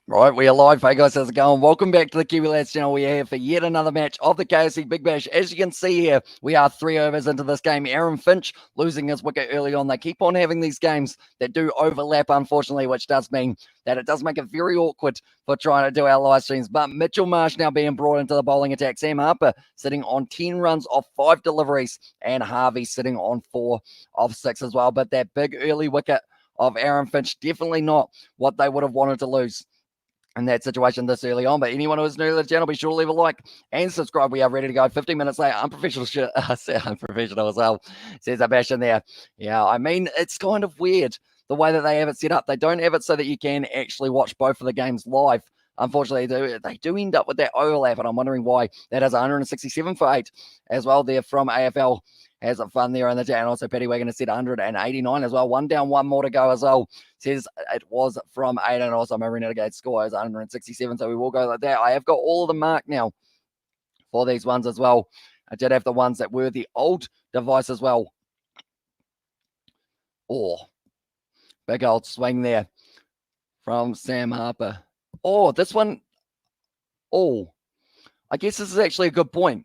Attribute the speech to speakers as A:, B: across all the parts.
A: Right, we are live. Hey guys, how's it going? Welcome back to the Kiwi Lads channel. We are here for yet another match of the KFC Big Bash. As you can see here, we are 3 overs into this game. Aaron Finch losing his wicket early on. They keep on having these games that do overlap, unfortunately, which does mean that it does make it very awkward for trying to do our live streams. But Mitchell Marsh now being brought into the bowling attack. Sam Harper sitting on 10 runs off 5 deliveries, and Harvey sitting on 4 of 6 as well. But that big early wicket of Aaron Finch, definitely not what they would have wanted to lose in that situation this early on. But anyone who is new to the channel, be sure to leave a like and subscribe. We are ready to go. 15 minutes late. Unprofessional shit. Unprofessional as well, says a bash in there. Yeah, I mean, it's kind of weird the way that they have it set up. They don't have it so that you can actually watch both of the games live. Unfortunately, they do end up with that overlap, and I'm wondering why. That is 167 for 8 as well there from AFL. Has it fun there in the chat. And also, Paddy Wagon has said 189 as well. 1 down, 1 more to go as well. Says it was from 8. And also, my Renegades score is 167. So we will go like that. I have got all of the mark now for these ones as well. I did have the ones that were the old device as well. Oh, big old swing there from Sam Harper. Oh, this one. Oh, I guess this is actually a good point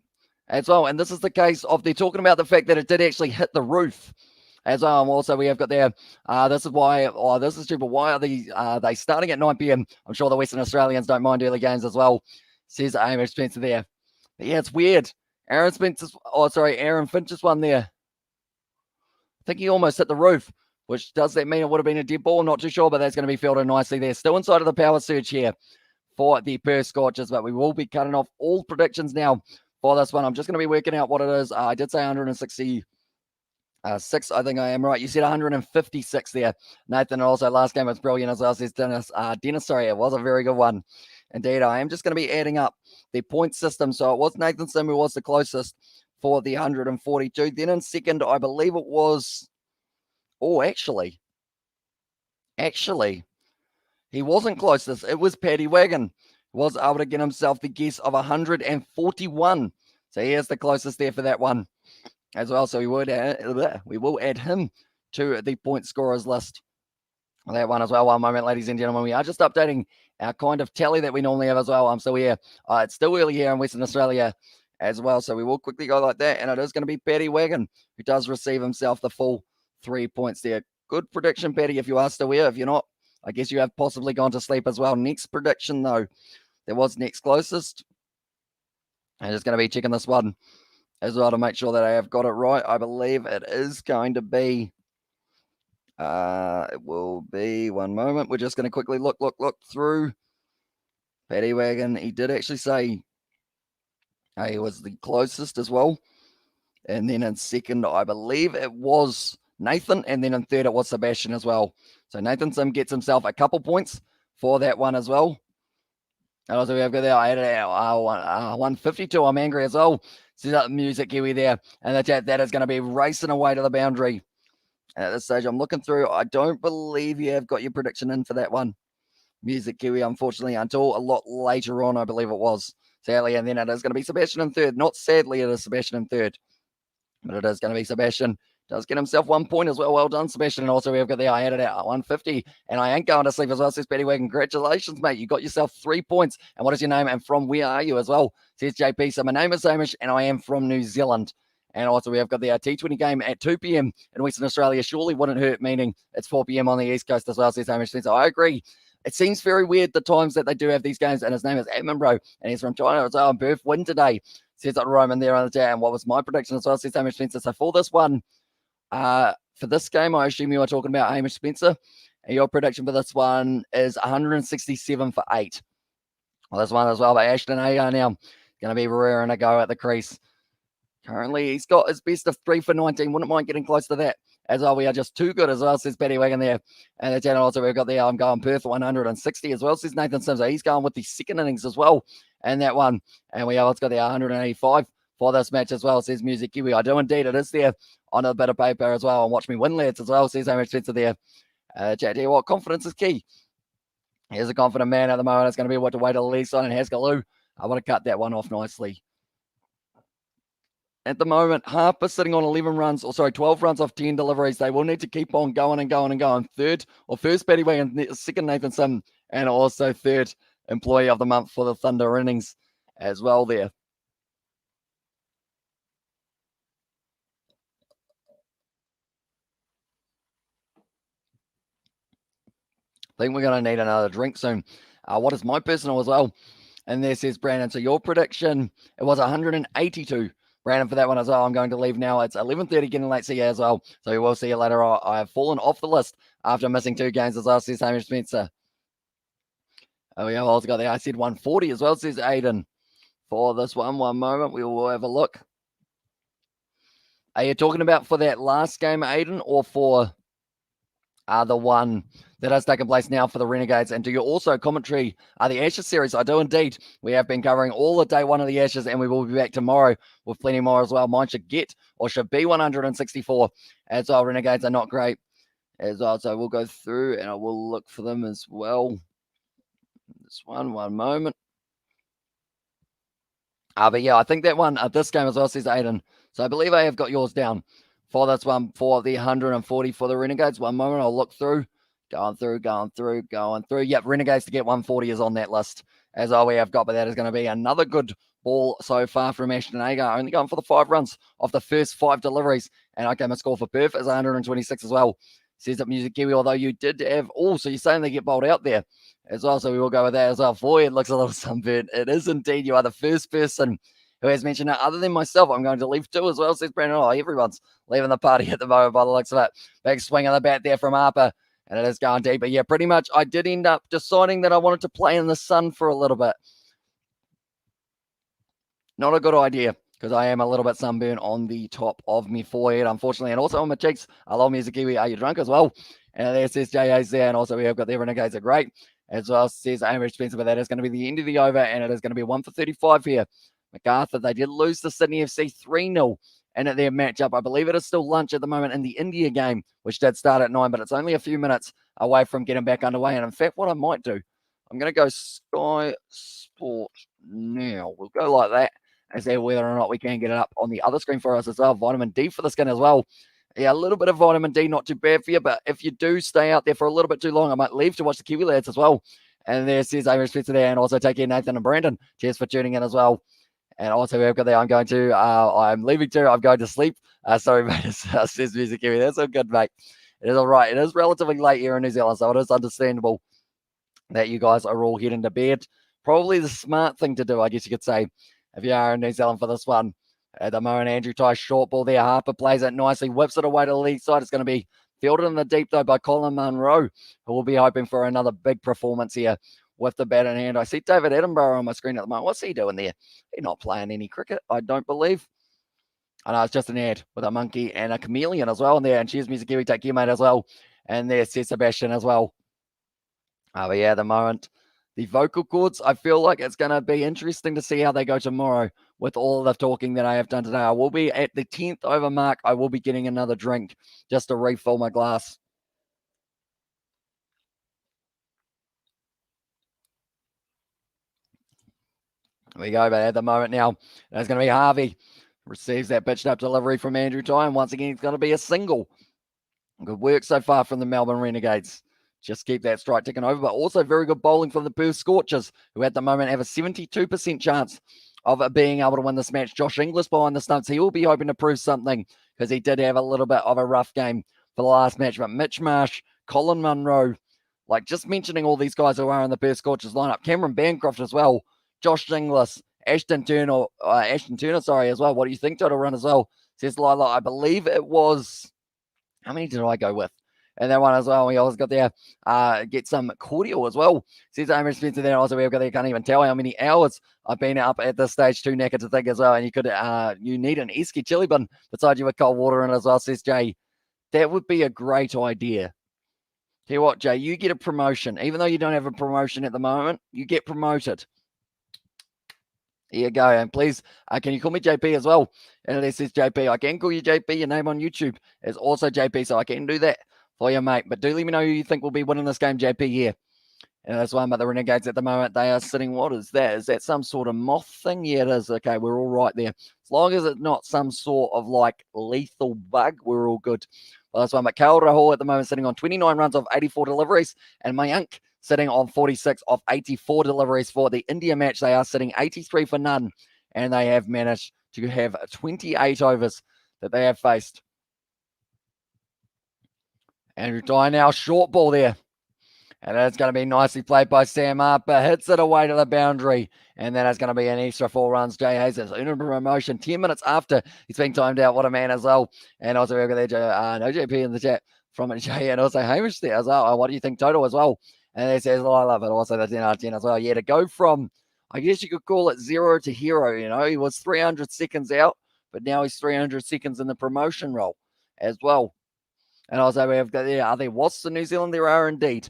A: as well. And this is the case of they're talking about the fact that it did actually hit the roof as well. Also, we have got there, this is why, this is stupid. Why are they starting at 9 p.m.? I'm sure the Western Australians don't mind early games as well, says Amos Spencer there. But yeah, it's weird. Aaron Finch's one there. I think he almost hit the roof, which does that mean it would have been a dead ball? I'm not too sure, but that's going to be fielded nicely there. Still inside of the power surge here for the Perth Scorchers, but we will be cutting off all predictions now for this one. I'm just going to be working out what it is. I did say 166. I think I am right. You said 156 there, Nathan. And also, last game was brilliant as well, says Dennis. Sorry, it was a very good one. Indeed, I am just going to be adding up the point system. So it was Nathan Sim who was the closest for the 142. Then in second, I believe it was... Oh, actually, he wasn't closest. It was Paddy Wagon. He was able to get himself the guess of 141. So he is the closest there for that one as well. So we will add him to the point scorers list on that one as well. One moment, ladies and gentlemen. We are just updating our kind of tally that we normally have as well. I'm still here. It's still early here in Western Australia as well. So we will quickly go like that. And it is going to be Paddy Wagon who does receive himself the full 3 points there. Good prediction, Paddy, if you are still here. If you're not, I guess you have possibly gone to sleep as well. Next prediction, though, that was next closest. I'm just going to be checking this one as well to make sure that I have got it right. I believe it is going to be, it will be, one moment. We're just going to quickly look through. Paddy Wagon, he did actually say he was the closest as well. And then in second, I believe it was Nathan. And then in third, it was Sebastian as well. So Nathan Sim gets himself a couple points for that one as well. And also we have got there, I had 152. I'm angry as well. See that music Kiwi there. And that is going to be racing away to the boundary. And at this stage, I'm looking through. I don't believe you have got your prediction in for that one. Music Kiwi, unfortunately, until a lot later on, I believe it was. Sadly, and then it is going to be Sebastian in third. Not sadly, it is Sebastian in third. But it is going to be Sebastian. Does get himself 1 point as well. Well done, Sebastian. And also, we've got there, I had it at 150. And I ain't going to sleep as well, says Paddy Wagon. Congratulations, mate. You got yourself 3 points. And what is your name? And from where are you as well? Says JP. So my name is Hamish, and I am from New Zealand. And also, we have got the T20 game at 2 p.m. in Western Australia. Surely wouldn't hurt, meaning it's 4 p.m. on the East Coast as well, says Hamish. So I agree. It seems very weird the times that they do have these games. And his name is Edmund, bro. And he's from China as well. And Perth win today. Says that Roman there on the chat. And what was my prediction as well? Says Hamish Spencer. So for this one, for this game, I assume you are talking about Hamish Spencer. And your prediction for this one is 167 for 8. Well, this one as well by Ashton Agar now. Going to be rearing a go at the crease. Currently, he's got his best of 3 for 19. Wouldn't mind getting close to that as well. We are just too good as well, says Paddy Wagon there. And the channel also we've got there, I'm going Perth 160 as well, says Nathan Sims. He's going with the second innings as well. And that one. And we have got the 185 for this match as well, says Music Kiwi. I do indeed. It is there on a bit of paper as well. And watch me win, lads, as well, says Hamish Spencer there. Chat here, what confidence is key. Here's a confident man at the moment. It's going to be what to wait to the lead side and Haskaloo. I want to cut that one off nicely. At the moment, Harper sitting on 12 runs off 10 deliveries. They will need to keep on going and going and going. Third or first Paddy Wagon, second Nathan Sim, and also 3rd Employee of the Month for the Thunder innings as well there. I think we're going to need another drink soon. What is my personal as well? And there says Brandon, so your prediction, it was 182. Brandon, for that one as well. I'm going to leave now. It's 11:30, getting late. See you as well. So we will see you later. I have fallen off the list after missing 2 games as well, says Hamish Spencer. Oh, yeah, also got there. I said 140 as well, says Aiden. For this one moment, we will have a look. Are you talking about for that last game, Aiden, or for the one that has taken place now for the Renegades? And do you also commentary the Ashes series? I do indeed. We have been covering all of day 1 of the Ashes, and we will be back tomorrow with plenty more as well. Mine should get, or should be, 164 as well. Renegades are not great as well, so we'll go through and I will look for them as well. This one moment. But yeah, I think that one, this game as well, says Aiden. So I believe I have got yours down for this one, for the 140 for the Renegades. One moment, I'll look through. Going through. Yep, Renegades to get 140 is on that list as all we have got, but that is going to be another good ball so far from Ashton Agar. Only going for the 5 runs off the first 5 deliveries. And okay, my score for Perth is 126 as well. Says up Music Kiwi, although you did have, so you're saying they get bowled out there as well, so we will go with that as well. For you, it looks a little sunburnt. It is indeed. You are the first person who has mentioned that. Other than myself, I'm going to leave 2 as well, says Brandon. Everyone's leaving the party at the moment by the looks of it. Big swing of the bat there from Harper, and it is going deep. But yeah, pretty much I did end up deciding that I wanted to play in the sun for a little bit. Not a good idea, because I am a little bit sunburned on the top of my forehead, unfortunately, and also on my cheeks. I love Music Kiwi. Are you drunk as well? And there says JA's there, and also we have got the Renegades are great as well, says Hamish Spencer, but that is going to be the end of the over, and it is going to be 1 for 35 here. MacArthur, they did lose to Sydney FC 3-0 in their matchup. I believe it is still lunch at the moment in the India game, which did start at 9, but it's only a few minutes away from getting back underway. And in fact, what I might do, I'm going to go Sky Sport now. We'll go like that and see whether or not we can get it up on the other screen for us as well. Vitamin D for the skin as well. Yeah, a little bit of vitamin D, not too bad for you, but if you do stay out there for a little bit too long, I might leave to watch the Kiwi lads as well. And there says Amos Spencer there, and also take care Nathan and Brandon. Cheers for tuning in as well. And also we've got there, I'm leaving too, I'm going to sleep. Sorry, mate, says Music Kiwi. That's all good, mate. It is all right. It is relatively late here in New Zealand, so it is understandable that you guys are all heading to bed. Probably the smart thing to do, I guess you could say, if you are in New Zealand for this one. At the moment, Andrew Ty, short ball there. Harper plays it nicely, whips it away to the lead side. It's going to be fielded in the deep, though, by Colin Munro, who will be hoping for another big performance here with the bat in hand. I see David Attenborough on my screen at the moment. What's he doing there? He's not playing any cricket, I don't believe. I know it's just an ad with a monkey and a chameleon as well in there. And cheers, Music Kiwi, take care, mate, as well. And there's Sebastian as well. But yeah, at the moment, the vocal cords, I feel like it's going to be interesting to see how they go tomorrow with all the talking that I have done today. I will be at the 10th over mark. I will be getting another drink just to refill my glass. There we go, but at the moment now, there's going to be Harvey. Receives that pitched up delivery from Andrew Ty, and once again, it's going to be a single. Good work so far from the Melbourne Renegades. Just keep that strike ticking over, but also very good bowling from the Perth Scorchers, who at the moment have a 72% chance of being able to win this match. Josh Inglis behind the stumps. He will be hoping to prove something because he did have a little bit of a rough game for the last match. But Mitch Marsh, Colin Munro, like just mentioning all these guys who are in the Perth Scorchers lineup. Cameron Bancroft as well. Josh Inglis, Ashton Turner, as well. What do you think total run as well? Says Lila. I believe it was, how many did I go with? And that one as well. We also got there, get some cordial as well. Says Amy Spencer there. Also, we've got there, can't even tell how many hours I've been up at this stage, too knackered to think as well. And you could, you need an esky chili bin beside you with cold water in as well, says Jay. That would be a great idea. Tell you what, Jay, you get a promotion. Even though you don't have a promotion at the moment, you get promoted. Here you go. And please, can you call me JP as well? And it says JP. I can call you JP. Your name on YouTube is also JP, so I can do that for you, mate. But do let me know who you think will be winning this game, JP, here. And that's one about the Renegades at the moment. They are sitting, what is that? Is that some sort of moth thing? Yeah, it is. Okay, we're all right there. As long as it's not some sort of like lethal bug, we're all good. Well, that's one. But Kel Rahul at the moment sitting on 29 runs off 84 deliveries. And Mayank sitting on 46 off 84 deliveries for the India match. They are sitting 83 for none, and they have managed to have 28 overs that they have faced. Andrew Dye now, short ball there. And that's going to be nicely played by Sam Harper. Hits it away to the boundary. And then it's going to be an extra 4 runs. Jay Hayes has earned a promotion 10 minutes after he's been timed out. What a man as well. And also we've got there, no JP in the chat from Jay and also Hamish there as well. What do you think total as well? And he says, I love it. Also the 10 out of 10 as well. Yeah, to go from, I guess you could call it 0 to hero. You know, he was 300 seconds out, but now he's 300 seconds in the promotion role as well. And also we've got there, are there wasps in New Zealand? There are indeed.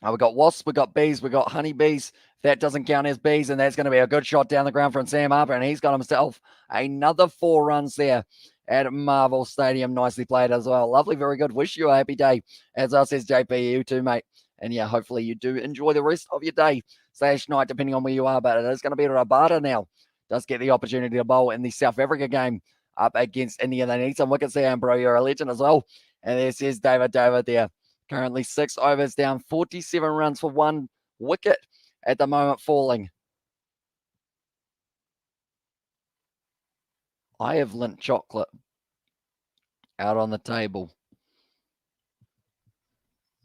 A: We've got wasps, we've got bees, we've got honeybees. That doesn't count as bees, and that's going to be a good shot down the ground from Sam Harper, and he's got himself another 4 runs there at Marvel Stadium. Nicely played as well. Lovely, very good. Wish you a happy day. As I says, JP, you too, mate. And yeah, hopefully you do enjoy the rest of your day / night, depending on where you are. But it is going to be Rabada now. Does get the opportunity to bowl in the South Africa game up against India. They need some wickets there, and bro, you're a legend as well. And there says David there. Currently 6 overs down, 47 runs for 1 wicket at the moment falling. I have Lindt chocolate out on the table.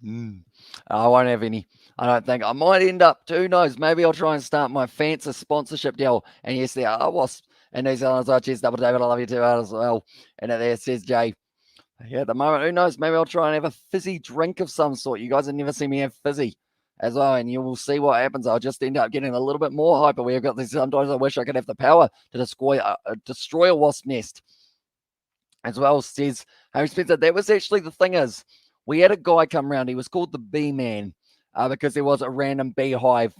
A: I won't have any. I don't think. I might end up, who knows, maybe I'll try and start my fancy sponsorship deal. And yes, there are wasps in New Zealand as well. Cheers, Double David, I love you too as well. And there says Jay. Yeah, at the moment, who knows? Maybe I'll try and have a fizzy drink of some sort. You guys have never seen me have fizzy as well, and you will see what happens. I'll just end up getting a little bit more hyper. We've got this. Sometimes I wish I could have the power to destroy a wasp nest as well. Says Harry Spencer. That was actually the thing is, we had a guy come round. He was called the Bee Man because there was a random beehive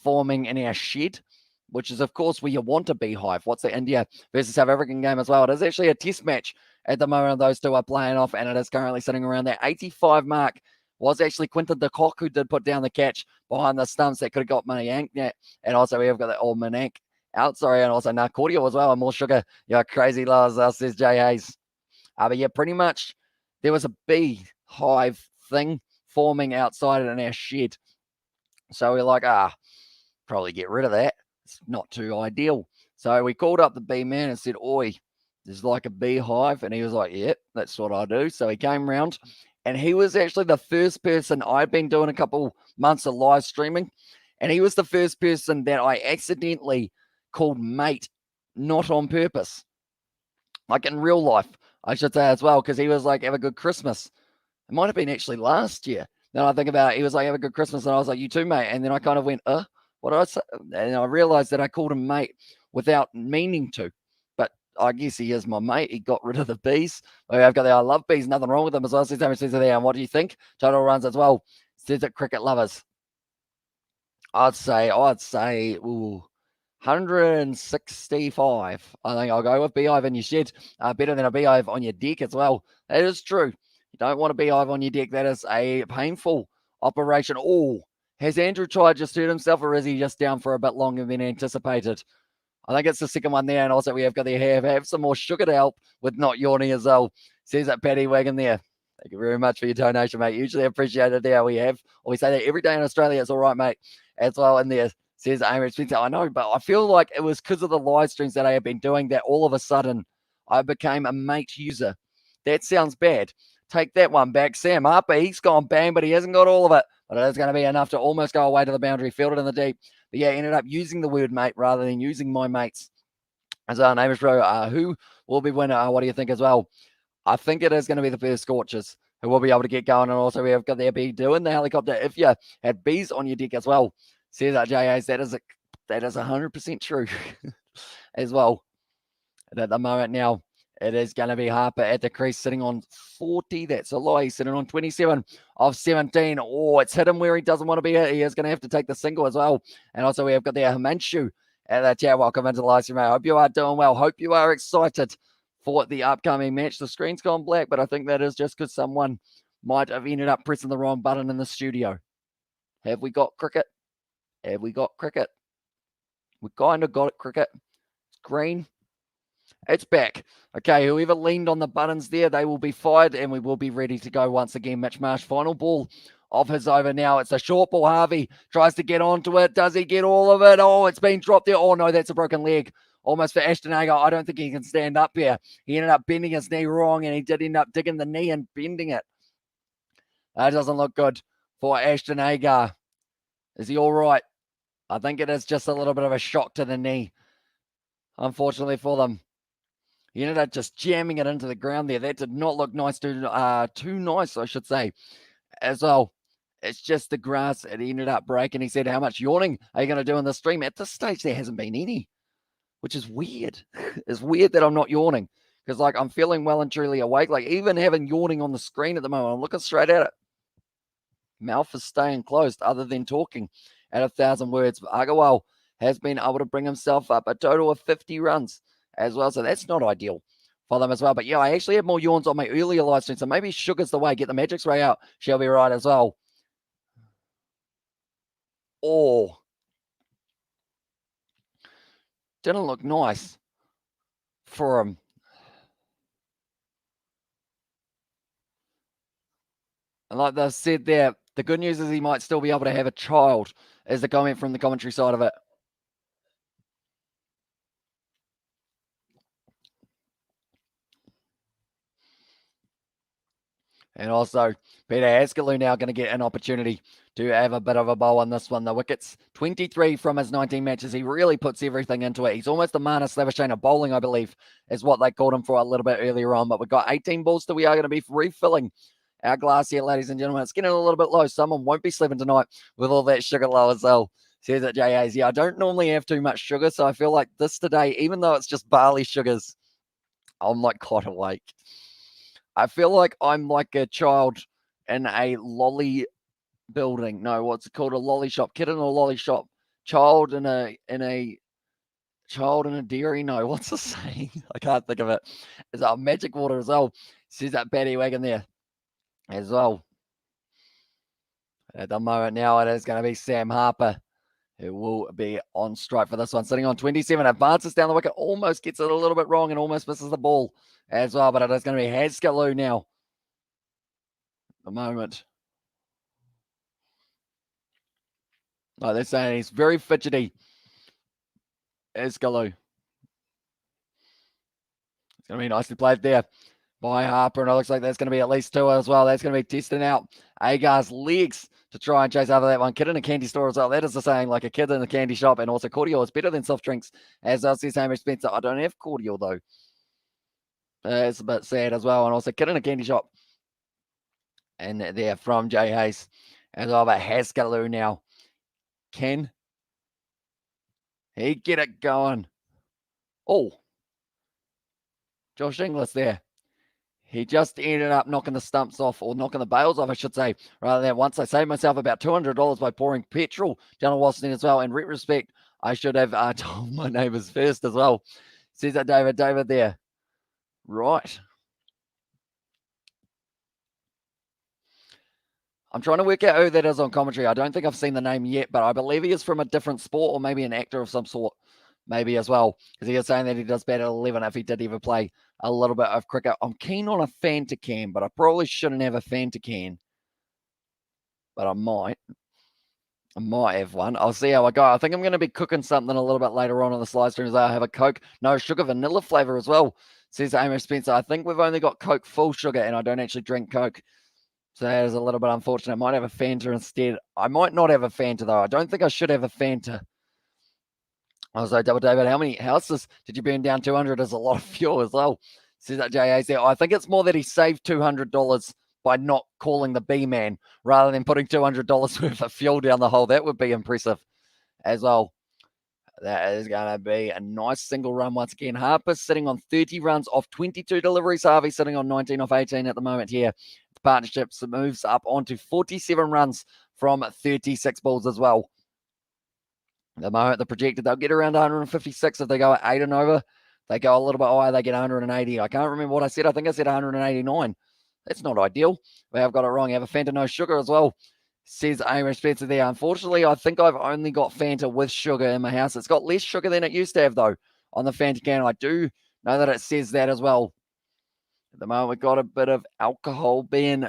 A: forming in our shed, which is, of course, where you want a beehive. What's the India versus South African game as well? It is actually a test match at the moment. Those two are playing off, and it is currently sitting around that 85 mark. Was actually Quinton de Kock who did put down the catch behind the stumps that could have got Mayank. And also we have got the old Mayank out, sorry, and also Narcordio as well, and more sugar. Yeah, crazy loves us, says Jay Hayes. But yeah, pretty much there was a beehive thing forming outside in our shed. So we're like, probably get rid of that. It's not too ideal. So we called up the bee man and said, oi, there's like a beehive. And he was like, yep, that's what I do. So he came round, and he was actually the first person. I'd been doing a couple months of live streaming, and he was the first person that I accidentally called mate, not on purpose. Like in real life, I should say as well, because he was like, have a good Christmas. It might have been actually last year. Then I think about it, he was like, have a good Christmas. And I was like, you too, mate. And then I kind of went, what did I say? And I realized that I called him mate without meaning to. But I guess he is my mate. He got rid of the bees. I've got the I love bees. Nothing wrong with them as well. Says there. And what do you think? Total runs as well. Says it cricket lovers. I'd say, 165. I think I'll go with beehive in your shed. Better than a beehive on your deck as well. That is true. You don't want a beehive on your deck. That is a painful operation. Oh, has Andrew Tye just hurt himself, or is he just down for a bit longer than anticipated? I think it's the second one there. And also we have got the have some more sugar to help with not yawning as well. Says that Paddy Wagon there. Thank you very much for your donation, mate. Usually appreciate it there. We say that every day in Australia. It's all right, mate. As well in there. Says Amy Spencer. I know, but I feel like it was because of the live streams that I have been doing that all of a sudden I became a mate user. That sounds bad. Take that one back. Sam Harper, he's gone bang, but he hasn't got all of it. But it is going to be enough to almost go away to the boundary, fielded in the deep. But yeah, ended up using the word mate rather than using my mates. As our name is bro, who will be winner? What do you think as well? I think it is going to be the Perth Scorchers who will be able to get going. And also we have got their bee doing the helicopter. If you had bees on your deck as well, says that JAs, that is 100% true as well. And at the moment now, it is going to be Harper at the crease sitting on 40. That's a lie. He's sitting on 27 of 17. Oh, it's hit him where he doesn't want to be hit. He is going to have to take the single as well. And also we have got there Himanshu at the chat. Welcome into the live stream, mate. I hope you are doing well. Hope you are excited for the upcoming match. The screen's gone black, but I think that is just because someone might have ended up pressing the wrong button in the studio. Have we got cricket? Have we got cricket? We kind of got it, cricket. It's green. It's back. Okay, whoever leaned on the buttons there, they will be fired, and we will be ready to go once again. Mitch Marsh, final ball of his over now. It's a short ball. Harvey tries to get onto it. Does he get all of it? Oh, it's been dropped there. Oh, no, that's a broken leg. Almost for Ashton Agar. I don't think he can stand up here. He ended up bending his knee wrong, and he did end up digging the knee and bending it. That doesn't look good for Ashton Agar. Is he all right? I think it is just a little bit of a shock to the knee, unfortunately for them. He ended up just jamming it into the ground there. That did not look nice, too nice, I should say, as well. It's just the grass. It ended up breaking. He said, how much yawning are you going to do in the stream? At this stage, there hasn't been any, which is weird. It's weird that I'm not yawning because, like, I'm feeling well and truly awake. Like, even having yawning on the screen at the moment, I'm looking straight at it. Mouth is staying closed other than talking at 1,000 words. Agarwal has been able to bring himself up a total of 50 runs as well. So that's not ideal for them as well. But yeah, I actually had more yawns on my earlier live stream. So maybe Sugar's the way. Get the magic spray out. She'll be right as well. Oh. Didn't look nice for him. And like they've said there, the good news is he might still be able to have a child, is the comment from the commentary side of it. And also, Peter Askew now going to get an opportunity to have a bit of a bowl on this one. The wickets, 23 from his 19 matches. He really puts everything into it. He's almost a Marnus Labuschagne bowling, I believe, is what they called him for a little bit earlier on. But we've got 18 balls that we are going to be refilling our glass here, ladies and gentlemen. It's getting a little bit low. Someone won't be sleeping tonight with all that sugar low as well, says it J.A.'s. Yeah, I don't normally have too much sugar, so I feel like this today, even though it's just barley sugars, I'm like quite awake. I feel like I'm like a child in a lolly building. No, what's it called? A lolly shop. Kid in a lolly shop. Child in a dairy. No, what's the saying? I can't think of it. It's a magic water as well. Says that Paddy Wagon there as well. At the moment now, it is going to be Sam Harper who will be on strike for this one. Sitting on 27, advances down the wicket, almost gets it a little bit wrong and almost misses the ball as well. But it is going to be Haskell now. At the moment. Oh, they're saying he's very fidgety. Haskell. It's going to be nicely played there by Harper, and it looks like that's going to be at least 2 as well. That's going to be testing out Agar's legs to try and chase over that one. Kid in a candy store as well. That is the saying, like a kid in a candy shop. And also cordial is better than soft drinks, as well says Hamish Spencer. I don't have cordial, though. It's a bit sad as well. And also kid in a candy shop. And they're from Jay Hayes as well. But Haskell now. Can he get it going? Oh. Josh Inglis there. He just ended up knocking the stumps off, or knocking the bails off, I should say, rather than once. I saved myself about $200 by pouring petrol down on Walston as well. In retrospect, I should have told my neighbours first as well. Says that David there. Right. I'm trying to work out who that is on commentary. I don't think I've seen the name yet, but I believe he is from a different sport, or maybe an actor of some sort, maybe as well, because he was saying that he does bat at 11 if he did ever play a little bit of cricket. I'm keen on a Fanta can, but I probably shouldn't have a Fanta can. But I might have one. I'll see how I go. I think I'm going to be cooking something a little bit later on the live stream as I have a Coke. No sugar, vanilla flavor as well, says Amos Spencer. I think we've only got Coke full sugar, and I don't actually drink Coke. So that is a little bit unfortunate. I might have a Fanta instead. I might not have a Fanta, though. I don't think I should have a Fanta. I was like, Double David, how many houses did you burn down? 200 is a lot of fuel as well. Says that JA there. I think it's more that he saved $200 by not calling the B-man rather than putting $200 worth of fuel down the hole. That would be impressive as well. That is going to be a nice single run once again. Harper sitting on 30 runs off 22 deliveries. Harvey sitting on 19 off 18 at the moment here. The partnership moves up onto 47 runs from 36 balls as well. At the moment, the projected, they'll get around 156 if they go at 8 and over. They go a little bit higher, they get 180. I can't remember what I said. I think I said 189. That's not ideal. We have got it wrong. I have a Fanta no sugar as well, says Amos Spencer there. Unfortunately, I think I've only got Fanta with sugar in my house. It's got less sugar than it used to have, though, on the Fanta can. I do know that it says that as well. At the moment, we've got a bit of alcohol being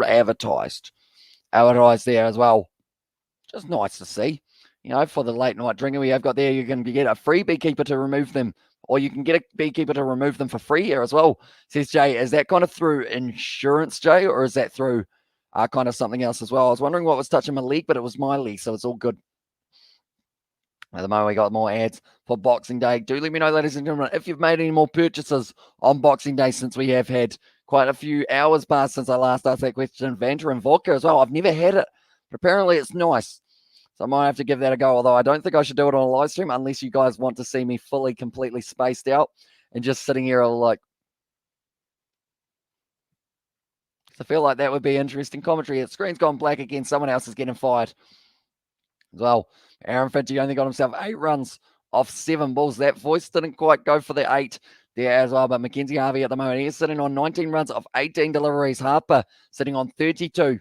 A: advertised there as well. Just nice to see. For the late night drinker we have got there, you can get a free beekeeper to remove them, or you can get a beekeeper to remove them for free here as well. Says Jay, is that kind of through insurance, Jay, or is that through kind of something else as well? I was wondering what was touching my leg, but it was my leg, so it's all good. At the moment, we got more ads for Boxing Day. Do let me know, ladies and gentlemen, if you've made any more purchases on Boxing Day, since we have had quite a few hours passed since I last asked that question. Banter and vodka as well. I've never had it, but apparently it's nice. So I might have to give that a go, although I don't think I should do it on a live stream unless you guys want to see me fully, completely spaced out and just sitting here like... I feel like that would be interesting commentary. The screen's gone black again. Someone else is getting fired as well. Aaron Finchie only got himself 8 runs off 7 balls. That voice didn't quite go for the 8 there as well, but Mackenzie Harvey at the moment, he's sitting on 19 runs off 18 deliveries. Harper sitting on 32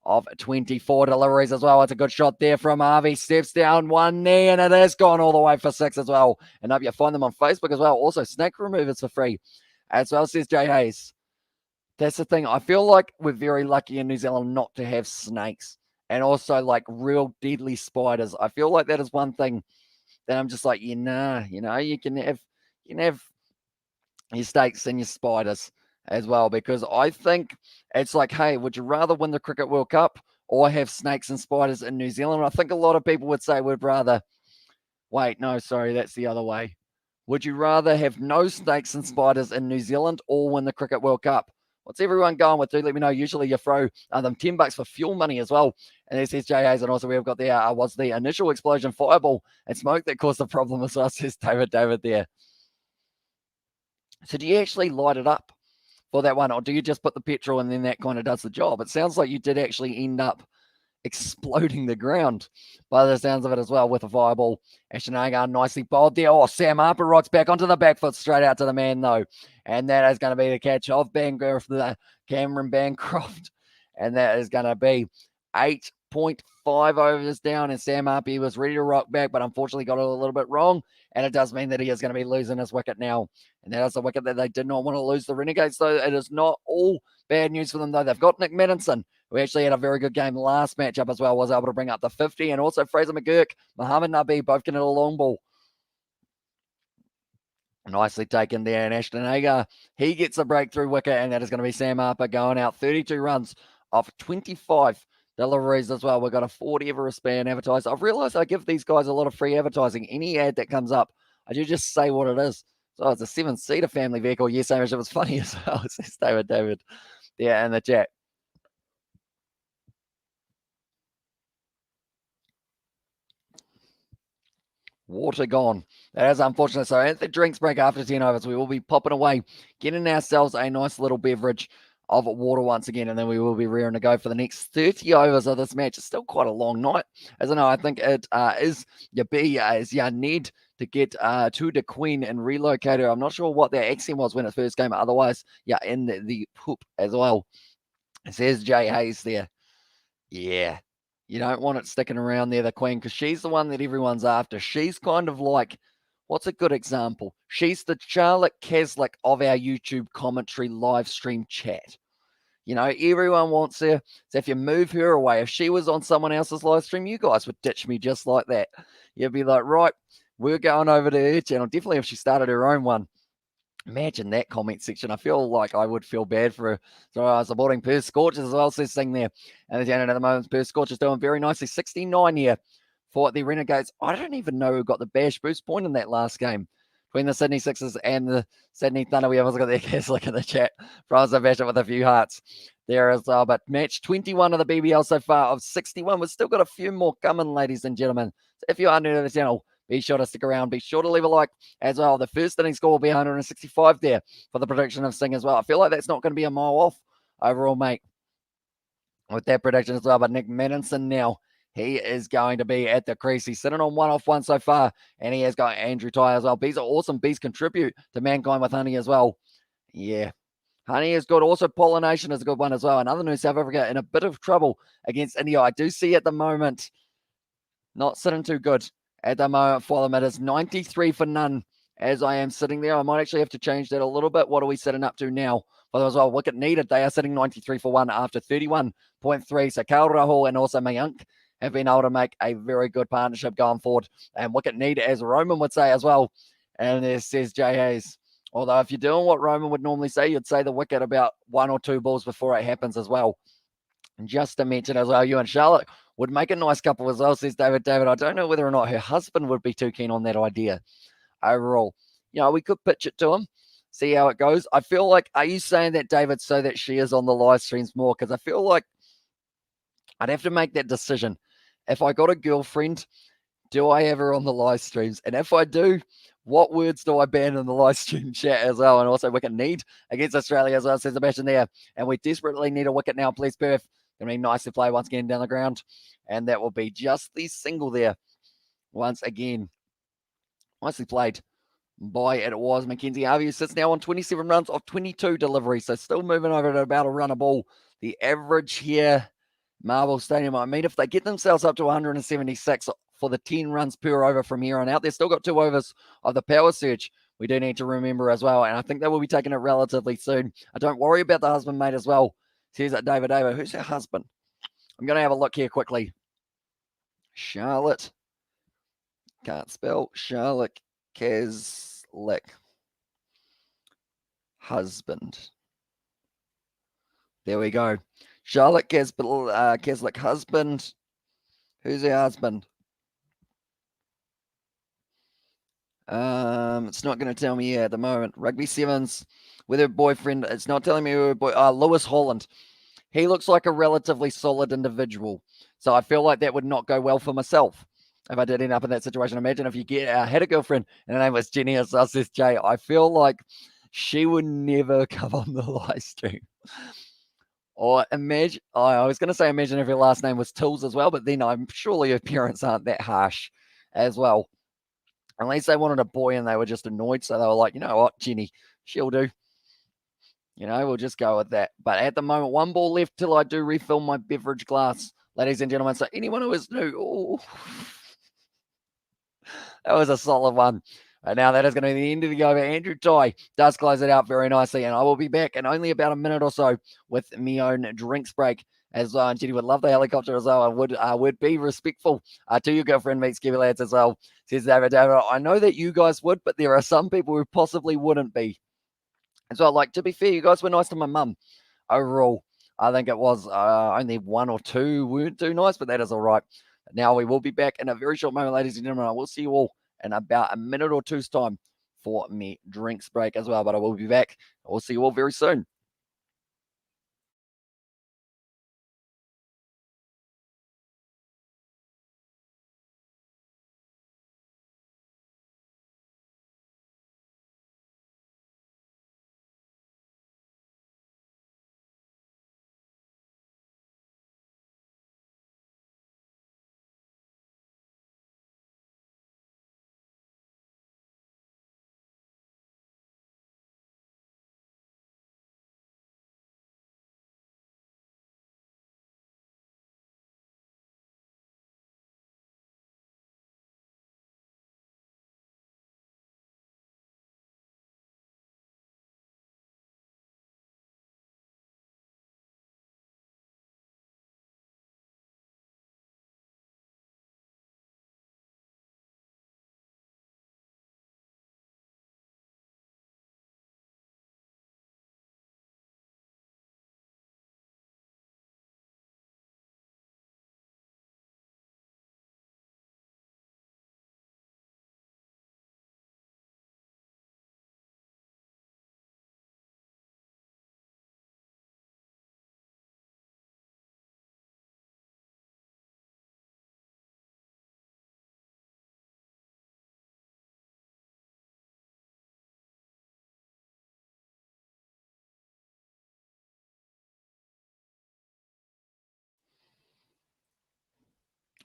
A: of 24 deliveries as well. It's a good shot there from Harvey. Steps down one knee, and it has gone all the way for 6 as well. And up you find them on Facebook as well. Also, snake removers for free as well, says Jay Hayes. That's the thing. I feel like we're very lucky in New Zealand not to have snakes and also like real deadly spiders. I feel like that is one thing that I'm just like, you can have your snakes and your spiders as well, because I think it's like, hey, would you rather win the Cricket World Cup or have snakes and spiders in New Zealand? I think a lot of people would say we'd rather, that's the other way. Would you rather have no snakes and spiders in New Zealand or win the Cricket World Cup? What's everyone going with? Do let me know. Usually you throw them $10 for fuel money as well. And this says Jay Hayes, and also we've got there was the initial explosion, fireball and smoke that caused the problem as well, says David there. So do you actually light it up for that one, or do you just put the petrol and then that kind of does the job? It sounds like you did actually end up exploding the ground by the sounds of it as well with a fireball. Ashton Agar nicely bowled there. Oh, Sam Harper rocks back onto the back foot, straight out to the man though. And that is going to be the catch of Cameron Bancroft. And that is going to be 8.5 overs down, and Sam Harper was ready to rock back, but unfortunately got it a little bit wrong. And it does mean that he is going to be losing his wicket now. And that is the wicket that they did not want to lose. The Renegades, though, it is not all bad news for them, though. They've got Nick Middleton, who actually had a very good game last matchup as well, was able to bring up the 50. And also Fraser McGurk, Mohammed Nabi, both getting a long ball. Nicely taken there. And Ashton Agar, he gets a breakthrough wicket, and that is going to be Sam Harper going out 32 runs off 25 deliveries as well. We've got a 40 ever span advertised. I've realized I give these guys a lot of free advertising. Any ad that comes up, I do just say what it is. So it's a 7-seater family vehicle. Yes, Amish, it was funny as well. It says David. Yeah, in the chat. Water gone. That is unfortunate. So at the drinks break after 10 overs, we will be popping away, getting ourselves a nice little beverage of water once again, and then we will be rearing to go for the next 30 overs of this match. It's still quite a long night, as I know. I think it is your Ned to get to the Queen and relocate her. I'm not sure what their accent was when it first came. Otherwise, in the poop as well. It says Jay Hayes there. Yeah. You don't want it sticking around there, the Queen, because she's the one that everyone's after. She's kind of like, what's a good example? She's the Charlotte Caslick of our YouTube commentary live stream chat. Everyone wants her. So if you move her away, if she was on someone else's live stream, you guys would ditch me just like that. You'd be like, right, we're going over to her channel. Definitely if she started her own one. Imagine that comment section. I feel like I would feel bad for her. So I was supporting Perth Scorchers as well, says thing there. And at the moment, Perth Scorchers doing very nicely. 69 here for the Renegades. I don't even know who got the bash boost point in that last game between the Sydney Sixers and the Sydney Thunder. We have also got their cast look in the chat. Francis bash it with a few hearts there as well. But match 21 of the BBL so far of 61. We've still got a few more coming, ladies and gentlemen. So if you are new to the channel, be sure to stick around. Be sure to leave a like as well. The first inning score will be 165 there for the prediction of Singh as well. I feel like that's not going to be a mile off overall, mate, with that prediction as well. But Nick Middleton now, he is going to be at the crease. He's sitting on 1 off 1 so far, and he has got Andrew Ty as well. Bees are awesome. Bees contribute to mankind with Honey as well. Yeah. Honey is good. Also, Pollination is a good one as well. Another new South Africa in a bit of trouble against India. I do see at the moment not sitting too good. At the moment for them, it is 93 for none as I am sitting there. I might actually have to change that a little bit. What are we setting up to now as well. Wicket needed. They are sitting 93 for 1 after 31.3. So Kyle Rahul and also Mayank have been able to make a very good partnership going forward. And wicket need, as Roman would say as well. And there says Jay Hayes. Although if you're doing what Roman would normally say, you'd say the wicket about 1 or 2 balls before it happens as well. And just to mention as well, you and Charlotte would make a nice couple as well, says David. David, I don't know whether or not her husband would be too keen on that idea overall. We could pitch it to him, see how it goes. I feel like, are you saying that, David, so that she is on the live streams more? Because I feel like I'd have to make that decision. If I got a girlfriend, do I have her on the live streams? And if I do, what words do I ban in the live stream chat as well? And also wicket need against Australia as well, says Sebastian there. And we desperately need a wicket now, please, Perth. Going to be nice to play once again down the ground. And that will be just the single there once again. Nicely played by it was Mackenzie Harvey, who sits now on 27 runs off 22 deliveries. So still moving over at about a run a ball. The average here, Marvel Stadium, I mean, if they get themselves up to 176 for the 10 runs per over from here on out, they've still got 2 overs of the power surge. We do need to remember as well. And I think they will be taking it relatively soon. I don't worry about the husband mate as well. Says David. Who's her husband? I'm going to have a look here quickly. Charlotte. Can't spell. Charlotte Caslick. Husband. There we go. Charlotte Caslick husband. Who's her husband? It's not going to tell me here at the moment. Rugby Sevens with her boyfriend. It's not telling me who her boyfriend. Lewis Holland. He looks like a relatively solid individual. So I feel like that would not go well for myself if I did end up in that situation. Imagine if you had a girlfriend and her name was Jenny or says Jay. I feel like she would never come on the live stream. Or imagine, I was going to say imagine if her last name was Tills as well, but then I'm surely her parents aren't that harsh as well. Unless they wanted a boy and they were just annoyed. So they were like, you know what, Jenny, she'll do. We'll just go with that. But at the moment, 1 ball left till I do refill my beverage glass, ladies and gentlemen. So anyone who is new, that was a solid one. And now that is going to be the end of the over. Andrew Ty does close it out very nicely. And I will be back in only about a minute or so with my own drinks break as well. And Jenny would love the helicopter as well. I would be respectful to your girlfriend, meet Skivvy lads as well. Says David. I know that you guys would, but there are some people who possibly wouldn't be. And so, to be fair, you guys were nice to my mum overall. I think it was only 1 or 2 weren't too nice, but that is all right. Now we will be back in a very short moment, ladies and gentlemen. I will see you all in about a minute or two's time for me drinks break as well. But I will be back. I will see you all very soon.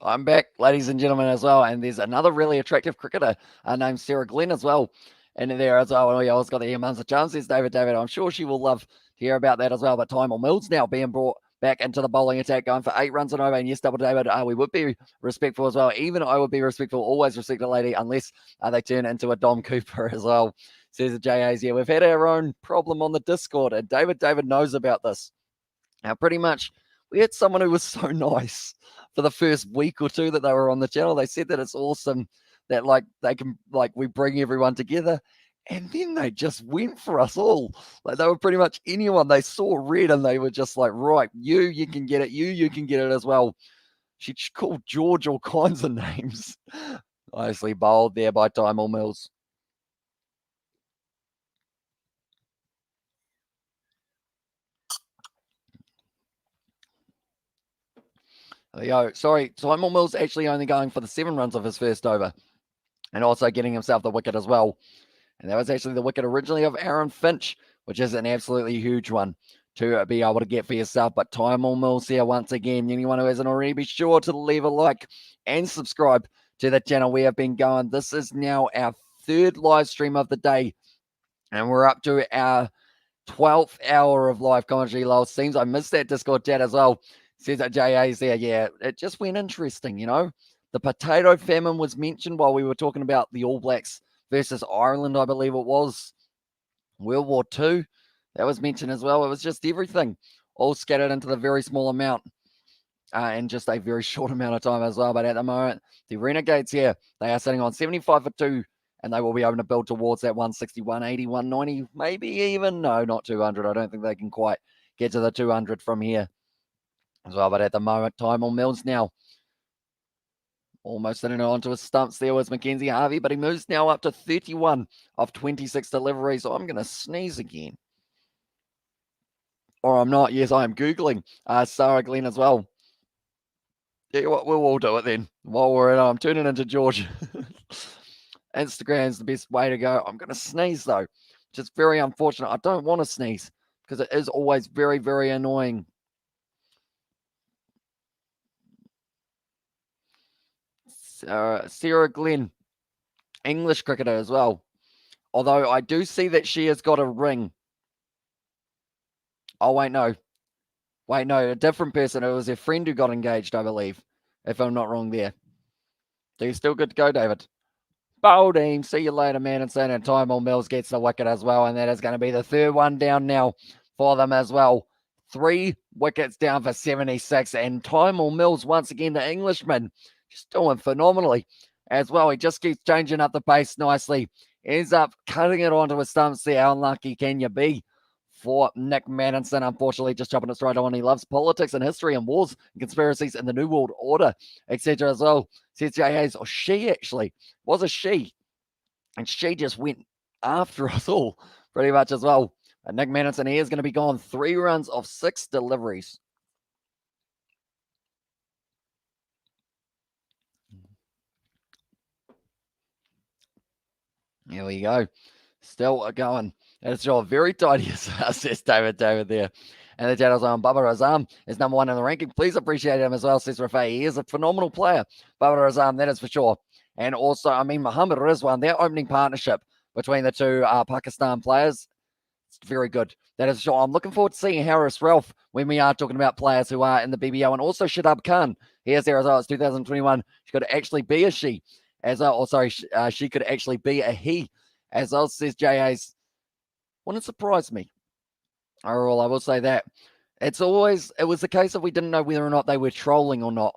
A: I'm back, ladies and gentlemen, as well. And there's another really attractive cricketer named Sarah Glenn as well in there as well. We always got the mums of chance, says David. I'm sure she will love to hear about that as well. But Time or Mills now being brought back into the bowling attack, going for 8 runs and over. And yes, Double David, we would be respectful as well. Even I would be respectful, always respect a lady, unless they turn into a Dom Cooper as well, says the JAs. Yeah, we've had our own problem on the Discord, and David knows about this. Now, pretty much, we had someone who was so nice for the first week or two that they were on the channel. They said that it's awesome that we bring everyone together, and then they just went for us all. Like, they were pretty much anyone they saw red, and they were just like, right, you can get it, you can get it as well. She called George all kinds of names. Nicely bowled there by Tymor Mills. There you go. Sorry, Tymor Mills actually only going for the 7 runs of his first over, and also getting himself the wicket as well. And that was actually the wicket originally of Aaron Finch, which is an absolutely huge one to be able to get for yourself. But Tymor Mills here once again. Anyone who hasn't already, be sure to leave a like and subscribe to the channel. We have been going. This is now our 3rd live stream of the day, and we're up to our 12th hour of live commentary. Lol, seems I missed that Discord chat as well. Says that JA's there. Yeah, it just went interesting, you know. The potato famine was mentioned while we were talking about the All Blacks versus Ireland, I believe it was. World War II, that was mentioned as well. It was just everything, all scattered into the very small amount in just a very short amount of time as well. But at the moment, the Renegades here, they are sitting on 75 for 2, and they will be able to build towards that 160, 180, 190, maybe even, no, not 200. I don't think they can quite get to the 200 from here as well. But at the moment, Tymor Mills now almost in and onto his stumps there was Mackenzie Harvey, but he moves now up to 31 of 26 deliveries. So I'm going to sneeze again. Or I'm not. Yes, I am Googling Sarah Glenn as well. Yeah, we'll all do it then. While we're at it, I'm turning into George. Instagram's the best way to go. I'm going to sneeze, though, which is very unfortunate. I don't want to sneeze because it is always very, very annoying. Sarah Glenn, English cricketer as well. Although I do see that she has got a ring. Oh, wait, no. Wait, no, a different person. It was her friend who got engaged, I believe, if I'm not wrong there. So you're still good to go, David. Bowling. See you later, man. And saying Tymor Mills gets the wicket as well. And that is going to be the 3rd one down now for them as well. 3 wickets down for 76. And Tymor Mills, once again, the Englishman, just doing phenomenally as well. He just keeps changing up the pace nicely. Ends up cutting it onto his stumps there. How unlucky can you be for Nick Maddinson? Unfortunately, just chopping it straight on. He loves politics and history and wars and conspiracies and the New World Order, etc. as well. Says JA's, or she actually was a she. And she just went after us all pretty much as well. And Nick Maddinson here is going to be gone. 3 runs of 6 deliveries. Here we go. Still going. It's all very tidy, says David there. And the channel's on. Babar Azam is number 1 in the ranking. Please appreciate him as well, says Rafai. He is a phenomenal player, Babar Azam, that is for sure. And also, I mean, Muhammad Rizwan, their opening partnership between the 2 Pakistan players, it's very good. That is for sure. I'm looking forward to seeing Harris Ralph when we are talking about players who are in the BBO. And also Shadab Khan. He is there as well. It's 2021. She could actually be a she. As well, or sorry, she could actually be a he. As well, says JA's. Wouldn't surprise me. Overall, I will say that. It was the case of we didn't know whether or not they were trolling or not.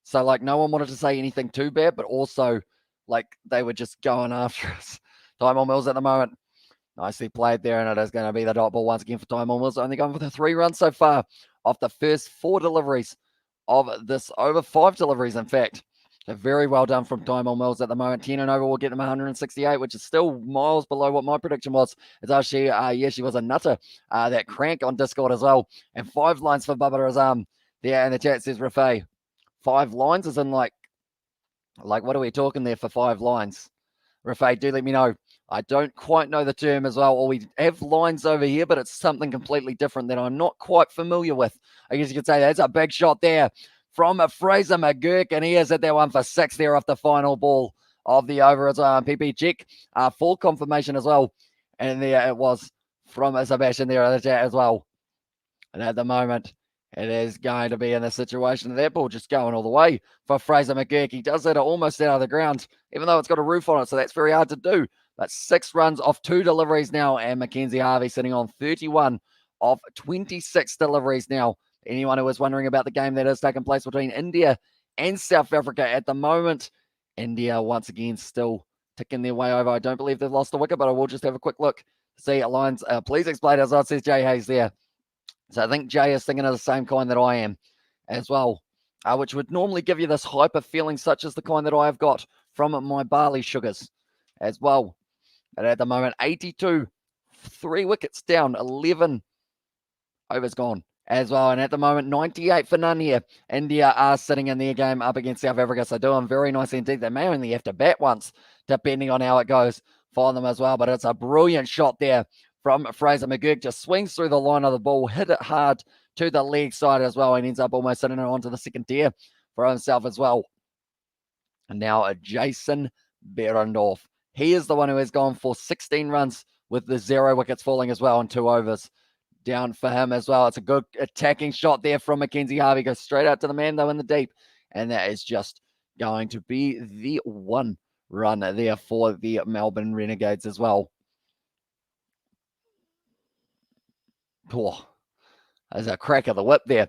A: So, like, no one wanted to say anything too bad, but also, like, they were just going after us. Tymor Mills at the moment. Nicely played there, and it is going to be the dot ball once again for Tymor Mills. Only going for the 3 runs so far off the first 4 deliveries of this over. 5 deliveries, in fact. So very well done from Tymor Mills at the moment. 10 and over will get them 168, which is still miles below what my prediction was. As she was a nutter. That crank on Discord as well. And 5 lines for Babar Azam. There in the chat says Rafai. 5 lines is in like what are we talking there for 5 lines? Rafai, do let me know. I don't quite know the term as well. Or we have lines over here, but it's something completely different that I'm not quite familiar with. I guess you could say that's a big shot there from Fraser McGurk, and he has hit that one for 6 there off the final ball of the over. It's PP check, full confirmation as well. And there it was from Sebastian there in the chat as well. And at the moment, it is going to be in the situation of that ball just going all the way for Fraser McGurk. He does hit it almost out of the ground, even though it's got a roof on it, so that's very hard to do. But 6 runs off 2 deliveries now, and Mackenzie Harvey sitting on 31 of 26 deliveries now. Anyone who was wondering about the game that is taking place between India and South Africa at the moment, India once again still ticking their way over. I don't believe they've lost a wicket, but I will just have a quick look to see lines. Please explain as well, says Jay Hayes there. So I think Jay is thinking of the same kind that I am as well, which would normally give you this hyper feeling, such as the kind that I have got from my barley sugars as well. But at the moment, 82, 3 wickets down, 11 overs gone as well. And at the moment, 98 for none here. India are sitting in their game up against South Africa, so doing very nice indeed. They may only have to bat once, depending on how it goes for them as well. But it's a brilliant shot there from Fraser McGurk. Just swings through the line of the ball, hit it hard to the leg side as well, and ends up almost sitting it onto the second tier for himself as well. And now Jason Behrendorff. He is the one who has gone for 16 runs with the 0 wickets falling as well in 2 overs down for him as well. It's a good attacking shot there from Mackenzie Harvey. Goes straight out to the man, though, in the deep. And that is just going to be the 1 run there for the Melbourne Renegades as well. Oh, there's a crack of the whip there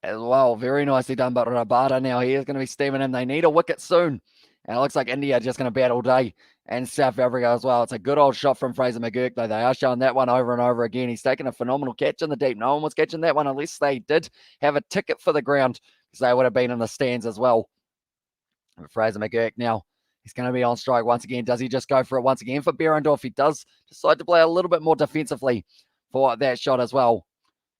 A: as well. Very nicely done, but Rabada now, he is going to be steaming in. They need a wicket soon. And it looks like India are just going to bat all day, and South Africa as well. It's a good old shot from Fraser McGurk, though. They are showing that one over and over again. He's taken a phenomenal catch in the deep. No one was catching that one unless they did have a ticket for the ground, because they would have been in the stands as well. But Fraser McGurk now, he's going to be on strike once again. Does he just go for it once again for Behrendorff? He does decide to play a little bit more defensively for that shot as well.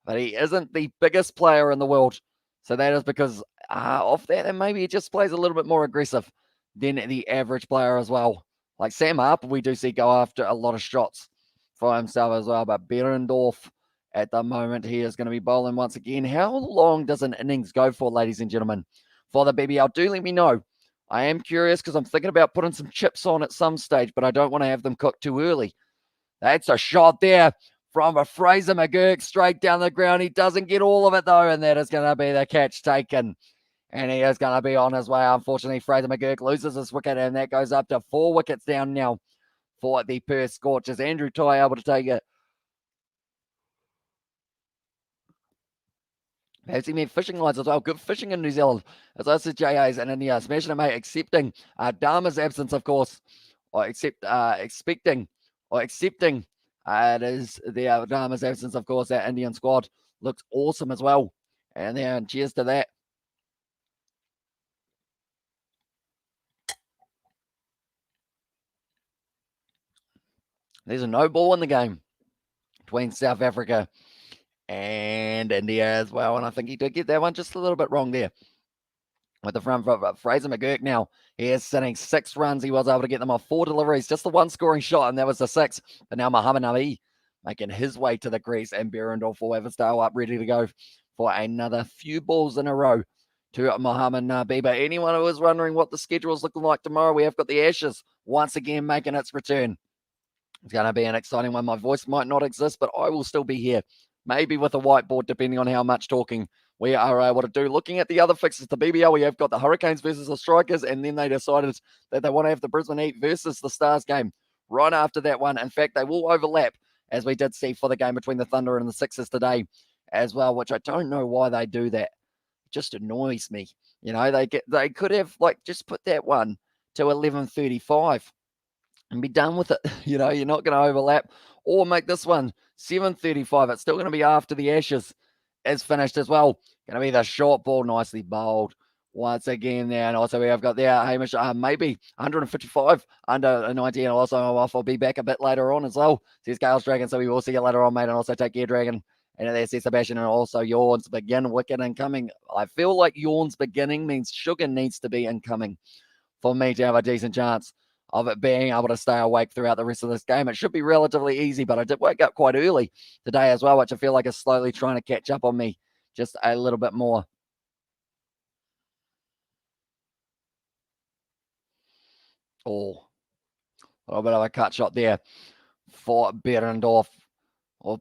A: But he isn't the biggest player in the world. So that is because off that, and maybe he just plays a little bit more aggressive than the average player as well. Like Sam Harper, we do see go after a lot of shots for himself as well. But Behrendorff, at the moment, he is going to be bowling once again. How long does an innings go for, ladies and gentlemen, for the BBL? Do let me know. I am curious because I'm thinking about putting some chips on at some stage, but I don't want to have them cooked too early. That's a shot there from a Fraser McGurk straight down the ground. He doesn't get all of it, though, and that is going to be the catch taken. And he is going to be on his way. Unfortunately, Fraser McGurk loses his wicket, and that goes up to 4 wickets down now for the Perth Scorchers. Andrew Ty able to take it. Perhaps he meant fishing lines as well. Good fishing in New Zealand. As I said, JA's and India smashing it, mate, accepting Dharma's absence, of course, or accepting it is the Dharma's absence, of course. That Indian squad looks awesome as well. And then cheers to that. There's a no ball in the game between South Africa and India as well. And I think he did get that one just a little bit wrong there with the front foot. Fraser McGurk now, he is sitting 6 runs. He was able to get them off 4 deliveries, just the 1 scoring shot, and that was the 6. But now Muhammad Nabi making his way to the crease, and Behrendorff will have his tail up ready to go for another few balls in a row to Muhammad Nabi. But anyone who is wondering what the schedule is looking like tomorrow, we have got the Ashes once again making its return. It's going to be an exciting one. My voice might not exist, but I will still be here. Maybe with a whiteboard, depending on how much talking we are able to do. Looking at the other fixtures, the BBL, we have got the Hurricanes versus the Strikers, and then they decided that they want to have the Brisbane Heat versus the Stars game right after that one. In fact, they will overlap, as we did see for the game between the Thunder and the Sixers today as well, which I don't know why they do that. It just annoys me. You know, they could have just put that one to 11:35. And be done with it. You know, you're not going to overlap, or make this one 7:35. It's still going to be after the Ashes is finished as well. Going to be the short ball, nicely bowled once again there. And also we have got there Hamish, maybe 155 under 90. And also I'll be back a bit later on as well. Says Gales Dragon, so we will see you later on, mate. And also take care, Dragon. And there says Sebastian, and also Yawns begin, wicket incoming. I feel like Yawns beginning means Sugar needs to be incoming for me to have a decent chance of it being able to stay awake throughout the rest of this game. It should be relatively easy, but I did wake up quite early today as well, which I feel like is slowly trying to catch up on me just a little bit more. Oh, a little bit of a cut shot there for Behrendorff, or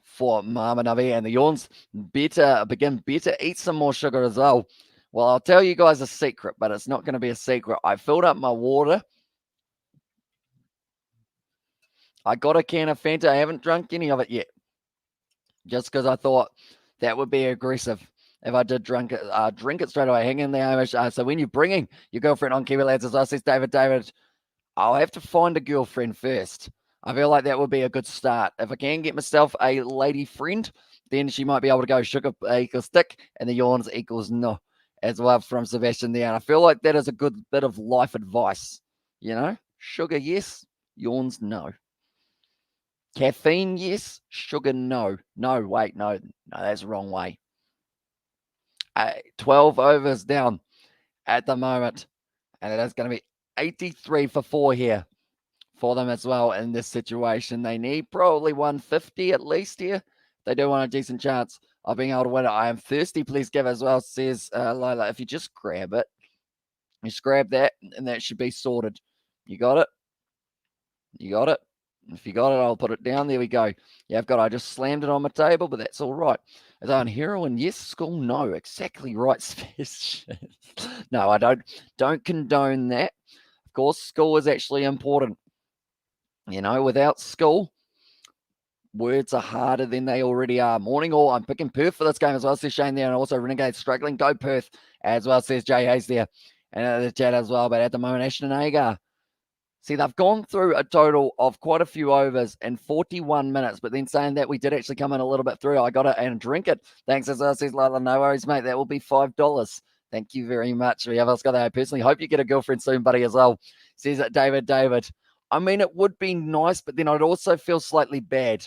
A: for Muhammad Nabi, and the Yawns better eat some more sugar as well. Well, I'll tell you guys a secret, but it's not going to be a secret. I filled up my water I got a can of Fanta. I haven't drunk any of it yet. Just because I thought that would be aggressive if I did drink it straight away. Hang in there, Hamish. So when you're bringing your girlfriend on Kiwi Lads, as I says, David, I'll have to find a girlfriend first. I feel like that would be a good start. If I can get myself a lady friend, then she might be able to go sugar equals stick and the yawns equals no as well from Sebastian there. And I feel like that is a good bit of life advice. You know, sugar, yes, yawns, no. Caffeine, yes, sugar, no. No, wait, no, that's the wrong way. 12 overs down at the moment, and it is going to be 83 for 4 here for them as well in this situation. They need probably 150 at least here. They do want a decent chance of being able to win it. I am thirsty, please give as well, says Lila. If you just grab it, just grab that, and that should be sorted. You got it? You got it? If you got it, I'll put it down. There we go. Yeah, I've got it. I just slammed it on my table, but that's all right. Is on heroin? Yes. School? No. Exactly right. No, I don't condone that. Of course, school is actually important. You know, without school, words are harder than they already are. Morning all. I'm picking Perth for this game as well, says Shane there. And also Renegades struggling. Go Perth as well, says Jay Hayes there. And the chat as well. But at the moment, Ashton Agar. See, they've gone through a total of quite a few overs in 41 minutes, but then saying that we did actually come in a little bit through. I got it and drink it. Thanks, as I says, Lila. No worries, mate. That will be $5. Thank you very much. We have else got that. I personally hope you get a girlfriend soon, buddy, as well. Says it, David. I mean, it would be nice, but then I'd also feel slightly bad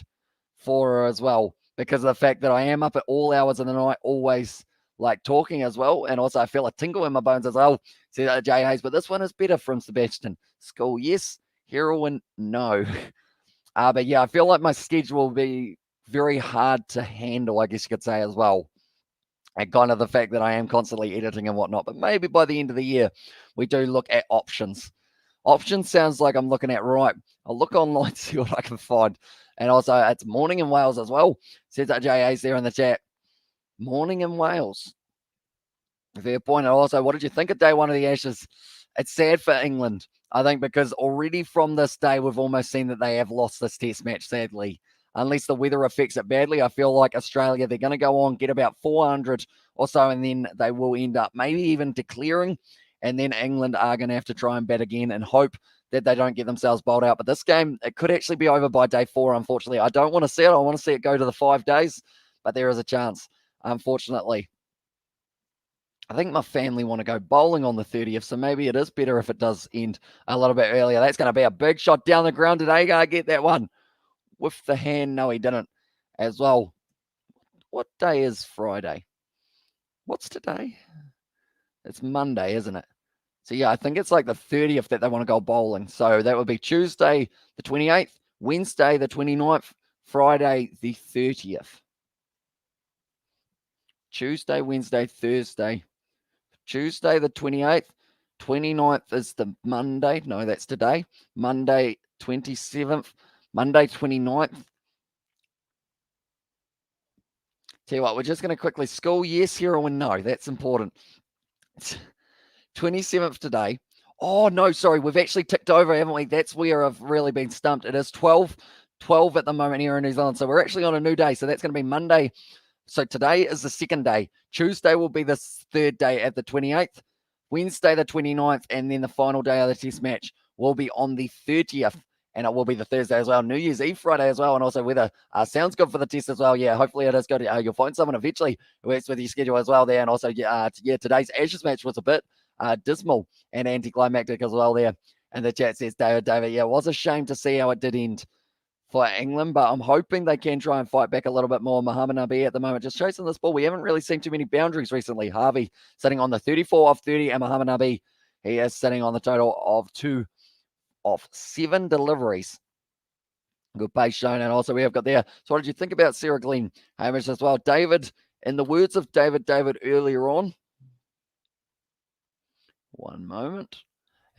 A: for her as well because of the fact that I am up at all hours of the night, always like talking as well. And also I feel a tingle in my bones as well. Says Jay Hayes, but this one is better from Sebastian. School, yes. Heroin, no. But yeah, I feel like my schedule will be very hard to handle, I guess you could say as well. And kind of the fact that I am constantly editing and whatnot. But maybe by the end of the year, we do look at options. Options sounds like I'm looking at, right, I'll look online, see what I can find. And also, it's morning in Wales as well. Says that JA's there in the chat. Morning in Wales. Fair point. And also, what did you think of day one of the Ashes? It's sad for England, I think, because already from this day, we've almost seen that they have lost this test match, sadly. Unless the weather affects it badly, I feel like Australia, they're going to go on, get about 400 or so, and then they will end up maybe even declaring. And then England are going to have to try and bat again and hope that they don't get themselves bowled out. But this game, it could actually be over by day 4, unfortunately. I don't want to see it. I want to see it go to the 5 days, but there is a chance, unfortunately. I think my family want to go bowling on the 30th, so maybe it is better if it does end a little bit earlier. That's going to be a big shot down the ground today. Going to get that one with the hand. No, he didn't as well. What day is Friday? What's today? It's Monday, isn't it? So, yeah, I think it's like the 30th that they want to go bowling. So that would be Tuesday the 28th, Wednesday the 29th, Friday the 30th. Tuesday, Wednesday, Thursday. Tuesday the 28th, 29th is the Monday. No, that's today. Monday 27th, Monday 29th. Tell you what, we're just going to quickly school. Yes, heroin, no. That's important. 27th today. Oh, no, sorry. We've actually ticked over, haven't we? That's where I've really been stumped. It is 12 at the moment here in New Zealand. So we're actually on a new day. So that's going to be Monday. So today is the second day. Tuesday will be the third day at the 28th. Wednesday the 29th. And then the final day of the test match will be on the 30th. And it will be the Thursday as well. New Year's Eve Friday as well. And also weather sounds good for the test as well. Yeah, hopefully it is good. You'll find someone eventually who works with your schedule as well there. And also, today's Ashes match was a bit dismal and anticlimactic as well there. And the chat says, David, yeah, it was a shame to see how it did end for England, but I'm hoping they can try and fight back a little bit more. Muhammad Nabi at the moment just chasing this ball. We haven't really seen too many boundaries recently. Harvey sitting on the 34 off 30, and Muhammad Nabi, he is sitting on the total of 2 of 7 deliveries. Good pace shown. And also we have got there. So what did you think about Sarah Glenn, Hamish, as well? David, in the words of David earlier on, one moment,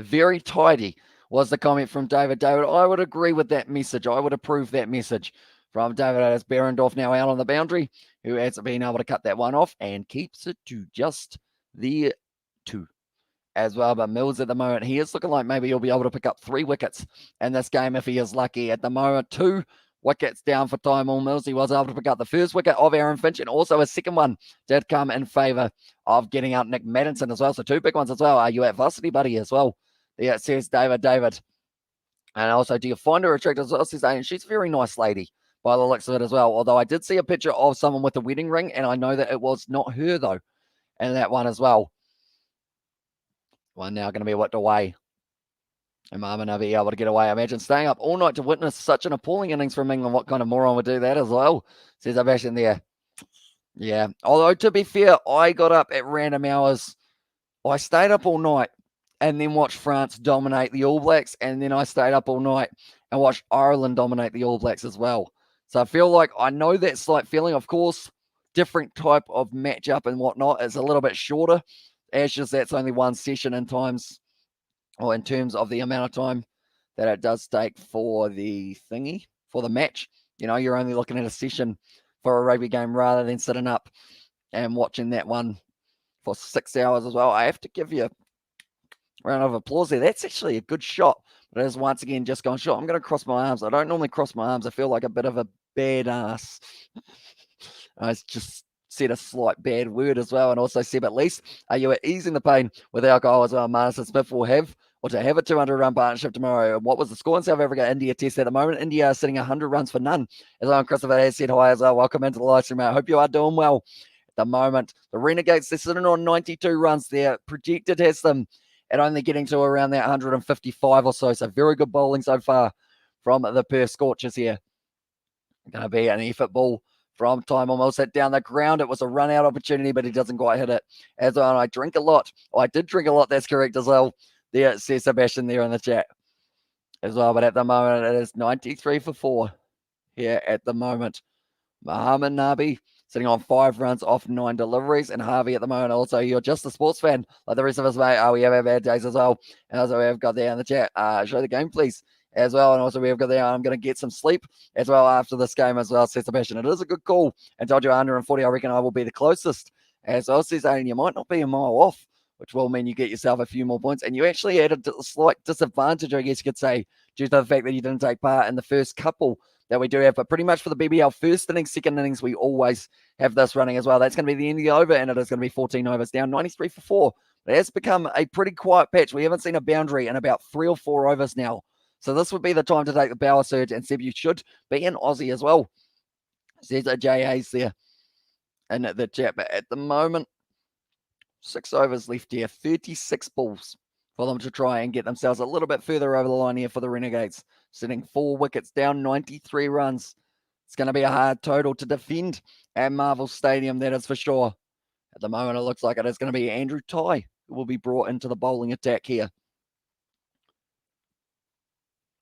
A: very tidy was the comment from David. I would agree with that message. I would approve that message from David. As Berendorf now out on the boundary, who has been able to cut that one off and keeps it to just the 2 as well. But Mills at the moment, he is looking like maybe he'll be able to pick up 3 wickets in this game if he is lucky. At the moment, 2 wickets down for Tymor Mills. He was able to pick up the first wicket of Aaron Finch, and also a second one did come in favour of getting out Nick Maddinson as well. So 2 big ones as well. Are you at varsity, buddy, as well? Yeah, it says David. And also, do you find her attractive as well? Says, she's a very nice lady by the looks of it as well. Although I did see a picture of someone with a wedding ring, and I know that it was not her, though, in that one as well. One now going to be whipped away. And Mama will be able to get away. Imagine staying up all night to witness such an appalling innings from England. What kind of moron would do that as well? Says Abash in there. Yeah. Although, to be fair, I got up at random hours. I stayed up all night and then watched France dominate the All Blacks. And then I stayed up all night and watched Ireland dominate the All Blacks as well. So I feel like I know that slight feeling. Of course, different type of matchup and whatnot. It's a little bit shorter. As just that's only one session in times, or in terms of the amount of time that it does take for the thingy, for the match. You know, you're only looking at a session for a rugby game rather than sitting up and watching that one for 6 hours as well. I have to give you a round of applause there. That's actually a good shot, but it is once again just gone short. I'm going to cross my arms. I don't normally cross my arms. I feel like a bit of a bad ass. I just said a slight bad word as well, and also said at least you are easing the pain with alcohol as well. Marnus Smith will have, or to have a 200-run partnership tomorrow. What was the score in South Africa India test at the moment? India are sitting 100 runs for none. As well, Christopher has said hi as well. Welcome into the live stream, mate. I hope you are doing well. At the moment, the Renegades, they're sitting on 92 runs. Their projected has them at only getting to around that 155 or so. So very good bowling so far from the Perth Scorchers here. Going to be an effort ball from Tymor Mills. Hit down the ground. It was a run-out opportunity, but he doesn't quite hit it. As well, I drink a lot. I did drink a lot. That's correct as well. There, it says Sebastian there in the chat as well. But at the moment, it is 93 for 4 here at the moment. Muhammad Nabi sitting on 5 runs off 9 deliveries. And Harvey at the moment also, you're just a sports fan like the rest of us, mate. Oh, we have our bad days as well. And also we have got there in the chat. Show the game, please, as well. And also we have got there, I'm going to get some sleep as well after this game as well, says Sebastian. It is a good call. And told you 140, I reckon I will be the closest. As well, says Aiden, you might not be a mile off, which will mean you get yourself a few more points. And you actually had a slight disadvantage, I guess you could say, due to the fact that you didn't take part in the first couple that we do have. But pretty much for the BBL first innings, second innings, we always have this running as well. That's going to be the end of the over, and it is going to be 14 overs down, 93 for 4. It has become a pretty quiet patch. We haven't seen a boundary in about 3 or 4 overs now. So this would be the time to take the power surge, and Seb, you should be an Aussie as well. Says J. Hayes there in the chat. But at the moment, 6 overs left here, 36 balls for them to try and get themselves a little bit further over the line here for the Renegades. Sitting 4 wickets down, 93 runs. It's going to be a hard total to defend at Marvel Stadium, that is for sure. At the moment, it looks like it is going to be Andrew Tye who will be brought into the bowling attack here.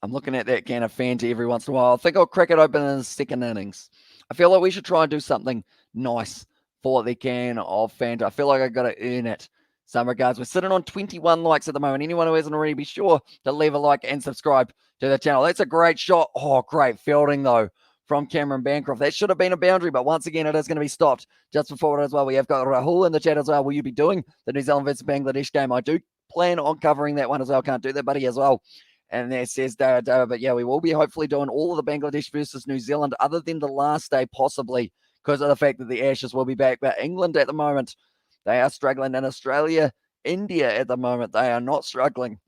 A: I'm looking at that can of Fanta every once in a while. I think I'll crack it open in the second innings. I feel like we should try and do something nice for the can of Fanta. I feel like I've got to earn it. Some regards. We're sitting on 21 likes at the moment. Anyone who hasn't already, be sure to leave a like and subscribe to the channel. That's a great shot. Oh, great fielding, though, from Cameron Bancroft. That should have been a boundary, but once again, it is going to be stopped just before it as well. We have got Rahul in the chat as well. Will you be doing the New Zealand versus Bangladesh game? I do plan on covering that one as well. Can't do that, buddy, as well. And there says Dara, but yeah, we will be hopefully doing all of the Bangladesh versus New Zealand other than the last day, possibly, because of the fact that the Ashes will be back. But England at the moment, they are struggling. In Australia, India at the moment, they are not struggling.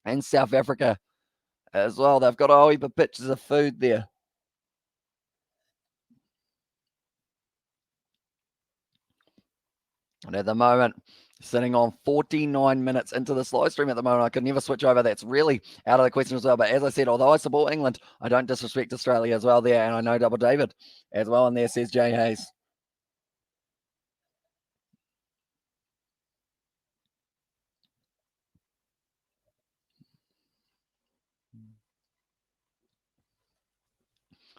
A: And South Africa as well. They've got a heap of pictures of food there. And at the moment, sitting on 49 minutes into this live stream at the moment. I could never switch over. That's really out of the question as well. But as I said, although I support England, I don't disrespect Australia as well there. And I know Double David as well. And there says Jay Hayes.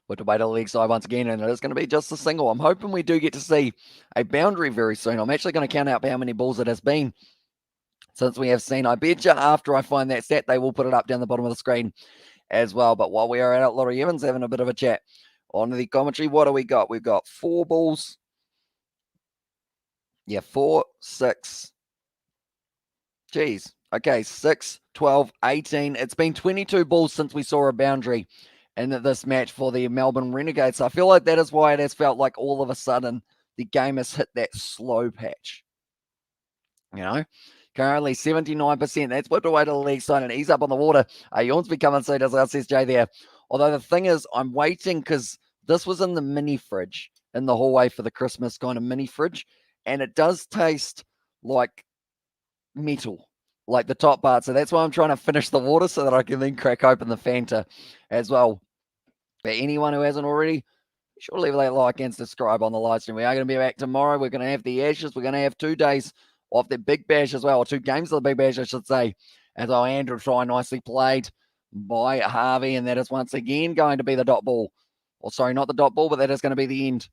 A: With the way to the leg side once again, and it is going to be just a single. I'm hoping we do get to see a boundary very soon. I'm actually going to count out how many balls it has been since we have seen. I bet you after I find that stat, they will put it up down the bottom of the screen as well. But while we are out, Laurie Evans having a bit of a chat on the commentary, what do we got? We've got 4 balls. Yeah, 4, 6, Geez. Okay, 6, 12, 18. It's been 22 balls since we saw a boundary in this match for the Melbourne Renegades. So I feel like that is why it has felt like all of a sudden the game has hit that slow patch. You know, currently 79%. That's whipped away to the leg side and he's up on the water. Yawn's becoming so does says Jay there. Although the thing is, I'm waiting because this was in the mini fridge in the hallway for the Christmas kind of mini fridge, and it does taste like metal, like the top part. So that's why I'm trying to finish the water so that I can then crack open the Fanta as well. But anyone who hasn't already, be sure to leave a like and subscribe on the live stream. We are going to be back tomorrow. We're going to have the Ashes. We're going to have 2 days of the Big Bash as well, or 2 games of the Big Bash, I should say, as our Andrew try nicely played by Harvey. And that is once again going to be the dot ball. Or sorry, not the dot ball, but that is going to be the end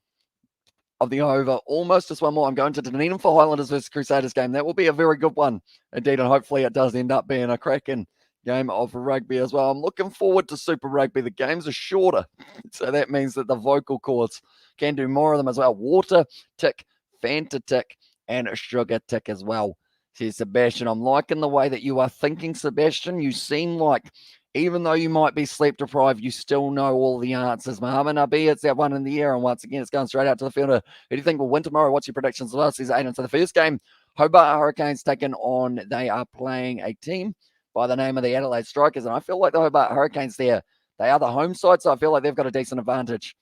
A: of the over. Almost just one more. I'm going to Dunedin for Highlanders versus Crusaders game. That will be a very good one indeed, and hopefully it does end up being a cracking game of rugby as well. I'm looking forward to Super Rugby. The games are shorter, so that means that the vocal cords can do more of them as well. Water tick, Fanta tick, and a sugar tick as well. Says Sebastian, I'm liking the way that you are thinking, Sebastian. You seem like, even though you might be sleep deprived, you still know all the answers. Muhammad Nabi, it's that one in the air, and once again, it's going straight out to the fielder. Who do you think will win tomorrow? What's your predictions as well? Says Aiden. So the first game, Hobart Hurricanes taken on, they are playing a team by the name of the Adelaide Strikers, and I feel like the Hobart Hurricanes there, they are the home side, so I feel like they've got a decent advantage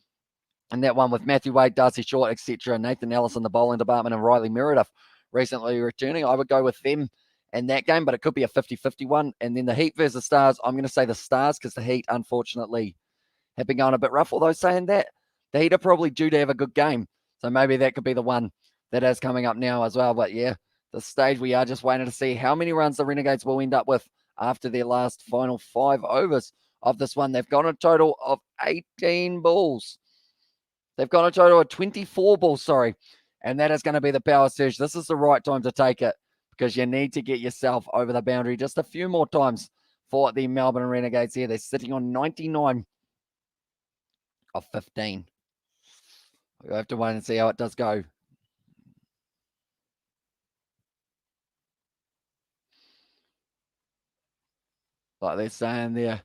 A: in that one with Matthew Wade, Darcy Short, etc., Nathan Ellis in the bowling department, and Riley Meredith recently returning. I would go with them in that game, but it could be a 50-50 one. And then the Heat versus the Stars, I'm going to say the Stars because the Heat, unfortunately, have been going a bit rough. Although saying that, the Heat are probably due to have a good game. So maybe that could be the one that is coming up now as well. But yeah, the stage we are just waiting to see how many runs the Renegades will end up with after their last final 5 overs of this one. They've got a total of 18 balls. They've got a total of 24 balls, and that is going to be the power surge. This is the right time to take it because you need to get yourself over the boundary just a few more times for the Melbourne Renegades here. They're sitting on 99 of 15. We'll have to wait and see how it does go. Like they're saying there,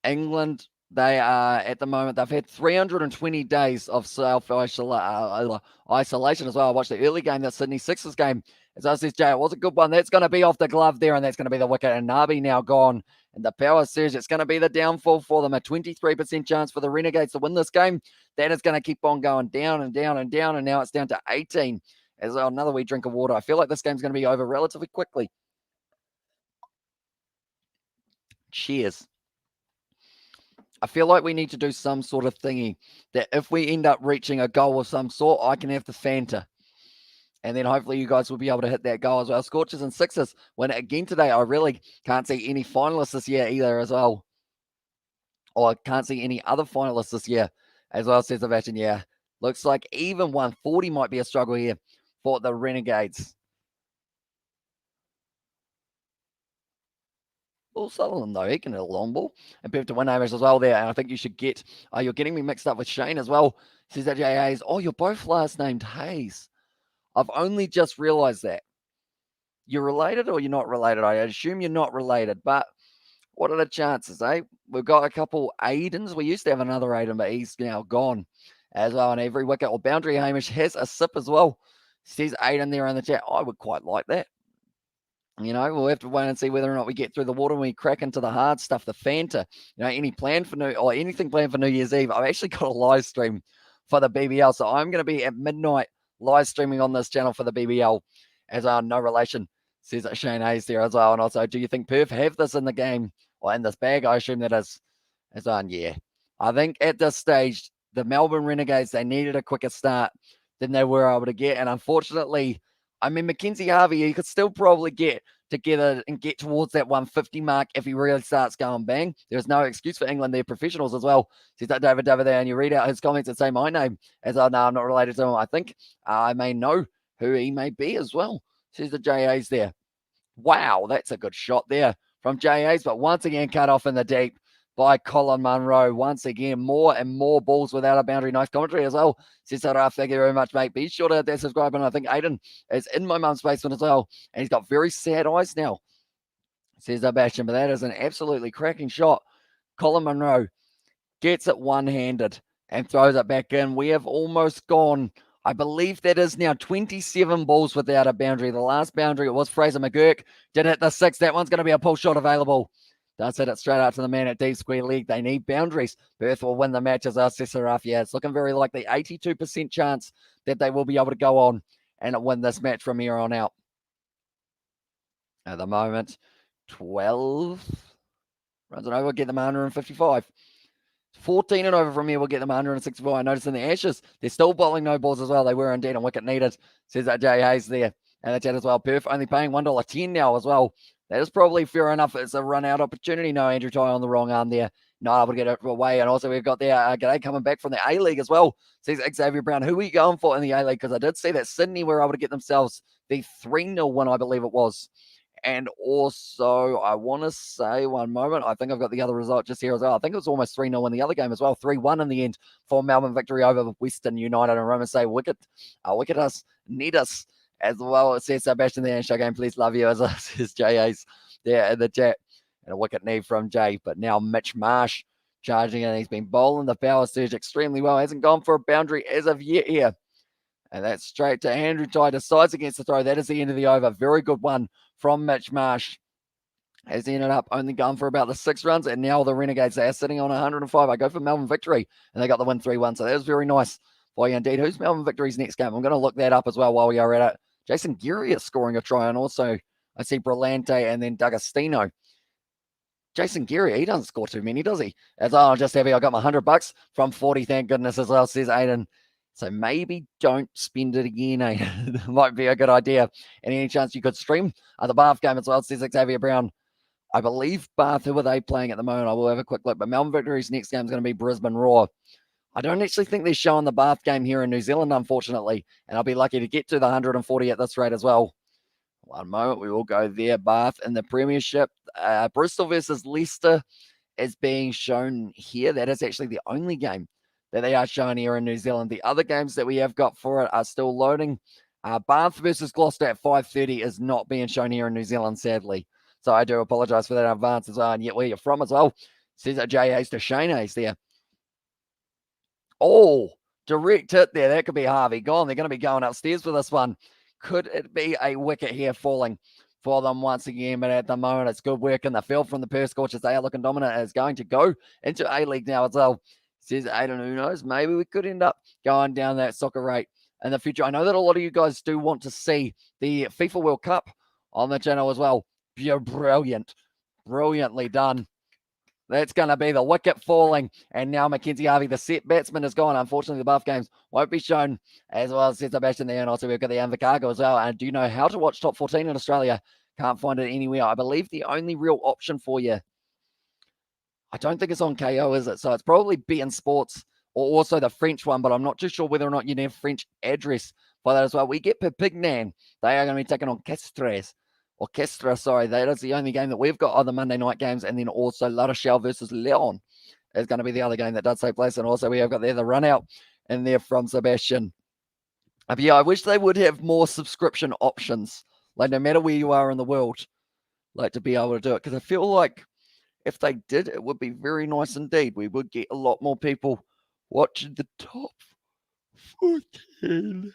A: England, they are at the moment, they've had 320 days of self-isolation as well. I watched the early game, that Sydney Sixers game. As I said, Jay, it was a good one. That's going to be off the glove there, and that's going to be the wicket. And Nabi now gone. And the power surge, it's going to be the downfall for them. A 23% chance for the Renegades to win this game. That is going to keep on going down and down and down. And now it's down to 18. As well, another wee drink of water. I feel like this game's going to be over relatively quickly. Cheers. I feel like we need to do some sort of thingy that if we end up reaching a goal of some sort, I can have the Fanta. And then hopefully you guys will be able to hit that goal as well. Scorchers and Sixers win it again today. I really can't see any finalists this year either as well. Or I can't see any other finalists this year as well, says Sebastian. Yeah, looks like even 140 might be a struggle here for the Renegades. Well, Sutherland, though, he can hit a long ball. And Perth to win Hamish as well there. And I think you should get, you're getting me mixed up with Shane as well. Says that Jay Hayes. Oh, you're both last named Hayes. I've only just realized that. You're related or you're not related? I assume you're not related, but what are the chances, eh? We've got a couple Aidens. We used to have another Aiden, but he's now gone as well. And every wicket or boundary, Hamish has a sip as well. Says Aiden there in the chat. I would quite like that. You know, we'll have to wait and see whether or not we get through the water when we crack into the hard stuff, the Fanta. You know, any plan for anything planned for New Year's Eve? I've actually got a live stream for the BBL, so I'm going to be at midnight live streaming on this channel for the BBL as no relation, says Shane Hayes there as well. And also, do you think Perth have this in the game or in this bag? I assume that is as yeah. I think at this stage, the Melbourne Renegades, they needed a quicker start than they were able to get. And unfortunately, I mean, Mackenzie Harvey, he could still probably get together and get towards that 150 mark if he really starts going bang. There's no excuse for England. They're professionals as well. Says that David over there, and you read out his comments and say my name as no, I'm not related to him. I think I may know who he may be as well. Says the JAs there. Wow, that's a good shot there from JAs, but once again cut off in the deep. by Colin Munro. Once again, more and more balls without a boundary. Nice commentary as well. Says Sarah, thank you very much, mate. Be sure to hit that subscribe button. I think Aiden is in my mum's basement as well, and he's got very sad eyes now. Says Sebastian, but that is an absolutely cracking shot. Colin Munro gets it one-handed and throws it back in. We have almost gone, I believe that is now 27 balls without a boundary. The last boundary, it was Fraser McGurk. Did hit the 6. That one's going to be a pull shot available. Does hit it straight out to the man at deep square leg. They need boundaries. Perth will win the match as our Cesaraf. Yeah, it's looking very likely. 82% chance that they will be able to go on and win this match from here on out. At the moment, 12 runs and over, get them 155. 14 and over from here will get them 165. I noticed in the Ashes, they're still bowling no balls as well. They were indeed on wicket needed. Says that Jay Hayes there. And the chat as well. Perth only paying $1.10 now as well. That is probably fair enough. It's a run-out opportunity. No, Andrew Ty on the wrong arm there. Not able to get it away. And also we've got there G'day coming back from the A-League as well. Says Xavier Brown. Who are you going for in the A-League? Because I did see that Sydney were able to get themselves the 3-0 win, I believe it was. And also, I want to say one moment, I think I've got the other result just here as well. I think it was almost 3-0 in the other game as well. 3-1 in the end for Melbourne victory over Western United. And Roman say, Wickets, need us as well. It says Sebastian there in show game. Please love you as says J.A.'s there in the chat. And a wicket need from Jay. But now Mitch Marsh charging in. He's been bowling the power surge extremely well. Hasn't gone for a boundary as of yet here. And that's straight to Andrew Ty. Decides against the throw. That is the end of the over. Very good one from Mitch Marsh. Has ended up only going for about the 6 runs. And now the Renegades are sitting on 105. I go for Melbourne victory. And they got the win 3-1. So that was very nice for you indeed. Who's Melbourne victory's next game? I'm going to look that up as well while we are at it. Jason Geary is scoring a try. And also I see Brillante and then D'Agostino. Jason Geary, he doesn't score too many, does he? As I'm just happy I got my $100 from 40. Thank goodness as well, says Aiden. So maybe don't spend it again. It might be a good idea. And any chance you could stream the Bath game as well, says Xavier Brown. I believe Bath, who are they playing at the moment? I will have a quick look. But Melbourne Victory's next game is going to be Brisbane Roar. I don't actually think they're showing the Bath game here in New Zealand, unfortunately. And I'll be lucky to get to the 140 at this rate as well. One moment, we will go there. Bath in the Premiership. Bristol versus Leicester is being shown here. That is actually the only game that they are showing here in New Zealand. The other games that we have got for it are still loading. Bath versus Gloucester at 5:30 is not being shown here in New Zealand, sadly. So I do apologise for that in advance as well. And yet where you're from as well. Says that J. Hayes to Shane Hayes there. Oh, direct hit there. That could be Harvey. Gone. They're going to be going upstairs for this one. Could it be a wicket here falling for them once again? But at the moment, it's good work in the field from the Perth Scorchers. They are looking dominant. It's going to go into A-League now as well. Says Aiden, who knows? Maybe we could end up going down that soccer rate in the future. I know that a lot of you guys do want to see the FIFA World Cup on the channel as well. You're brilliant. Brilliantly done. That's going to be the wicket falling. And now Mackenzie Harvey, the set batsman, is gone. Unfortunately, the Bath games won't be shown as well as Sebastian there. And also we've got the Invercargill as well. And do you know how to watch Top 14 in Australia? Can't find it anywhere. I believe the only real option for you, I don't think it's on KO, is it? So it's probably BN Sports or also the French one, but I'm not too sure whether or not you need a French address for that as well. We get Perpignan. They are going to be taking on Castres, sorry. That is the only game that we've got on the Monday night games. And then also La Rochelle versus Leon is going to be the other game that does take place. And also we have got there the run out in there from Sebastian. But yeah, I wish they would have more subscription options. Like no matter where you are in the world, like to be able to do it. Because I feel like if they did, it would be very nice indeed. We would get a lot more people watching the top 14.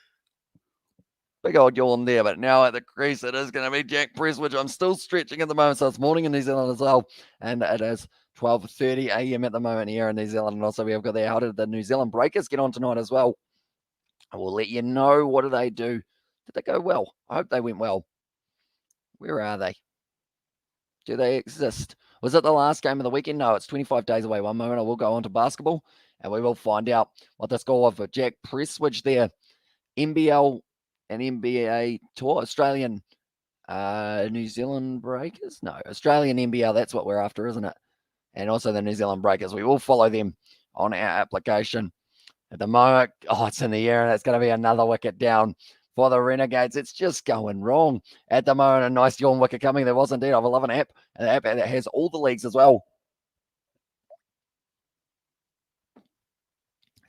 A: Big old yawn there, but now at the crease, it is going to be Jack Press, which I'm still stretching at the moment. So it's morning in New Zealand as well. And it is 12:30 a.m. at the moment here in New Zealand. And also we have got there, how did the New Zealand Breakers get on tonight as well? I will let you know. What did they do? Did they go well? I hope they went well. Where are they? Do they exist? Was it the last game of the weekend? No, it's 25 days away. One moment, I will go on to basketball, and we will find out what the score was for Jack Presswich there. NBL and NBA tour, Australian New Zealand Breakers? No, Australian NBL, that's what we're after, isn't it? And also the New Zealand Breakers. We will follow them on our application. At the moment, it's in the air, and it's going to be another wicket down for the Renegades. It's just going wrong at the moment. A nice yawn wicket coming. There was indeed. I love an app, an app that has all the leagues as well.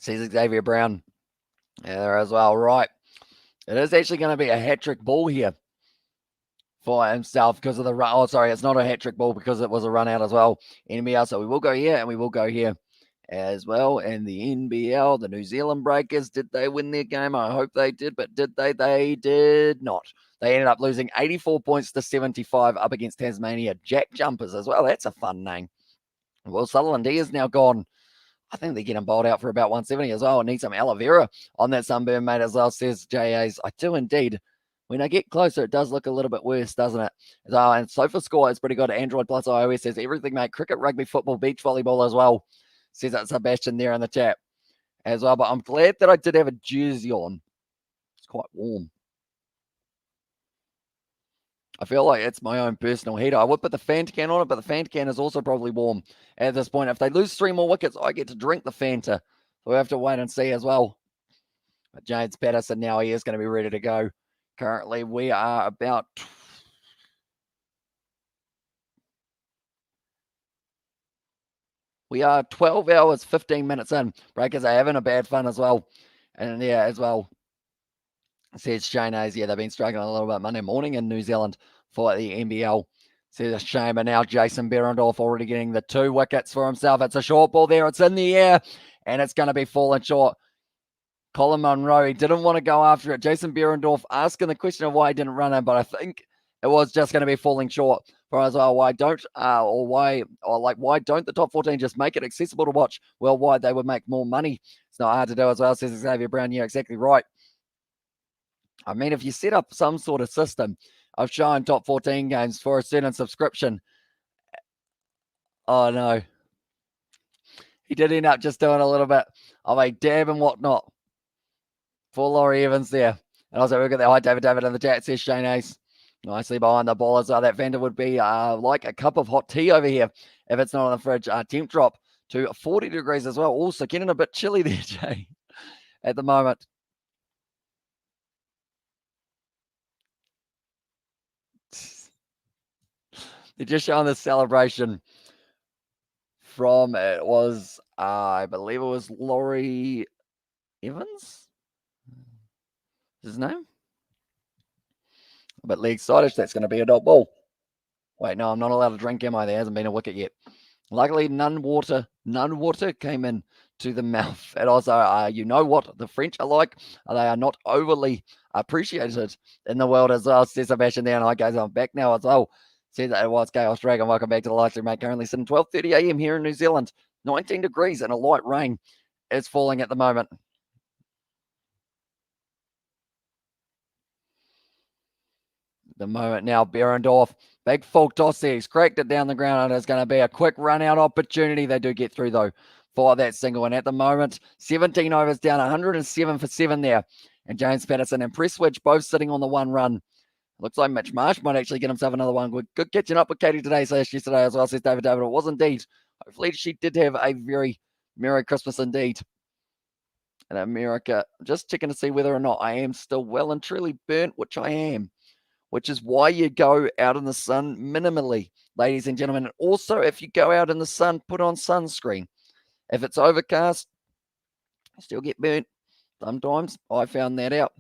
A: Says Xavier Brown. There as well. Right. It is actually going to be a hat-trick ball here for himself because of the run. Oh, sorry, it's not a hat-trick ball because it was a run out as well. NBL, so we will go here and we will go here as well. And the NBL, the New Zealand Breakers, did they win their game? I hope they did, but did they? They did not. They ended up losing 84 points to 75 up against Tasmania Jack Jumpers as well. That's a fun name. Well, Sutherland, he is now gone. I think they're getting bowled out for about 170 as well. I need some aloe vera on that sunburn, mate, as well, says JAs. I do indeed. When I get closer, it does look a little bit worse, doesn't it? And SofaScore is pretty good. Android plus iOS says everything, mate. Cricket, rugby, football, beach volleyball as well. Says that Sebastian there in the chat as well. But I'm glad that I did have a jersey on. It's quite warm. I feel like it's my own personal heater. I would put the Fanta can on it, but the Fanta can is also probably warm at this point. If they lose 3 more wickets, I get to drink the Fanta. So we have to wait and see as well. But James Patterson now, he is going to be ready to go. Currently, we are about... We are 12 hours, 15 minutes in. Breakers are having a bad fun as well. And yeah, as well, says Shane Hayes. Yeah, they've been struggling a little bit Monday morning in New Zealand for the NBL. Says a shame, but now Jason Behrendorff already getting the 2 wickets for himself. It's a short ball there. It's in the air, and it's going to be falling short. Colin Munro, he didn't want to go after it. Jason Behrendorff asking the question of why he didn't run in, but I think it was just going to be falling short for us. Why don't the top 14 just make it accessible to watch worldwide? They would make more money. It's not hard to do as well, says Xavier Brown. Yeah, exactly right. I mean, if you set up some sort of system of showing top 14 games for a certain subscription. Oh, no. He did end up just doing a little bit of a dab and whatnot for Laurie Evans there. And also, we've got that. Hi, David in the chat, says Shane Ace. Nicely behind the ballers. That Vander would be like a cup of hot tea over here if it's not on the fridge. Temp drop to 40 degrees as well. Also getting a bit chilly there, Jay, at the moment. They're just showing the celebration from, it was, I believe it was Laurie Evans? His name? But leg sidish, that's going to be a dot ball. Wait, no, I'm not allowed to drink, am I? There hasn't been a wicket yet. Luckily, none water came in to the mouth. And also, you know what the French are like? They are not overly appreciated in the world as well. Says Sebastian there, and I guys, I'm back now as well. Says that it was Chaos Dragon. Welcome back to the live stream, mate. Currently sitting 12:30 a.m. here in New Zealand. 19 degrees and a light rain is falling at the moment. The moment now, Behrendorff, big full toss there. He's cracked it down the ground, and it's going to be a quick run-out opportunity. They do get through, though, for that single. And at the moment, 17 overs down, 107 for 7 there. And James Patterson and Presswich both sitting on the 1 run. Looks like Mitch Marsh might actually get himself another one. Good catching up with Katie today, yesterday as well, says David. It was indeed. Hopefully she did have a very Merry Christmas indeed. In America, just checking to see whether or not I am still well and truly burnt, which I am. Which is why you go out in the sun minimally, ladies and gentlemen. And also, if you go out in the sun, put on sunscreen. If it's overcast, you still get burnt. Sometimes I found that out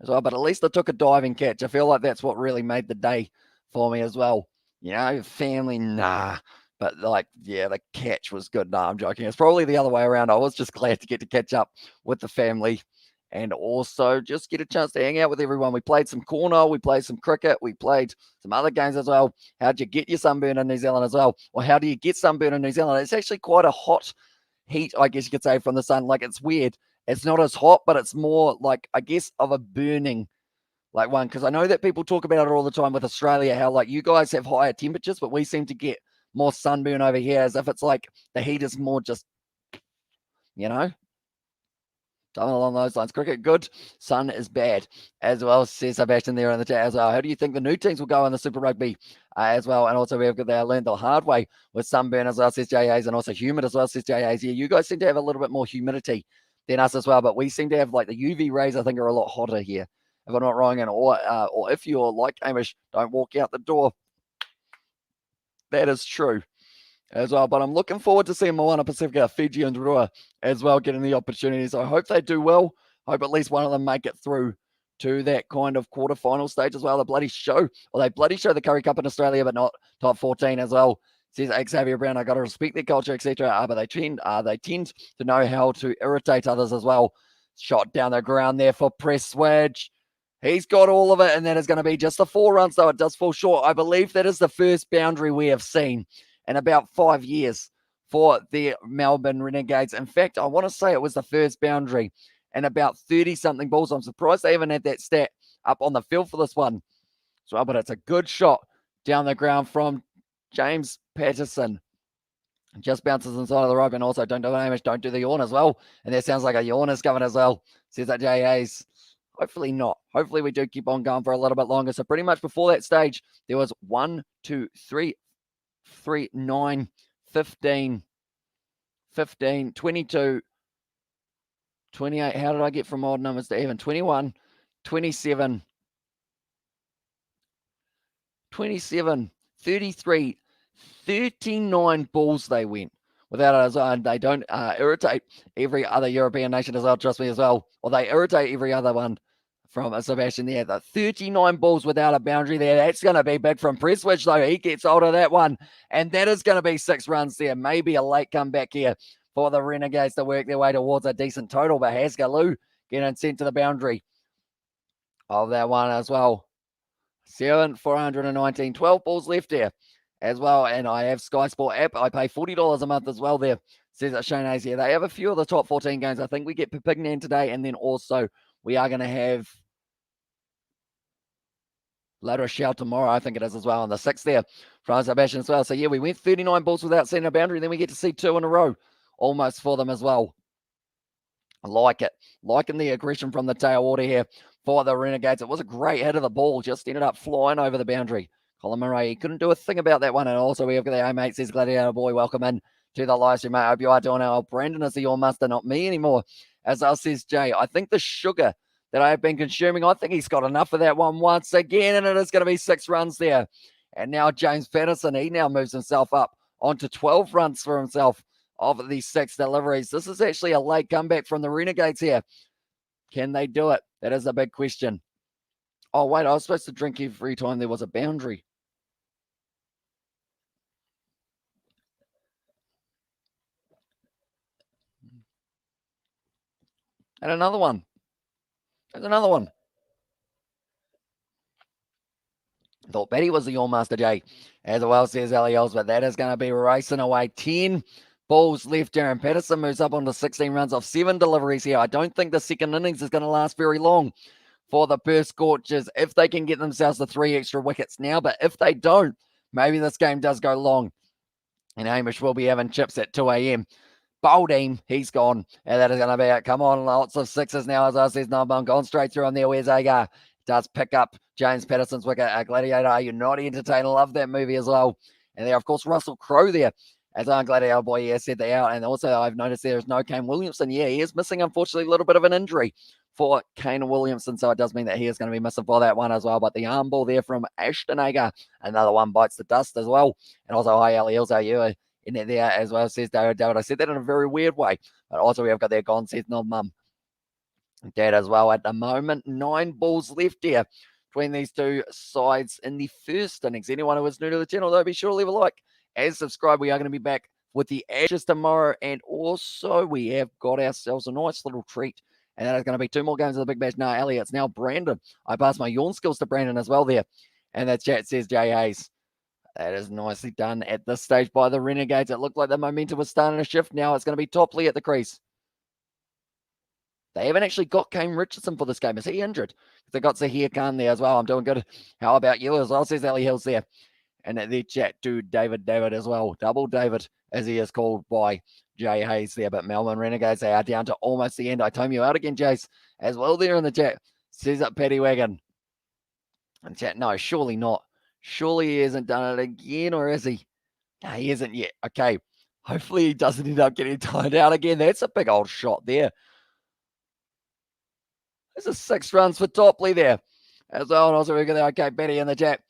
A: as well, but at least I took a diving catch. I feel like that's what really made the day for me as well. You know, family, nah. But like, yeah, the catch was good. Nah, I'm joking. It's probably the other way around. I was just glad to get to catch up with the family. And also just get a chance to hang out with everyone. We played some corner, we played some cricket, we played some other games as well. How'd you get your sunburn in New Zealand as well? Or how do you get sunburn in New Zealand? It's actually quite a hot heat, I guess you could say, from the sun. Like, it's weird. It's not as hot, but it's more like, I guess, of a burning like one. Because I know that people talk about it all the time with Australia, how like you guys have higher temperatures, but we seem to get more sunburn over here as if it's like the heat is more just, you know? Something along those lines. Cricket, good. Sun is bad. As well, says Sebastian there in the chat as well. How do you think the new teams will go in the Super Rugby as well? And also, we've got they learned the hard way with sunburn as well, says JAs, and also humid as well, says JAs. Yeah, you guys seem to have a little bit more humidity than us as well, but we seem to have like the UV rays, I think, are a lot hotter here, if I'm not wrong. And or if you're like Hamish, don't walk out the door. That is true. as well. But I'm looking forward to seeing Moana Pacifica, Fiji, and Rua as well getting the opportunities. I hope they do well. Hope at least one of them make it through to that kind of quarterfinal stage as well. They bloody show the Curry Cup in Australia, but not top 14 as well. Says Xavier Brown, I got to respect their culture, etc. But they tend to know how to irritate others as well. Shot down the ground there for Press Switch. He's got all of it, and that is going to be just the 4 runs, though it does fall short. I believe that is the first boundary we have seen in about 5 years for the Melbourne Renegades. In fact, I want to say it was the first boundary in about 30-something balls. I'm surprised they haven't had that stat up on the field for this one. So, but it's a good shot down the ground from James Patterson. Just bounces inside of the rope, and also don't do an Amish, don't do the yawn as well. And that sounds like a yawn is coming as well. Says that Jay Hayes. Hopefully not. Hopefully we do keep on going for a little bit longer. So pretty much before that stage, there was 1, 2, 3, 9, 15, 22, 28. How did I get from odd numbers to even? 21, 27, 33, 39 balls they went without it. And they don't irritate every other European nation as well, trust me as well. Or they irritate every other one from Sebastian there. The 39 balls without a boundary there. That's going to be big from Presswich, though. He gets hold of that one. And that is going to be 6 runs there. Maybe a late comeback here for the Renegades to work their way towards a decent total. But Hasgaloo getting sent to the boundary of that one as well. 7, 419, 12 balls left there as well. And I have Sky Sport app. I pay $40 a month as well there. Says that Shane Hayes here. They have a few of the top 14 games. I think we get Pepignan today, and then also we are going to have La Rochelle tomorrow, I think it is as well, on the 6th there from Sebastian as well. So, yeah, we went 39 balls without seeing a boundary. Then we get to see 2 in a row almost for them as well. I like it. Liking the aggression from the tail order here for the Renegades. It was a great hit of the ball. Just ended up flying over the boundary. Colin Murray couldn't do a thing about that one. And also we have got the mate says Gladiator Boy. Welcome in to the live stream, mate. I hope you are doing well. Brandon is the Your Master, not me anymore. As I says Jay, I think the sugar that I have been consuming, I think he's got enough of that one once again, and it is going to be 6 runs there. And now James Patterson, he now moves himself up onto 12 runs for himself of these 6 deliveries. This is actually a late comeback from the Renegades here. Can they do it? That is a big question. Oh, wait, I was supposed to drink every time there was a boundary. And another one. There's another one. Thought Betty was the Your Master J, as well says Eliels, but that is going to be racing away. 10 balls left. Darren Patterson moves up onto 16 runs off 7 deliveries here. I don't think the second innings is going to last very long for the Perth Scorchers if they can get themselves the 3 extra wickets now. But if they don't, maybe this game does go long. And Hamish will be having chips at 2 a.m. Balding, he's gone. And that is going to be it. Come on, lots of 6s now, as I says. No, I'm gone straight through on there. Where's Agar? Does pick up James Patterson's wicket. Gladiator, are you not entertained? Love that movie as well. And there, of course, Russell Crowe there. As our Gladiator boy, yeah, said they out. And also, I've noticed there is no Kane Williamson. Yeah, he is missing, unfortunately, a little bit of an injury for Kane Williamson. So it does mean that he is going to be missing for that one as well. But the arm ball there from Ashton Agar. Another one bites the dust as well. And also, hi, Ali Hills, are you in there as well, says David. I said that in a very weird way. But also, we have got there gone, says Nod Mum. Dad as well at the moment. 9 balls left here between these two sides in the first innings. Anyone who is new to the channel, though, be sure to leave a like and subscribe. We are going to be back with the Ashes tomorrow. And also, we have got ourselves a nice little treat. And that is going to be 2 more games of the Big Bash. No, Elliot, it's now Brandon. I passed my yawn skills to Brandon as well there. And the chat says Jay Hayes. That is nicely done at this stage by the Renegades. It looked like the momentum was starting to shift. Now it's going to be Topley at the crease. They haven't actually got Kane Richardson for this game. Is he injured? They got Zahir Khan there as well. I'm doing good. How about you as well, says Ali Hills there. And at their chat to David as well. Double David, as he is called by Jay Hayes there. But Melbourne Renegades, they are down to almost the end. I tome you out again, Jace, as well there in the chat. Says up Paddy Wagon. And chat, no, surely not. Surely he hasn't done it again, or is he? No, he isn't yet. Okay. Hopefully he doesn't end up getting tied out again. That's a big old shot there. There's a 6 runs for Topley there as well. And also, we've got the okay Betty in the chat.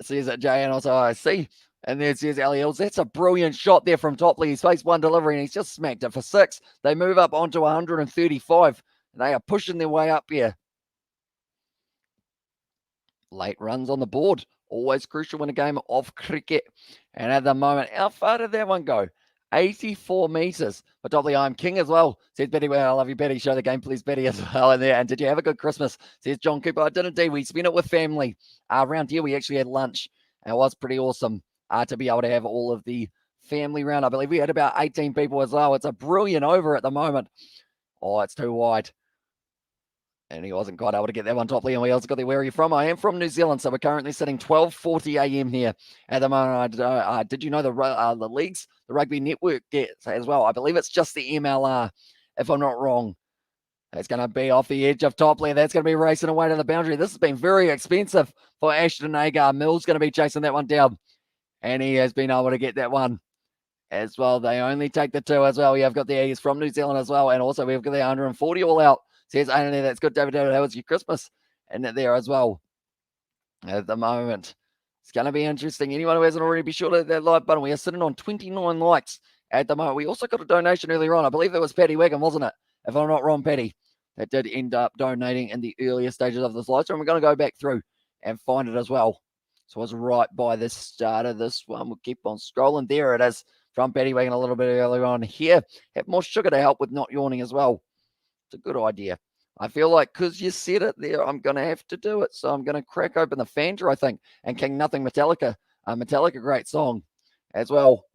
A: Says that Jay, and also I see And there's Ali Hills. That's a brilliant shot there from Topley. He's faced one delivery and he's just smacked it for 6. They move up onto 135. And they are pushing their way up here. Late runs on the board. Always crucial in a game of cricket. And at the moment, how far did that one go? 84 metres. But Topley, I'm king as well. Says Betty, well, I love you, Betty. Show the game, please, Betty, as well in there. And did you have a good Christmas? Says John Cooper. I did indeed. We spent it with family. Around here, we actually had lunch. And it was pretty awesome to be able to have all of the family round. I believe we had about 18 people as well. It's a brilliant over at the moment. Oh, it's too wide. And he wasn't quite able to get that one Topley. And we also got there. Where are you from? I am from New Zealand. So we're currently sitting 12:40 a.m. here at the moment. Did you know the leagues, the rugby network gets as well? I believe it's just the MLR, if I'm not wrong. That's going to be off the edge of Topley. That's going to be racing away to the boundary. This has been very expensive for Ashton Agar. Mill's going to be chasing that one down. And he has been able to get that one as well. They only take the 2 as well. You've got the He's from New Zealand as well. And also we've got the 140 all out. Says, that's good, David. How was your Christmas? And there as well at the moment. It's going to be interesting. Anyone who hasn't already, be sure to hit that like button. We are sitting on 29 likes at the moment. We also got a donation earlier on. I believe that was Paddy Wagon, wasn't it? If I'm not wrong, Paddy. That did end up donating in the earlier stages of this live stream. We're going to go back through and find it as well. So I was right by the start of this one. We'll keep on scrolling. There it is from Paddy Wagon a little bit earlier on here. Have more sugar to help with not yawning as well. It's a good idea. I feel like because you said it there, I'm going to have to do it. So I'm going to crack open the Fanta, I think, and King Nothing Metallica. Metallica, great song as well.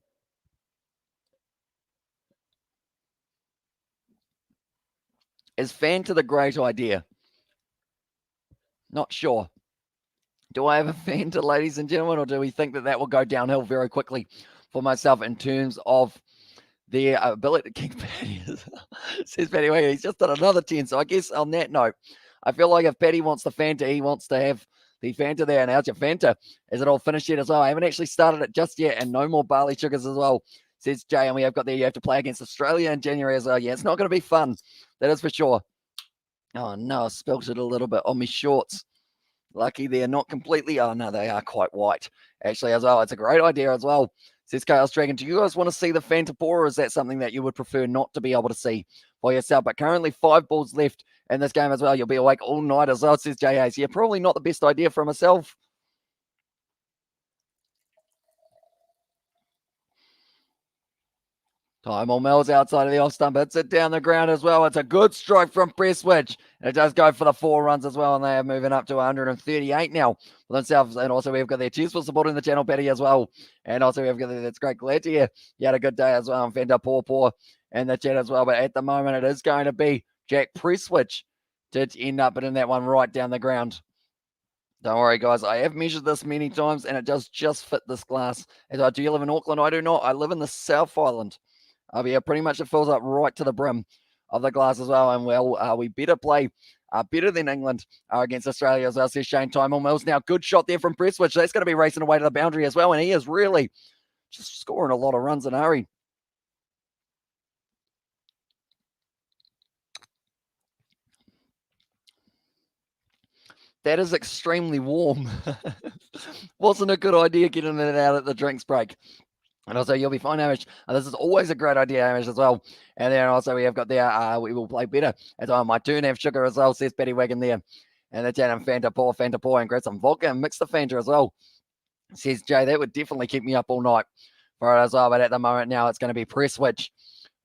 A: Is Fanta the great idea? Not sure. Do I have a Fanta, ladies and gentlemen, or do we think that will go downhill very quickly for myself in terms of the ability to kick Paddy? Says Paddy, wait, he's just done another 10. So I guess on that note, I feel like if Paddy wants the Fanta, he wants to have the Fanta there. And how's your Fanta? Is it all finished yet as well? I haven't actually started it just yet, and no more barley sugars as well, says Jay. And we have got there, you have to play against Australia in January as well. Yeah, it's not going to be fun. That is for sure. Oh, no, I spilt it a little bit on my shorts. Lucky they're not completely. Oh, no, they are quite white, actually, as well. It's a great idea as well. Says Chaos Dragon, do you guys want to see the Fanta pour, or is that something that you would prefer not to be able to see for yourself? But currently 5 balls left in this game as well. You'll be awake all night as well, says J.A. Yeah, probably not the best idea for myself. Time on Mel's outside of the off stump. Hits it down the ground as well. It's a good strike from Presswich. And it does go for the 4 runs as well. And they are moving up to 138 now for themselves. And also we've got their cheers for supporting the channel, Betty, as well. And also we've got that's great. Glad to hear you had a good day as well. And Fender Paw and the chat as well. But at the moment it is going to be Jack Presswich. Did end up in that one right down the ground. Don't worry, guys. I have measured this many times and it does just fit this glass. Do you live in Auckland? I do not. I live in the South Island. Yeah, pretty much it fills up right to the brim of the glass as well. And well, we better play better than England against Australia as well, says Shane Tymel Mills. Now, good shot there from Presswich. That's going to be racing away to the boundary as well. And he is really just scoring a lot of runs in a hurry. That is extremely warm. Wasn't a good idea getting it out at the drinks break. And also, you'll be fine, Hamish. This is always a great idea, Hamish, as well. And then also, we have got there, we will play better. As well, my turn have sugar as well, says Betty Wagon there. And that's Adam Fanta pour, and grab some vodka and mix the Fanta as well. Says Jay, that would definitely keep me up all night for it as well. But at the moment now, it's going to be Presswich.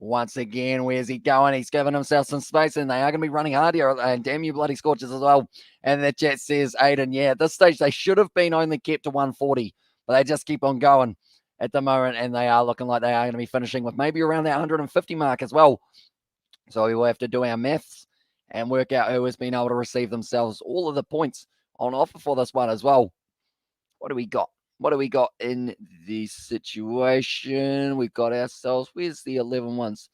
A: Once again, where's he going? He's giving himself some space, and they are going to be running hard here. And damn you, bloody Scorchers as well. And the chat says, Aiden, yeah, at this stage, they should have been only kept to 140, but they just keep on going at the moment, and they are looking like they are going to be finishing with maybe around that 150 mark as well. So we will have to do our maths and work out who has been able to receive themselves all of the points on offer for this one as well. What do we got? What do we got in this situation? We've got ourselves, where's the 11 ones?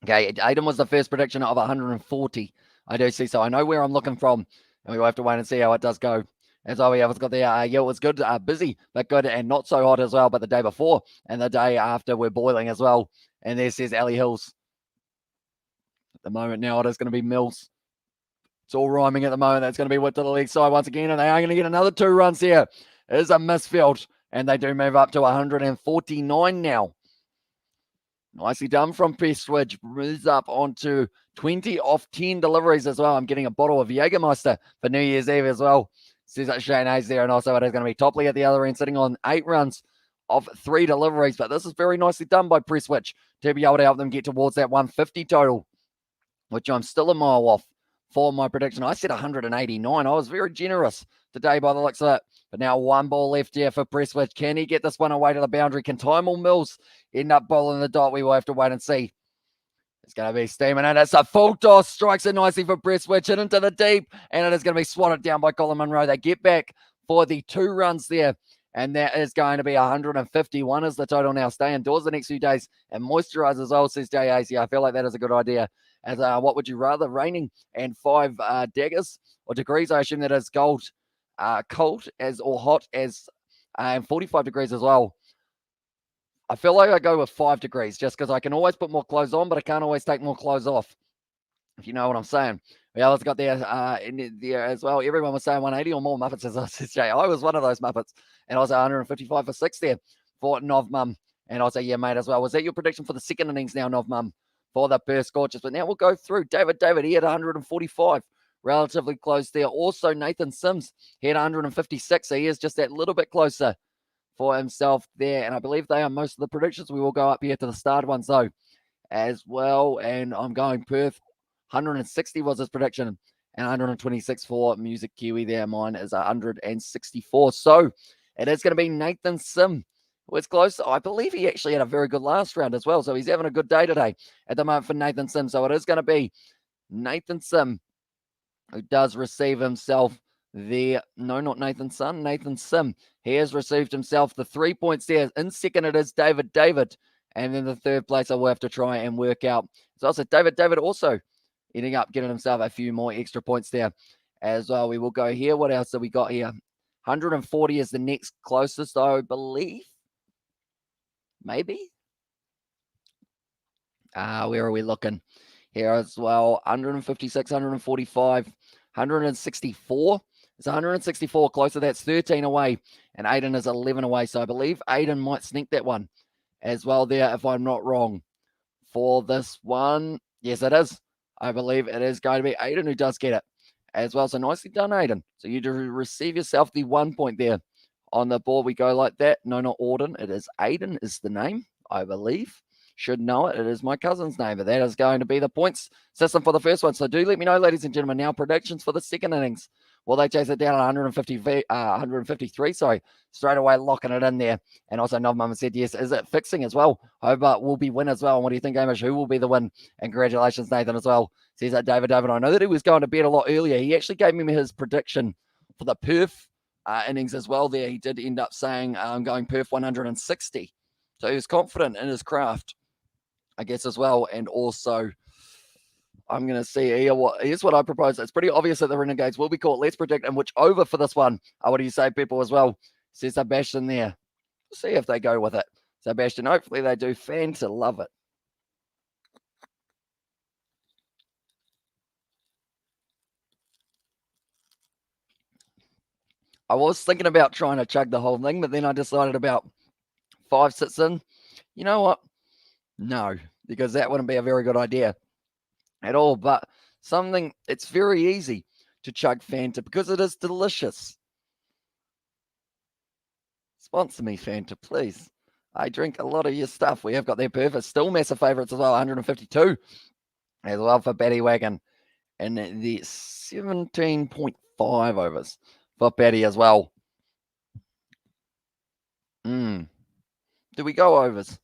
A: Okay, Aiden was the first prediction of 140. I do see, so I know where I'm looking from, and we will have to wait and see how it does go. As all we have got there, yeah, it was good, busy, but good, and not so hot as well. But the day before and the day after, we're boiling as well. And there says Ali Hills. At the moment now, it is going to be Mills. It's all rhyming at the moment. That's going to be whipped to the leg side once again, and they are going to get another 2 runs here. It is a misfield, and they do move up to 149 now. Nicely done from Pest, which moves up onto 20 off 10 deliveries as well. I'm getting a bottle of Jägermeister for New Year's Eve as well. Says that Shane Hayes there, and also it is going to be Topley at the other end, sitting on 8 runs of 3 deliveries. But this is very nicely done by Prestwich to be able to help them get towards that 150 total, which I'm still a mile off for my prediction. I said 189. I was very generous today by the looks of it. But now 1 ball left here for Prestwich. Can he get this one away to the boundary? Can Tymel Mills end up bowling the dot? We will have to wait and see. It's going to be steaming, and it's a full toss. Strikes it nicely for Prestwich and into the deep, and it is going to be swatted down by Colin Munro. They get back for the 2 runs there, and that is going to be 151 is the total now. Stay indoors the next few days and moisturise as well, says J.A.C. I feel like that is a good idea. As what would you rather, raining and 5 daggers or degrees? I assume that is cold as or hot as, and 45 degrees as well. I feel like I go with 5 degrees just because I can always put more clothes on, but I can't always take more clothes off, if you know what I'm saying. Yeah, let's got there in there as well. Everyone was saying 180 or more Muppets, as I said, Jay. I was one of those Muppets, and I was 155 for 6 there for Novmum. And I'll say, yeah, mate, as well. Was that your prediction for the second innings now, Novmum, for the Perth Scorchers? But now we'll go through. David, he had 145. Relatively close there. Also, Nathan Sims, he had 156. So he is just that little bit closer for himself there. And I believe they are most of the predictions. We will go up here to the starred ones, though, as well. And I'm going Perth. 160 was his prediction, and 126 for Music Kiwi there. Mine is 164. So it is going to be Nathan Sim who is close. I believe he actually had a very good last round as well. So he's having a good day today at the moment for Nathan Sim. So it is going to be Nathan Sim who does receive himself the, no, not Nathan Sun, Nathan Sim. He has received himself the 3 points there. In second, it is David. And then the third place I will have to try and work out. So also David also ending up getting himself a few more extra points there as well. We will go here. What else have we got here? 140 is the next closest, I believe. Maybe. Where are we looking? Here as well. 156, 145, 164. It's 164 closer. That's 13 away. And Aiden is 11 away. So I believe Aiden might sneak that one as well there, if I'm not wrong, for this one. Yes, it is. I believe it is going to be Aiden who does get it as well. So nicely done, Aiden. So you do receive yourself the 1 point there on the board. We go like that. No, not Auden. It is Aiden is the name, I believe. Should know it. It is my cousin's name, but that is going to be the points system for the first one. So do let me know, ladies and gentlemen, now predictions for the second innings. Will they chase it down at 153? Sorry, straight away locking it in there. And also Novmum said, yes, is it fixing as well? Hobart will be win as well. And what do you think, Amish? Who will be the win? And congratulations, Nathan, as well. Says that David. I know that he was going to bed a lot earlier. He actually gave me his prediction for the Perth innings as well there. He did end up saying I'm going Perth 160. So he was confident in his craft, I guess, as well. And also, I'm going to see here. Here's what I propose. It's pretty obvious that the Renegades will be caught. Let's predict and which over for this one. What do you say, people, as well? Says Sebastian there. We'll see if they go with it. Sebastian, hopefully they do. Fan to love it. I was thinking about trying to chug the whole thing, but then I decided about 5 sits in. You know what? No, because that wouldn't be a very good idea at all. But it's very easy to chug Fanta because it is delicious. Sponsor me, Fanta, please. I drink a lot of your stuff. We have got their Perth. Still massive favourites as well, 152 as well for Batty Wagon. And the 17.5 overs for Batty as well. Do we go overs?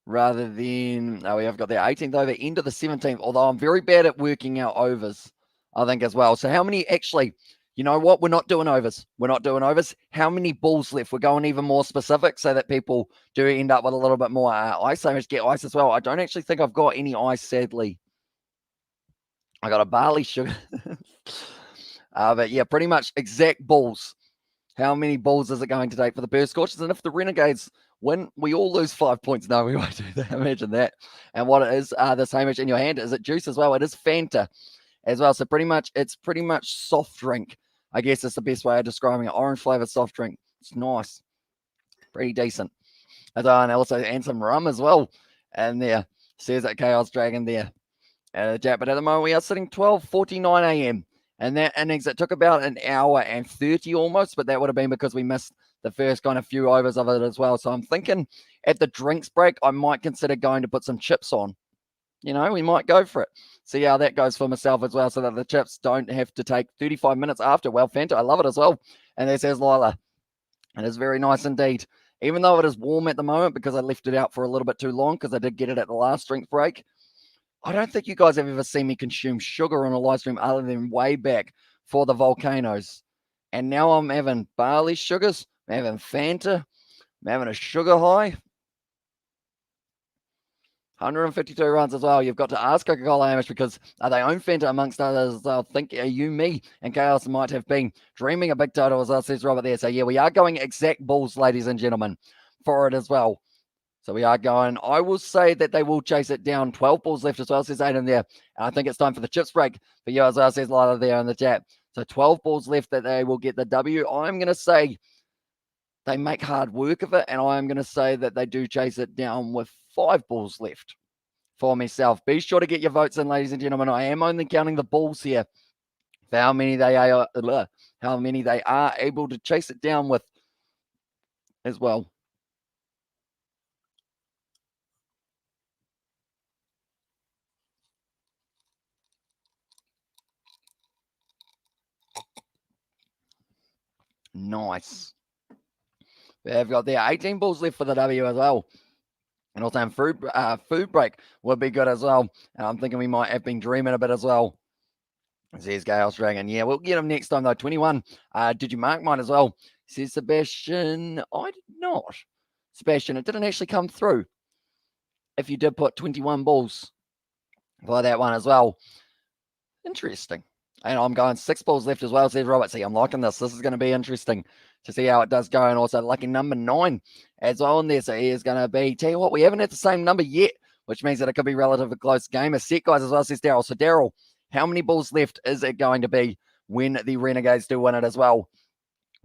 A: Rather than, we have got the 18th over, end of the 17th, although I'm very bad at working out overs, I think, as well. So how many actually, you know what? We're not doing overs. How many balls left? We're going even more specific so that people do end up with a little bit more ice. So much get ice as well. I don't actually think I've got any ice, sadly. I got a barley sugar. But yeah, pretty much exact balls. How many balls is it going to take for the Perth Scorchers? And if the Renegades win, we all lose 5 points. No, we won't do that. Imagine that. And what it is, the same as in your hand, is it juice as well? It is Fanta as well. So it's pretty much soft drink. I guess it's the best way of describing it. Orange flavored soft drink. It's nice. Pretty decent. And also, and some rum as well. And there, says that Chaos Dragon there. But at the moment, we are sitting 12:49 a.m. And that innings, it took about an hour and 30 almost, but that would have been because we missed the first kind of few overs of it as well. So I'm thinking at the drinks break, I might consider going to put some chips on. You know, we might go for it. See how that goes for myself as well, so that the chips don't have to take 35 minutes after. Well, Fanta, I love it as well. And there says Lila. It is very nice indeed. Even though it is warm at the moment because I left it out for a little bit too long because I did get it at the last drink break. I don't think you guys have ever seen me consume sugar on a live stream other than way back for the volcanoes. And now I'm having barley sugars. I'm having Fanta. I'm having a sugar high. 152 runs as well. You've got to ask Coca-Cola Hamish because they own Fanta amongst others. I think you, me, and Chaos might have been dreaming a big total as well, says Robert there. So yeah, we are going exact balls, ladies and gentlemen, for it as well. So we are going, I will say that they will chase it down. 12 balls left as well, says Aiden there. And I think it's time for the chips break for you as well, says Lila there in the chat. So 12 balls left that they will get the W. I'm going to say they make hard work of it, and I'm going to say that they do chase it down with 5 balls left for myself. Be sure to get your votes in, ladies and gentlemen. I am only counting the balls here for how many they are able to chase it down with as well. Nice. They've got there 18 balls left for the W as well. And also food break would be good as well. And I'm thinking we might have been dreaming a bit as well. Says Chaos Dragon. Yeah, we'll get him next time though. 21. Did you mark mine as well? Says Sebastian. I did not. Sebastian, it didn't actually come through. If you did put 21 balls for that one as well. Interesting. And I'm going 6 balls left as well, says Robert. See, I'm liking this. This is going to be interesting to see how it does go. And also lucky number 9 as well in there. So he is going to be, tell you what, we haven't had the same number yet, which means that it could be relatively close game. A set, guys, as well, says Daryl. So Daryl, how many balls left is it going to be when the Renegades do win it as well?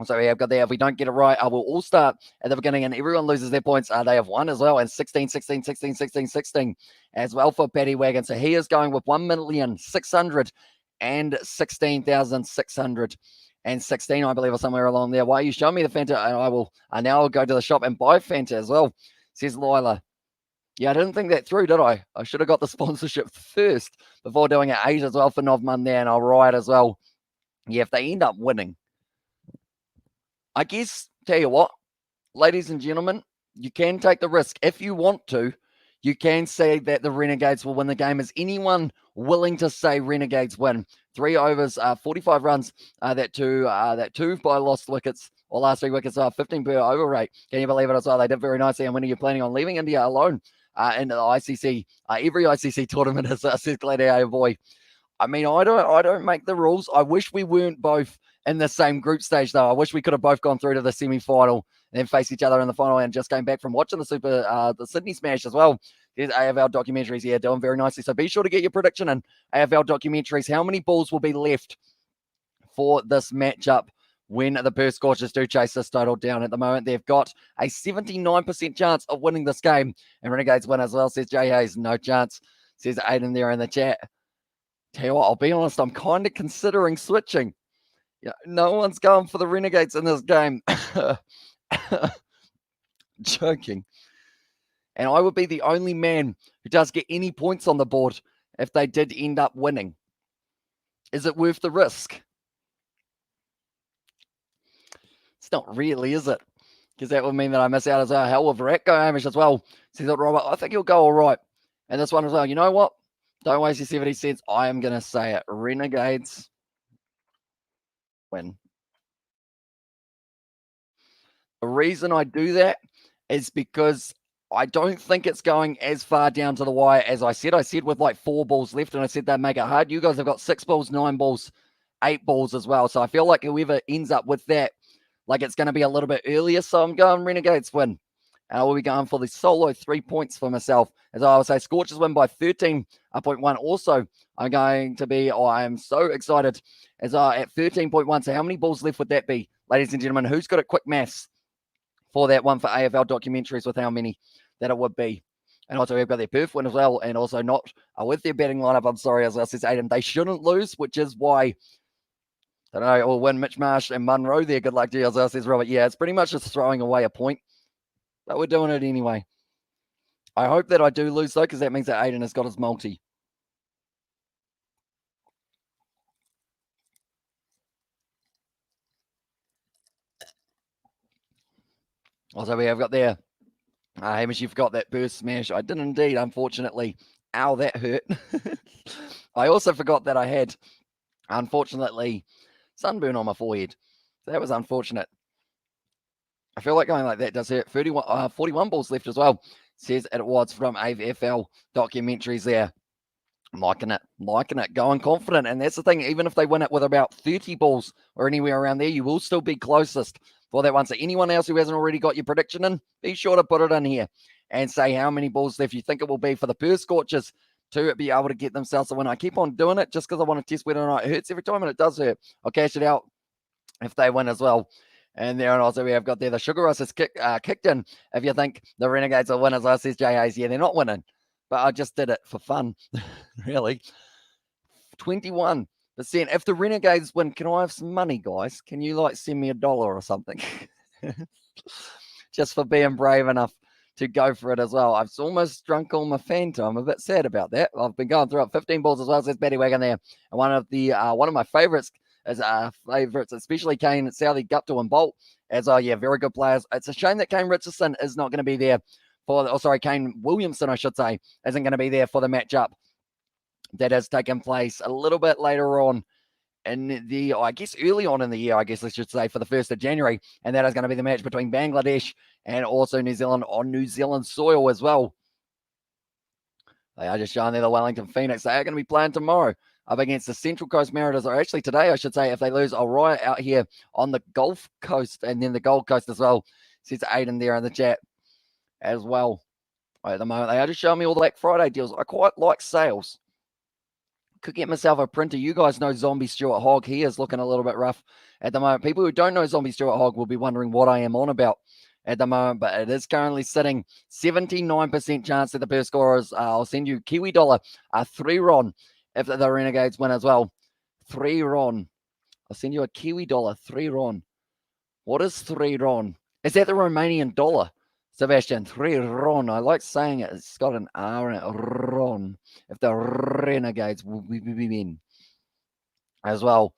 A: So we have got there. If we don't get it right, I will all start at the beginning and everyone loses their points. They have won as well. And 16, 16, 16, 16, 16 as well for Paddy Wagon. So he is going with 1,616,616, I believe, or somewhere along there. Why are you showing me the Fanta? And I now go to the shop and buy Fanta as well, says Lila. Yeah, I didn't think that through, did I? I should have got the sponsorship first before doing it 8 as well for Novman there, and I'll ride as well. Yeah, if they end up winning, I guess, tell you what, ladies and gentlemen, you can take the risk. If you want to, you can say that the Renegades will win the game. Is anyone willing to say Renegades win? 3 overs, 45 runs, that two by lost wickets, or last 3 wickets, 15 per over rate. Can you believe it as well? They did very nicely. And when are you planning on leaving India alone in the ICC? Every ICC tournament is says Gladiator Boy. I mean, I don't make the rules. I wish we weren't both in the same group stage, though. I wish we could have both gone through to the semi-final and then face each other in the final. And just came back from watching the Sydney Smash as well. There's AFL documentaries here doing very nicely. So be sure to get your prediction in AFL documentaries. How many balls will be left for this matchup when the Perth Scorchers do chase this total down? At the moment, they've got a 79% chance of winning this game. And Renegades win as well, says Jay Hayes. No chance, says Aiden there in the chat. Tell you what, I'll be honest, I'm kind of considering switching. Yeah, no one's going for the Renegades in this game. Joking. And I would be the only man who does get any points on the board if they did end up winning. Is it worth the risk? It's not really, is it? Because that would mean that I miss out as well. Hell with Rat go Hamish as well. Says that Robert, I think he'll go all right. And this one as well. You know what? Don't waste your 70 cents. I am going to say it. Renegades win. The reason I do that is because I don't think it's going as far down to the wire as I said. I said with like 4 balls left, and I said they'd make it hard. You guys have got 6 balls, 9 balls, 8 balls as well. So I feel like whoever ends up with that, like it's going to be a little bit earlier. So I'm going Renegades win. And I will be going for the solo 3 points for myself. As I will say, Scorchers win by 13.1. Also, I'm going to be, I am so excited as at 13.1. So how many balls left would that be? Ladies and gentlemen, who's got it? Quick maths. for that one for AFL documentaries with how many that it would be. And also we've got their Perth win as well, and also not with their betting lineup. I'm sorry, as I says Aiden, they shouldn't lose, which is why I don't know, or win Mitch Marsh and Munro there. Good luck to you, as I says Robert. Yeah, it's pretty much just throwing away a point, but we're doing it anyway. I hope that I do lose though, because that means that Aiden has got his multi. Also, we have got there, Hamish, you forgot that burst smash. I did indeed, unfortunately. Ow, that hurt. I also forgot that I had, unfortunately, sunburn on my forehead. So that was unfortunate. I feel like going like that does hurt. 41 balls left as well. Says it was from AFL documentaries there. Liking it, going confident. And that's the thing, even if they win it with about 30 balls or anywhere around there, you will still be closest for that one. So anyone else who hasn't already got your prediction in, be sure to put it in here and say how many balls left you think it will be for the Perth Scorchers to be able to get themselves a win. I keep on doing it just because I want to test whether or not it hurts every time, and it does hurt. I'll cash it out if they win as well. And there, and also we have got there the Sugar Rush has kicked in. If you think the Renegades are winners, I says Jay Hayes, yeah, they're not winning. But I just did it for fun, really. 21%. If the Renegades win, can I have some money, guys? Can you send me $1 or something? Just for being brave enough to go for it as well. I've almost drunk all my Fanta. I'm a bit sad about that. I've been going through it. 15 balls as well. Says Batty Wagon there. And one of my favorites is especially Kane, Southey, Guptill, and Bolt. Very good players. It's a shame that Kane Richardson is not going to be there Kane Williamson, I should say, isn't going to be there for the matchup that has taken place a little bit later on in the, early on in the year, I should say, for the 1st of January. And that is going to be the match between Bangladesh and also New Zealand on New Zealand soil as well. They are just showing there the Wellington Phoenix. They are going to be playing tomorrow up against the Central Coast Mariners, or actually today, I should say. If they lose, I'll riot out here on the Gulf Coast and then the Gold Coast as well. Says Aiden there in the chat as well. At the moment, they are just showing me all the Black Friday deals. I quite like sales. Could get myself a printer. You guys know Zombie Stuart Hogg. He is looking a little bit rough at the moment. People who don't know Zombie Stuart Hogg will be wondering what I am on about at the moment, but it is currently sitting 79% chance that the Perth Scorchers. I'll send you Kiwi dollar, 3 RON if the Renegades win as well. 3 RON. I'll send you a Kiwi dollar, 3 RON. What is 3 RON? Is that the Romanian dollar? Sebastian, 3 RON. I like saying it. It's got an R in it. RON. If the Renegades will be in as well.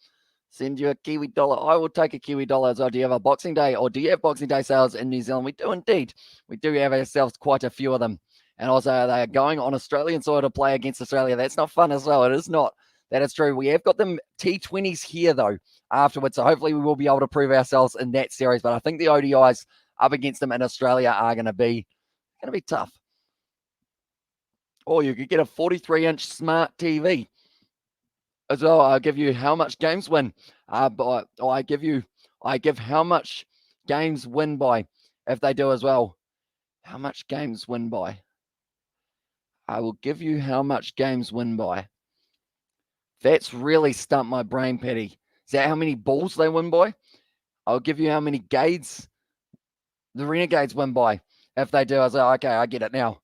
A: Send you a Kiwi dollar. I will take a Kiwi dollar as well. Do you have a Boxing Day, or do you have Boxing Day sales in New Zealand? We do indeed. We do have ourselves quite a few of them. And also they are going on Australian soil to play against Australia. That's not fun as well. It is not. That is true. We have got them T20s here, though, afterwards. So hopefully we will be able to prove ourselves in that series. But I think the ODIs up against them in Australia are going to be tough. Or you could get a 43-inch smart TV as well. I'll give you how much games win. I give how much games win by if they do as well. How much games win by? I will give you how much games win by. That's really stumped my brain, Petty. Is that how many balls they win by? I'll give you how many gades the Renegades win by if they do. I was like, okay, I get it now.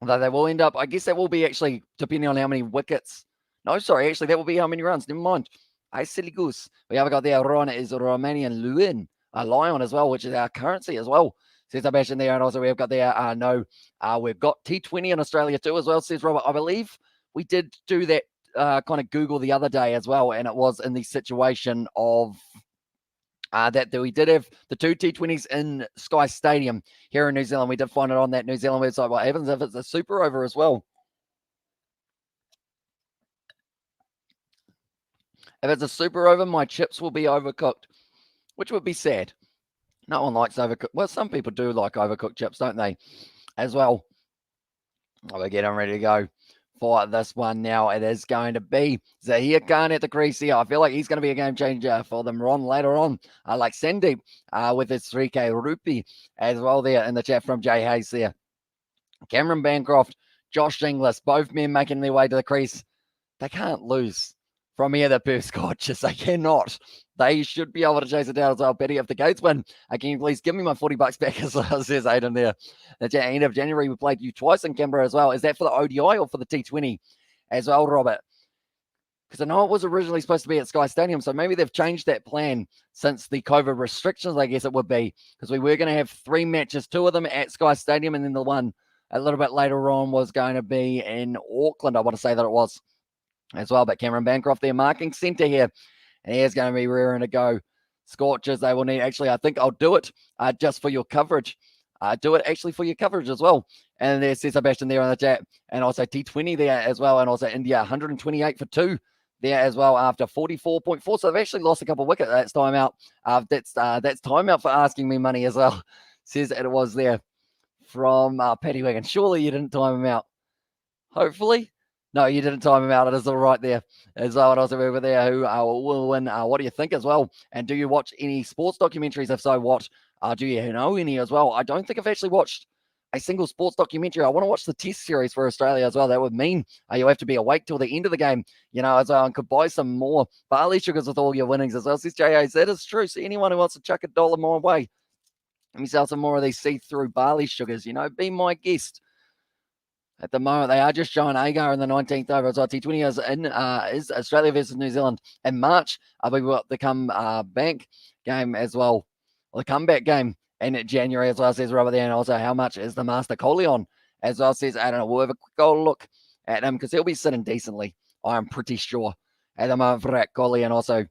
A: Although they will end up, I guess that will be actually depending on how many wickets. No, sorry, actually, that will be how many runs. Never mind. I silly goose. We have got there, Ron is Romanian Luin, a lion as well, which is our currency as well. Says Sebastian there, and also we've got there, we've got T20 in Australia too as well, says Robert. I believe we did do that kind of Google the other day as well, and it was in the situation of that we did have the 2 T20s in Sky Stadium here in New Zealand. We did find it on that New Zealand website. What happens if it's a super over as well? If it's a super over, my chips will be overcooked, which would be sad. No one likes overcooked. Well, some people do like overcooked chips, don't they? As well. We're getting ready to go for this one now. It is going to be Zahir Khan at the crease here. I feel like he's going to be a game changer for them, Ron, later on. I like Sandeep with his 3K rupee as well there in the chat from Jay Hayes there. Cameron Bancroft, Josh Inglis, both men making their way to the crease. They can't lose. from here, the Perth Scorchers. They cannot. They should be able to chase it down as well. Betty, if the Gates win, can you please give me my $40 back as well, says Aiden there. At the end of January, we played you twice in Canberra as well. Is that for the ODI or for the T20 as well, Robert? Because I know it was originally supposed to be at Sky Stadium, so maybe they've changed that plan since the COVID restrictions, I guess it would be, because we were going to have 3 matches, 2 of them at Sky Stadium, and then the one a little bit later on was going to be in Auckland, I want to say that it was as well. But Cameron Bancroft, their marking centre here, and he is going to be rearing to go. Scorchers, they will need, actually, I think I'll do it just for your coverage. Do it actually for your coverage as well. And there's Sebastian there on the chat, and also T20 there as well, and also India 128 for 2 there as well after 44.4. So they've actually lost a couple of wickets. That's time out. That's time out for asking me money as well. Says it was there from Paddy Wigan. Surely you didn't time him out. Hopefully. No, you didn't time him out. It is all right there as well. And also over there who will win. What do you think as well? And do you watch any sports documentaries? If so, what? Do you know any as well? I don't think I've actually watched a single sports documentary. I want to watch the test series for Australia as well. That would mean you'll have to be awake till the end of the game, as well, and could buy some more barley sugars with all your winnings as well. Says J.A. That is true. So anyone who wants to chuck $1 my way, let me sell some more of these see-through barley sugars, be my guest. At the moment, they are just showing Agar in the 19th over as well. T20 is Australia versus New Zealand in March. We've got the comeback game as well. Well, the comeback game in January as well, says Robert there. And also, how much is the Master Coley on? As well, says, I don't know. We'll have a quick old look at him because he'll be sitting decently, I'm pretty sure, at the moment for that Coley. And also,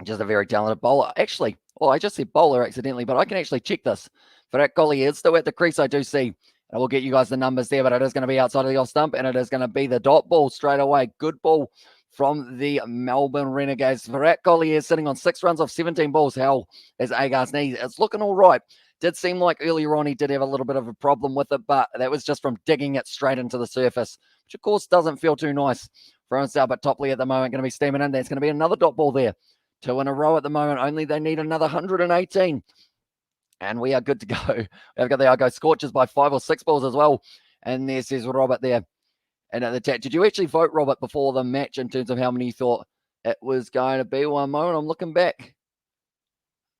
A: just a very talented bowler. Actually, I just said bowler accidentally, but I can actually check this. Virat Kohli is still at the crease, I do see. And we'll get you guys the numbers there, but it is going to be outside of the off stump, and it is going to be the dot ball straight away. Good ball from the Melbourne Renegades. Virat Kohli is sitting on 6 runs off 17 balls. Hell is Agar's knee. It's looking all right. Did seem like earlier on he did have a little bit of a problem with it, but that was just from digging it straight into the surface, which of course doesn't feel too nice for himself. But Topley at the moment going to be steaming in. There's going to be another dot ball there. 2 in a row at the moment. Only they need another 118. And we are good to go. We've got the Argo Scorchers by 5 or 6 balls as well. And there says Robert there. And at the chat, did you actually vote, Robert, before the match in terms of how many you thought it was going to be? One moment, I'm looking back.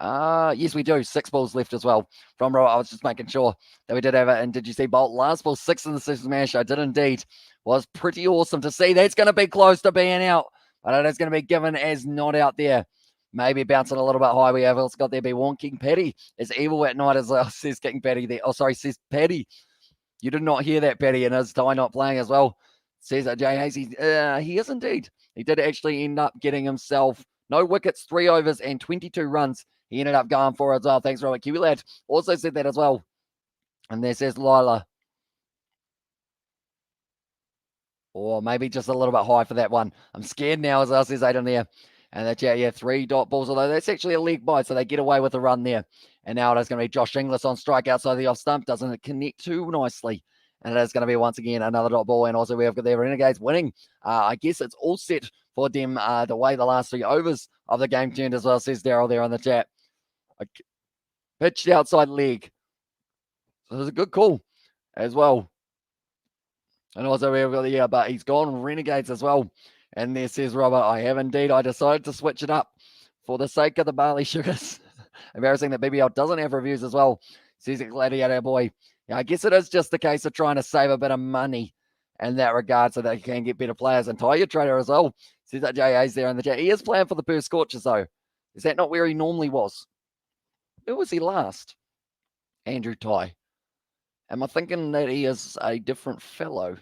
A: Yes, we do. 6 balls left as well from Robert. I was just making sure that we did have it. And did you see Bolt? Last ball, 6 in the smash. I did indeed. Was pretty awesome to see. That's going to be close to being out. But it is going to be given as not out there. Maybe bouncing a little bit high. We have also got there be one King Paddy. Is evil at night as well, says King Paddy there. Oh, sorry, says Paddy. You did not hear that, Paddy, and his tie not playing as well. Says Jay Hazy. He is indeed. He did actually end up getting himself no wickets, 3 overs, and 22 runs. He ended up going for as well. Thanks, Robert. Kiwi Lad also said that as well. And there says Lila. Or maybe just a little bit high for that one. I'm scared now as well, says Aiden there. And that's, 3 dot balls, although that's actually a leg bite, so they get away with a run there. And now it is going to be Josh Inglis on strike outside the off stump. Doesn't connect too nicely. And it is going to be, once again, another dot ball. And also we have got the Renegades winning. I guess it's all set for them the way the last 3 overs of the game turned as well, says Daryl there on the chat. Pitched outside leg. So it was a good call as well. And also we have got the, but he's gone Renegades as well. And there says Robert, I have indeed. I decided to switch it up for the sake of the barley sugars. Embarrassing that BBL doesn't have reviews as well. Says it, Gladiator boy. Yeah, I guess it is just a case of trying to save a bit of money in that regard so that you can get better players. And Tyre Trader as well. Says that JA's there in the chat. He is playing for the Perth Scorchers though. Is that not where he normally was? Where was he last? Andrew Ty. Am I thinking that he is a different fellow?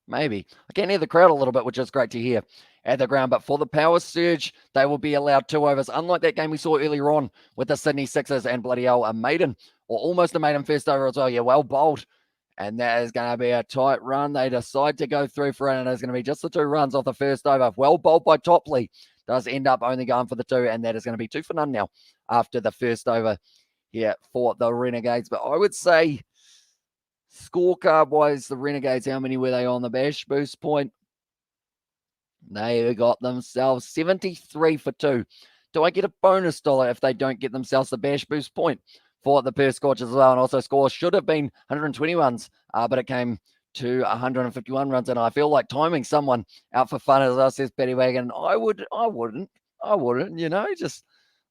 A: Maybe. I can hear the crowd a little bit, which is great to hear at the ground. But for the power surge, they will be allowed 2 overs. Unlike that game we saw earlier on with the Sydney Sixers and bloody hell, a maiden, or almost a maiden first over as well. Yeah, well bowled. And that is going to be a tight run. They decide to go through for it, and it's going to be just the 2 runs off the first over. Well bowled by Topley. Does end up only going for the 2, and that is going to be 2 for none now after the first over here for the Renegades. But I would say, scorecard-wise, the Renegades, how many were they on the bash boost point? They got themselves 73 for 2. Do I get a bonus dollar if they don't get themselves the bash boost point for the Perth Scorchers as well? And also score should have been 120 runs, but it came to 151 runs. And I feel like timing someone out for fun, as well, says Paddy Wagon. I wouldn't, just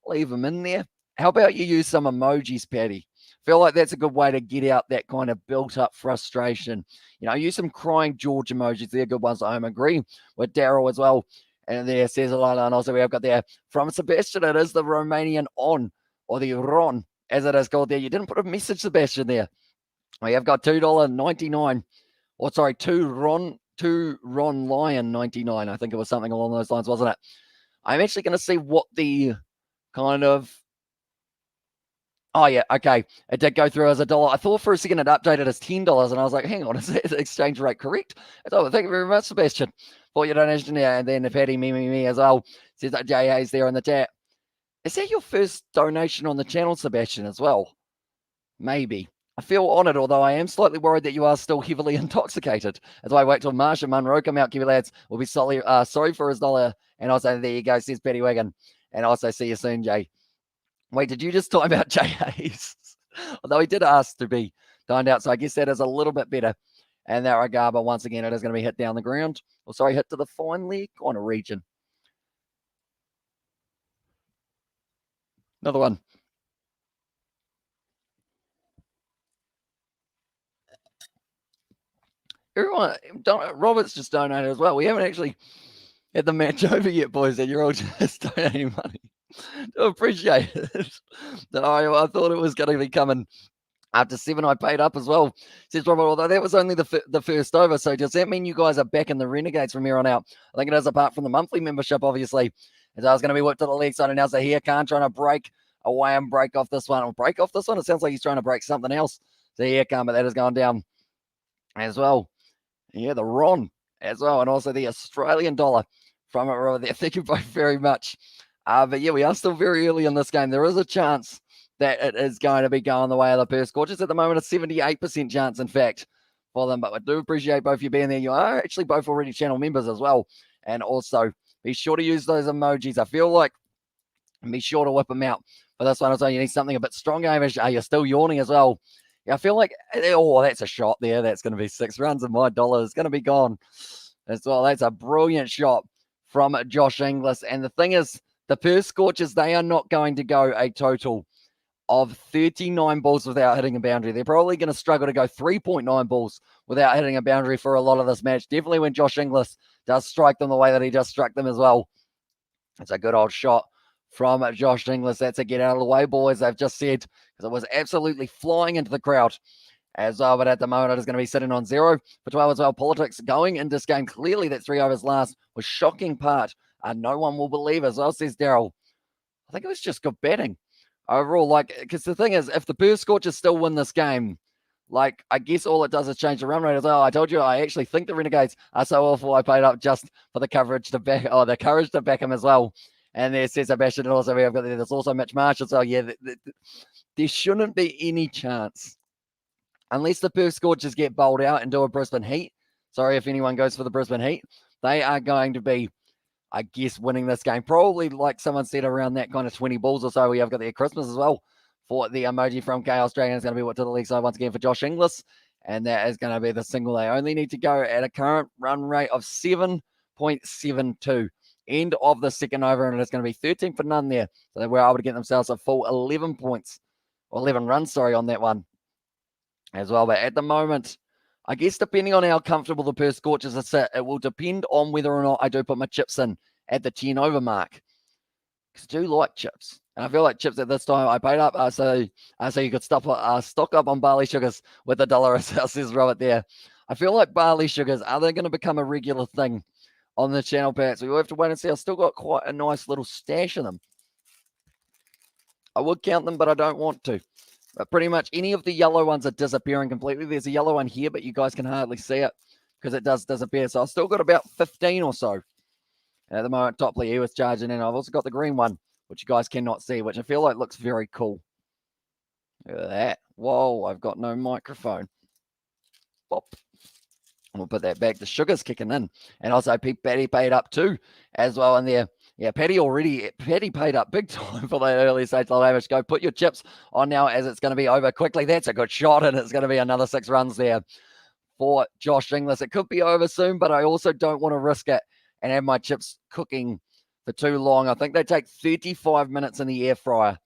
A: leave them in there. How about you use some emojis, Paddy? Feel like that's a good way to get out that kind of built-up frustration. Use some crying George emojis. They're good ones. I agree with Daryl as well. And there says a lot. And also we have got there from Sebastian. It is the Romanian on, or the Ron, as it is called there. You didn't put a message, Sebastian, there. We have got $2.99. Or sorry, two Ron Lion 99. I think it was something along those lines, wasn't it? I'm actually going to see what the kind of... Oh, yeah, okay. It did go through as $1. I thought for a second it updated as $10, and I was like, hang on, is that exchange rate correct? Oh, thank you very much, Sebastian, for your donation there. And then Paddy me as well says that J. Hayes there in the chat. Is that your first donation on the channel, Sebastian, as well? Maybe. I feel honoured, although I am slightly worried that you are still heavily intoxicated. As I wait till Marsha Munro come out, Kiwi lads, will be sorry for his dollar. And also, there you go, says Paddy Wagon. And also, see you soon, Jay. Wait, did you just time out J. Hayes? Although he did ask to be timed out, so I guess that is a little bit better. And that regard, but once again, it is going to be hit down the ground. Or sorry, hit to the fine leg kind of region. Another one. Everyone, Robert's just donated as well. We haven't actually had the match over yet, boys, and you're all just donating money. Do appreciate it. I thought it was going to be coming after 7. I paid up as well, says Robert, although that was only the first over. So does that mean you guys are back in the Renegades from here on out? I think it is, apart from the monthly membership, obviously. As I was going to be whipped to the leg side, and now Zahir Khan trying to break away and break off this one. Or break off this one? It sounds like he's trying to break something else. Zahir Khan, but that has gone down as well. Yeah, the Ron as well, and also the Australian dollar from it over there. Thank you both very much. But yeah, we are still very early in this game. There is a chance that it is going to be going the way of the Perth Scorchers. At the moment, a 78% chance, in fact, for them. But I do appreciate both of you being there. You are actually both already channel members as well. And also, be sure to use those emojis. I feel like, be sure to whip them out for this one. Also, you need something a bit stronger. You're still yawning as well. Yeah, I feel like, oh, that's a shot there. That's going to be 6 runs, and my dollar is going to be gone as well. That's a brilliant shot from Josh Inglis. And the thing is, the Perth Scorchers, they are not going to go a total of 39 balls without hitting a boundary. They're probably going to struggle to go 3.9 balls without hitting a boundary for a lot of this match. Definitely when Josh Inglis does strike them the way that he just struck them as well. It's a good old shot from Josh Inglis. That's a get out of the way, boys, they've just said, because it was absolutely flying into the crowd as well. But at the moment, it is going to be sitting on 0 for 12 as well. Politics going in this game. Clearly, that 3 overs last was shocking part. No one will believe as well, says Daryl. I think it was just good batting overall. Because the thing is, if the Perth Scorchers still win this game, I guess all it does is change the run rate as well. I told you, I actually think the Renegades are so awful. I paid up just for the courage to back him as well. And there says Sebastian, and also there's also Mitch Marshall. So yeah, there shouldn't be any chance unless the Perth Scorchers get bowled out and do a Brisbane Heat. Sorry if anyone goes for the Brisbane Heat. They are going to be, I guess, winning this game. Probably, like someone said, around that kind of 20 balls or so. We have got their Christmas as well for the emoji from K Australia. It's going to be what to the leg side once again for Josh Inglis. And that is going to be the single. They only need to go at a current run rate of 7.72. End of the second over, and it's going to be 13 for none there. So they were able to get themselves a full 11 points, or 11 runs, sorry, on that one as well. But at the moment, I guess depending on how comfortable the Perth Scorchers are sit, it will depend on whether or not I do put my chips in at the 10 over mark. Because I do like chips. And I feel like chips at this time, I paid up so you could stock up on barley sugars with $1 as well, says Robert there. I feel like barley sugars, are they going to become a regular thing on the channel, perhaps? We will have to wait and see. I've still got quite a nice little stash of them. I would count them, but I don't want to. But pretty much any of the yellow ones are disappearing completely. There's a yellow one here, but you guys can hardly see it because it does disappear. So I've still got about 15 or so. And at the moment, Topley, he was charging in. I've also got the green one, which you guys cannot see, which I feel like looks very cool. Look at that. Whoa, I've got no microphone. Pop. We'll put that back. The sugar's kicking in. And also, Paddy paid up too as well in there. Yeah, Paddy paid up big time for that early stage low average. Go put your chips on now as it's going to be over quickly. That's a good shot, and it's going to be another 6 runs there for Josh Inglis. It could be over soon, but I also don't want to risk it and have my chips cooking for too long. I think they take 35 minutes in the air fryer.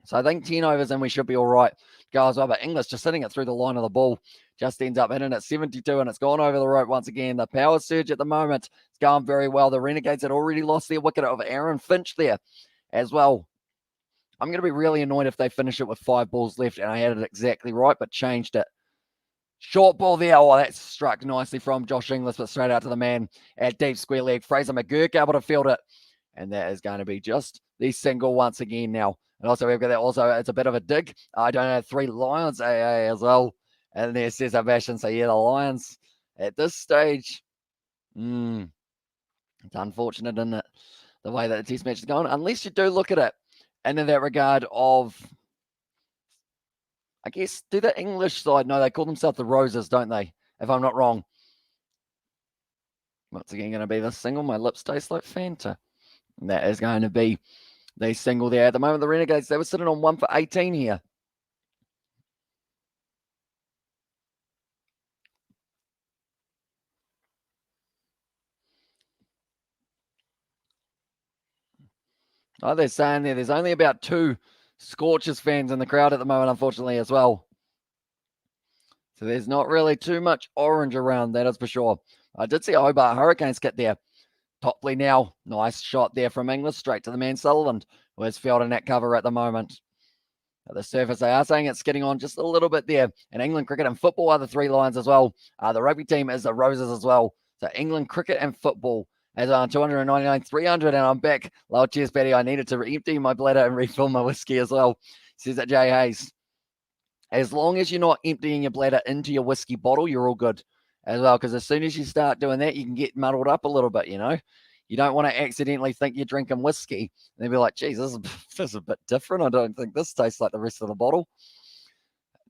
A: So I think 10 overs and we should be all right. Go as well, but Inglis just hitting it through the line of the ball. Just ends up hitting it 72 and it's gone over the rope once again. The power surge at the moment is going very well. The Renegades had already lost their wicket of Aaron Finch there as well. I'm going to be really annoyed if they finish it with 5 balls left and I had it exactly right, but changed it. Short ball there. Oh, that's struck nicely from Josh Inglis, but straight out to the man at deep square leg. Fraser McGurk able to field it. And that is going to be just the single once again now. And also, we've got that also, it's a bit of a dig. I don't know, 3 Lions AA as well. And there says Sebastian, so yeah, the Lions at this stage, it's unfortunate, isn't it? The way that the test match is going, unless you do look at it. And in that regard of, I guess, do the English side, no, they call themselves the Roses, don't they? If I'm not wrong. Once again, going to be the single. My lips taste like Fanta. And that is going to be the single there. At the moment, the Renegades, they were sitting on 1 for 18 here. Oh, they're saying there's only about 2 Scorchers fans in the crowd at the moment, unfortunately, as well. So there's not really too much orange around, that is for sure. I did see a Hobart Hurricanes kit there. Topley now. Nice shot there from Inglis, straight to the man Sullivan, who is fielding that cover at the moment. At the surface, they are saying it's getting on just a little bit there. And England cricket and football are the 3 Lions as well. The rugby team is the Roses as well. So England cricket and football as on 299, 300, and I'm back. Low cheers, Betty. I needed to empty my bladder and refill my whiskey as well. Says that Jay Hayes. As long as you're not emptying your bladder into your whiskey bottle, you're all good as well. Because as soon as you start doing that, you can get muddled up a little bit, you know. You don't want to accidentally think you're drinking whiskey and then be like, geez, this is a bit different. I don't think this tastes like the rest of the bottle.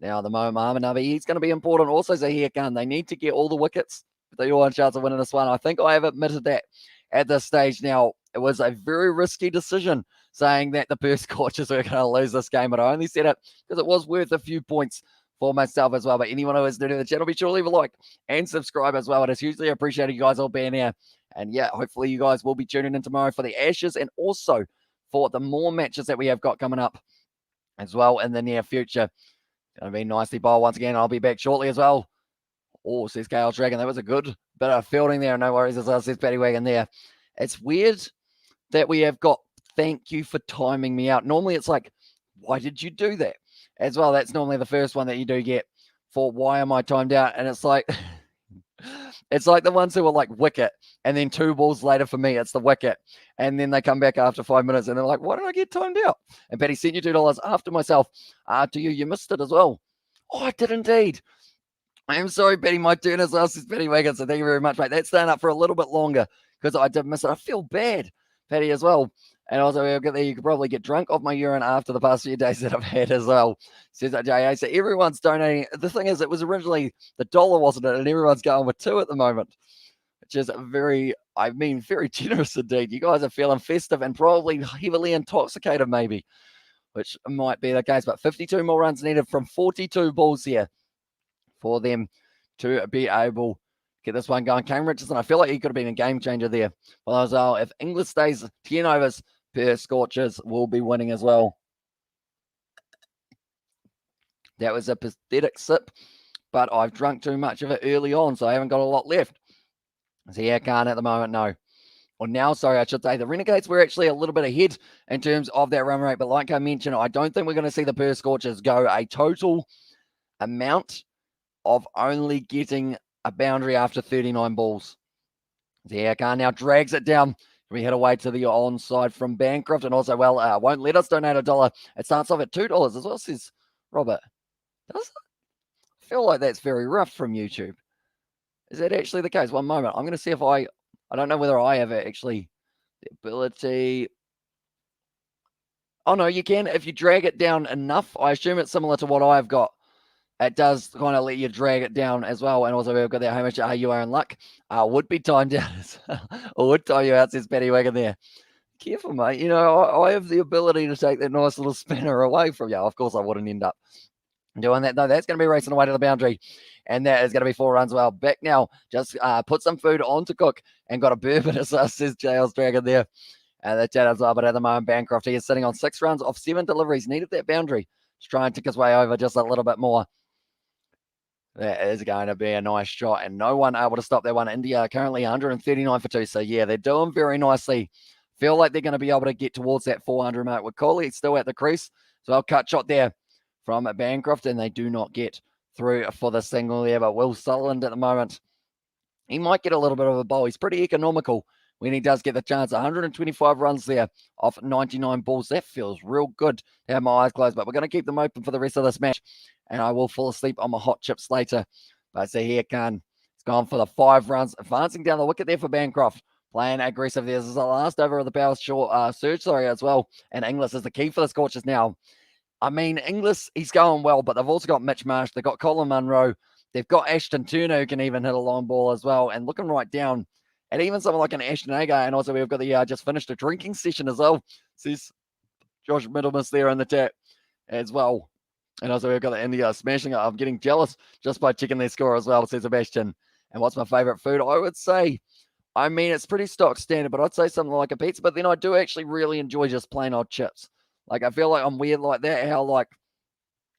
A: Now, the Mohamed Nabi, he's going to be important. Also, Zahir Khan, they need to get all the wickets. They all want a chance of winning this one. I think I have admitted that at this stage now. It was a very risky decision saying that the Perth Scorchers were going to lose this game, but I only said it because it was worth a few points for myself as well. But anyone who is new to the channel, be sure to leave a like and subscribe as well. It is hugely appreciated you guys all being here. And yeah, hopefully you guys will be tuning in tomorrow for the Ashes and also for the more matches that we have got coming up as well in the near future. Going to be nicely bowled once again. I'll be back shortly as well. Oh, says Kale Dragon. That was a good bit of fielding there. No worries as well, says Paddy Wagon there. It's weird that we have got thank you for timing me out. Normally it's like, why did you do that? As well, that's normally the first one that you do get for why am I timed out? And it's like, it's like the ones who are like wicket, and then 2 balls later for me, it's the wicket. And then they come back after 5 minutes and they're like, why did I get timed out? And Patty sent you $2 after myself. To you, you missed it as well. Oh, I did indeed. I am sorry, Betty. My turn as well, says Betty Wagon. So thank you very much, mate. That's staying up for a little bit longer because I did miss it. I feel bad, Patty, as well. And also, you could probably get drunk off my urine after the past few days that I've had as well. Says that JA. So everyone's donating. The thing is, it was originally the $1, wasn't it? And everyone's going with 2 at the moment, which is very generous indeed. You guys are feeling festive and probably heavily intoxicated, maybe, which might be the case. But 52 more runs needed from 42 balls here for them to be able to get this one going. Kane Richardson, I feel like he could have been a game changer there. Well, as well, if Inglis stays 10 overs, Perth Scorchers will be winning as well. That was a pathetic sip, but I've drunk too much of it early on, so I haven't got a lot left. So yeah, can't at the moment, no. Or now, sorry, I should say, the Renegades were actually a little bit ahead in terms of that run rate, but like I mentioned, I don't think we're going to see the Perth Scorchers go a total amount of only getting a boundary after 39 balls. Yeah, Khan now drags it down. We head away to the onside from Bancroft, and also, well, won't let us donate $1. It starts off at $2 as well, says Robert. Does it? I feel like that's very rough from YouTube. Is that actually the case? One moment. I'm going to see if I don't know whether I have actually the ability. Oh, no, you can. If you drag it down enough, I assume it's similar to what I've got. It does kind of let you drag it down as well. And also, we've got that Hamish, you are in luck. Would be timed out as well. Or would time you out, says Paddy Wagon there. Careful, mate. You know, I have the ability to take that nice little spinner away from you. Of course, I wouldn't end up Doing that, though, that's going to be racing away to the boundary. And that is going to be 4 runs. Well, back now, just put some food on to cook and got a bourbon assist, says JL's Dragon there. The chat as well, but at the moment, Bancroft, he is sitting on 6 runs off 7 deliveries. Needed that boundary to try and tick his way over just a little bit more. That is going to be a nice shot, and no one able to stop that one. India currently 139 for 2, so yeah, they're doing very nicely. Feel like they're going to be able to get towards that 400 mark with Kohli still at the crease. So I'll cut shot there from Bancroft, and they do not get through for the single there, but Will Sutherland at the moment, he might get a little bit of a bowl. He's pretty economical when he does get the chance. 125 runs there off 99 balls. That feels real good to have my eyes closed, but we're going to keep them open for the rest of this match, and I will fall asleep on my hot chips later. But see here, Khan, it's gone for the 5 runs, advancing down the wicket there for Bancroft. Playing aggressive. This is the last over of the power short surge, as well. And Inglis is the key for the Scorchers now. I mean, Inglis, he's going well, but they've also got Mitch Marsh. They've got Colin Munro. They've got Ashton Turner, who can even hit a long ball as well. And looking right down, and even someone like an Ashton Agar. And also we've got the just finished a drinking session as well. Says Josh Middlemas there in the chat as well. And also we've got the India smashing it. I'm getting jealous just by checking their score as well, says Sebastian. And what's my favorite food? I would say, I mean, it's pretty stock standard, but I'd say something like a pizza. But then I do actually really enjoy just plain old chips. Like, I feel like I'm weird like that, how, like,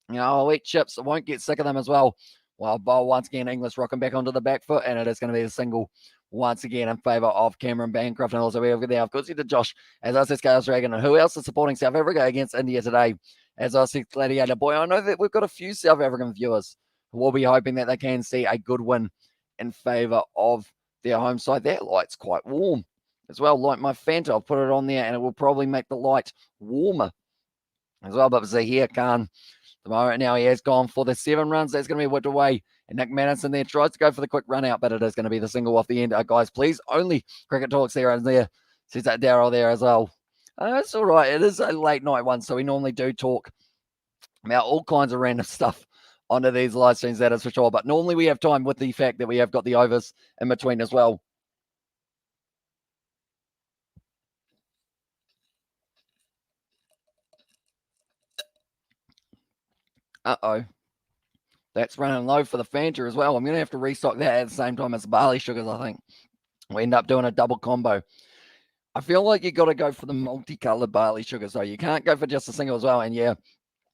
A: you know, I'll eat chips. I won't get sick of them as well. Well, bowl once again, Inglis rocking back onto the back foot, and it is going to be a single once again in favour of Cameron Bancroft. And also we have there, of course, to Josh, as I said, Scales Dragon. And who else is supporting South Africa against India today? As I said, Gladiator Boy, I know that we've got a few South African viewers who will be hoping that they can see a good win in favour of their home side. That light's quite warm as well. Like my Fanta, I'll put it on there, and it will probably make the light warmer as well. But Zahir Khan, the moment now, he has gone for the 7 runs. That's going to be whipped away. And Nick Madison there tries to go for the quick run out, but it is going to be the single off the end. Guys, please, only cricket talks there and there. Says that Daryl there as well. It's all right. It is a late night one, so we normally do talk about all kinds of random stuff onto these live streams, that is for sure. But normally we have time with the fact that we have got the overs in between as well. Uh-oh. That's running low for the Fanta as well. I'm going to have to restock that at the same time as the barley sugars, I think. We end up doing a double combo. I feel like you got to go for the multicolored barley sugar, so you can't go for just a single as well. And yeah,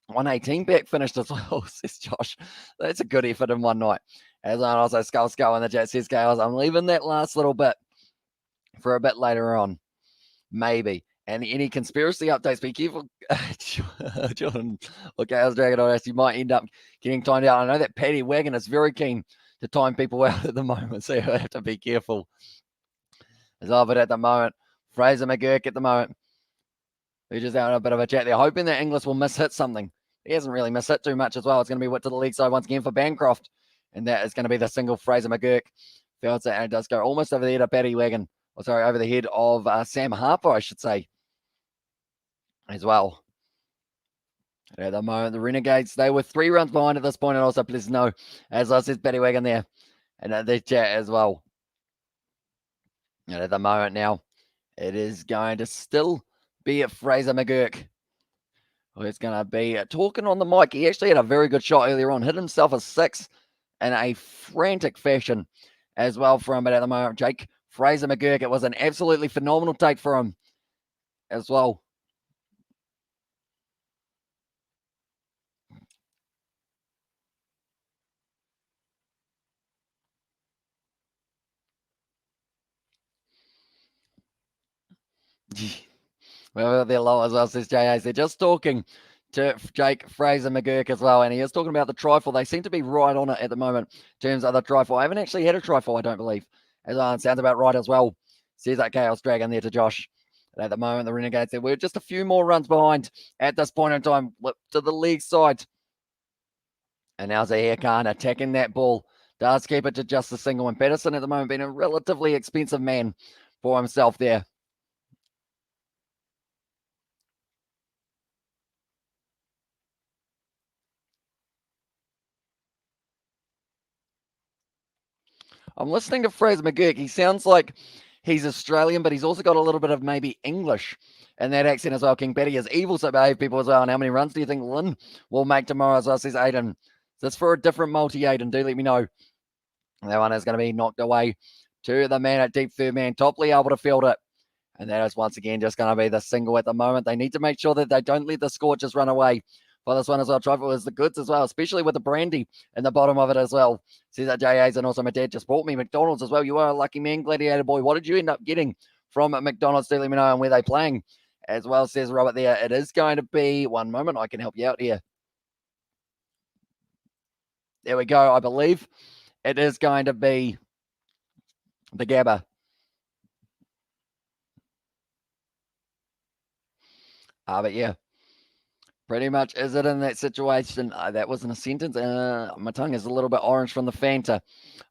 A: 118 pack finished as well, says Josh. That's a good effort in one night. As I also Skull in the chat says, Scales, I'm leaving that last little bit for a bit later on. Maybe. And any conspiracy updates, be careful, John. Okay, I was dragging on us. You might end up getting timed out. I know that Paddy Wagon is very keen to time people out at the moment, so you have to be careful. As of it at the moment, Fraser McGurk at the moment. We're just having a bit of a chat there, hoping that Inglis will miss hit something. He hasn't really missed hit too much as well. It's going to be whipped to the leg side once again for Bancroft. And that is going to be the single Fraser McGurk. Feels it, and it does go almost over the head of Paddy Wagon. Or sorry, over the head of Sam Harper, I should say, as well. And at the moment, the Renegades, they were 3 runs behind at this point. And also, please know, as I said, Paddy Wagon there. And at the chat as well. And at the moment now, it is going to still be at Fraser McGurk. Who's going to be talking on the mic. He actually had a very good shot earlier on. Hit himself a 6 in a frantic fashion as well for him. But at the moment, Jake Fraser McGurk, it was an absolutely phenomenal take for him as well. Well, they're low as well, says JA. They're just talking to Jake Fraser McGurk as well, and he is talking about the trifle. They seem to be right on it at the moment in terms of the trifle. I haven't actually had a trifle, I don't believe. As sounds about right as well. Says that Chaos Dragon there to Josh. And at the moment, the Renegades, we're just a few more runs behind at this point in time. Flip to the league side. And now Zahir Khan attacking that ball. Does keep it to just a single. And Patterson at the moment being a relatively expensive man for himself there. I'm listening to Fraser McGurk. He sounds like he's Australian, but he's also got a little bit of maybe English in that accent as well. King Paddy is evil, so behave people as well. And how many runs do you think Lynn will make tomorrow as well, says Aiden? That's for a different multi, Aiden. Do let me know. That one is going to be knocked away to the man at deep third man. Topley able to field it. And that is once again just going to be the single at the moment. They need to make sure that they don't let the Scorchers run away for this one as well. Try for the goods as well, especially with the brandy in the bottom of it as well. Says that JA's, and also my dad just bought me McDonald's as well. You are a lucky man, Gladiator boy. What did you end up getting from McDonald's? Do let me know and where they playing as well, says Robert there. It is going to be, one moment, I can help you out here. There we go, I believe. It is going to be the Gabba. But yeah, pretty much is it in that situation. That wasn't a sentence. My tongue is a little bit orange from the Fanta.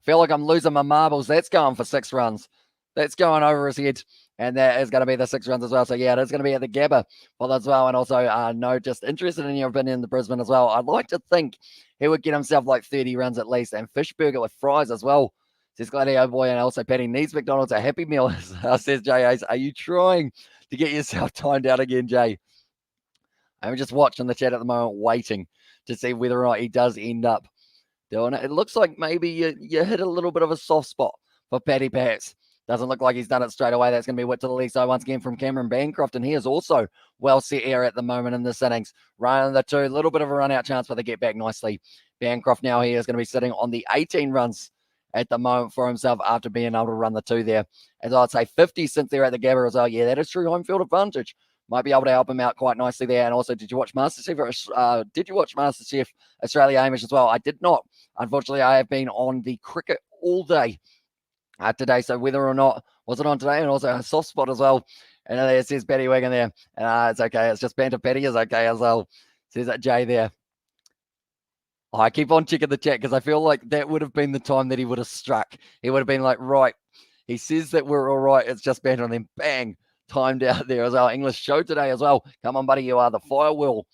A: Feel like I'm losing my marbles. That's going for 6 runs. That's going over his head. And that is going to be the 6 runs as well. So yeah, it is going to be at the Gabba for as well. And also, no, just interested in your opinion in the Brisbane as well. I'd like to think he would get himself like 30 runs at least. And fish burger with fries as well. Says Gladio boy, and also Paddy needs McDonald's a Happy Meal. Says Jay. Are you trying to get yourself timed out again, Jay? I'm just watching the chat at the moment, waiting to see whether or not he does end up doing it. It looks like maybe you hit a little bit of a soft spot for Paddy Pats. Doesn't look like he's done it straight away. That's going to be whipped to the leg side once again from Cameron Bancroft, and he is also well set here at the moment in this innings. Running the 2, a little bit of a run-out chance, but they get back nicely. Bancroft now here is going to be sitting on the 18 runs at the moment for himself after being able to run the 2 there. As I'd say, 50 since they're at the Gabba as well. Yeah, that is true home field advantage. Might be able to help him out quite nicely there. And also, did you watch MasterChef? Did you watch MasterChef Australia Amish as well? I did not. Unfortunately, I have been on the cricket all day today. So whether or not was it on today, and also a soft spot as well. And there it says Paddy Wagon there. It's okay. It's just banter. Paddy is okay as well. Says that Jay there. I keep on checking the chat because I feel like that would have been the time that he would have struck. He would have been like, right. He says that we're all right. It's just banter, and then bang. Timed out there as well. English show today as well. Come on, buddy. You are the firewheel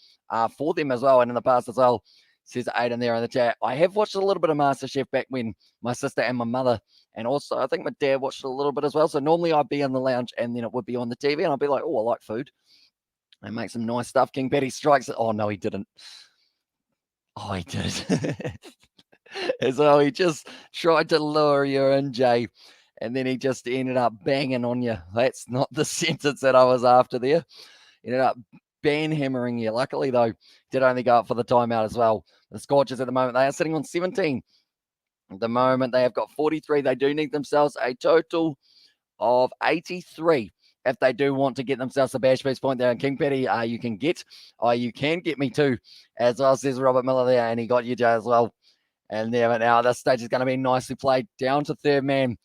A: for them as well. And in the past as well, says Aiden there in the chat. I have watched a little bit of MasterChef back when my sister and my mother, and also I think my dad watched a little bit as well. So normally I'd be in the lounge and then it would be on the TV and I'd be like, oh, I like food. They make some nice stuff. King Paddy strikes it. Oh, no, he didn't. Oh, he did. As well, he just tried to lure you in, Jay. And then he just ended up banging on you. That's not the sentence that I was after there. Ended up hammering you. Luckily, though, did only go up for the timeout as well. The Scorchers at the moment, they are sitting on 17. At the moment, they have got 43. They do need themselves a total of 83 if they do want to get themselves a bash boost point there. And King Paddy, you can get me too, as well, says Robert Miller there. And he got you, Jay, as well. And there, but now this stage is going to be nicely played down to third man.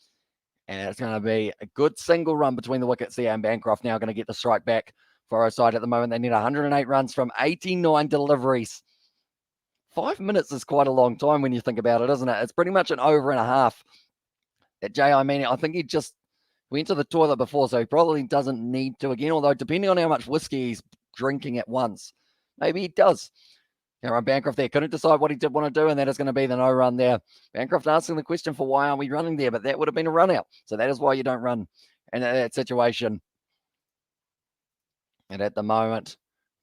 A: And it's going to be a good single run between the wickets there. And Bancroft now going to get the strike back for our side at the moment. They need 108 runs from 89 deliveries. 5 minutes is quite a long time when you think about it, isn't it? It's pretty much an over and a half. Jay, I mean, I think he just went to the toilet before, so he probably doesn't need to again. Although, depending on how much whiskey he's drinking at once, maybe he does. Bancroft there couldn't decide what he did want to do, and that is going to be the no run there. Bancroft asking the question for why aren't we running there, but that would have been a run out. So that is why you don't run in that situation. And at the moment,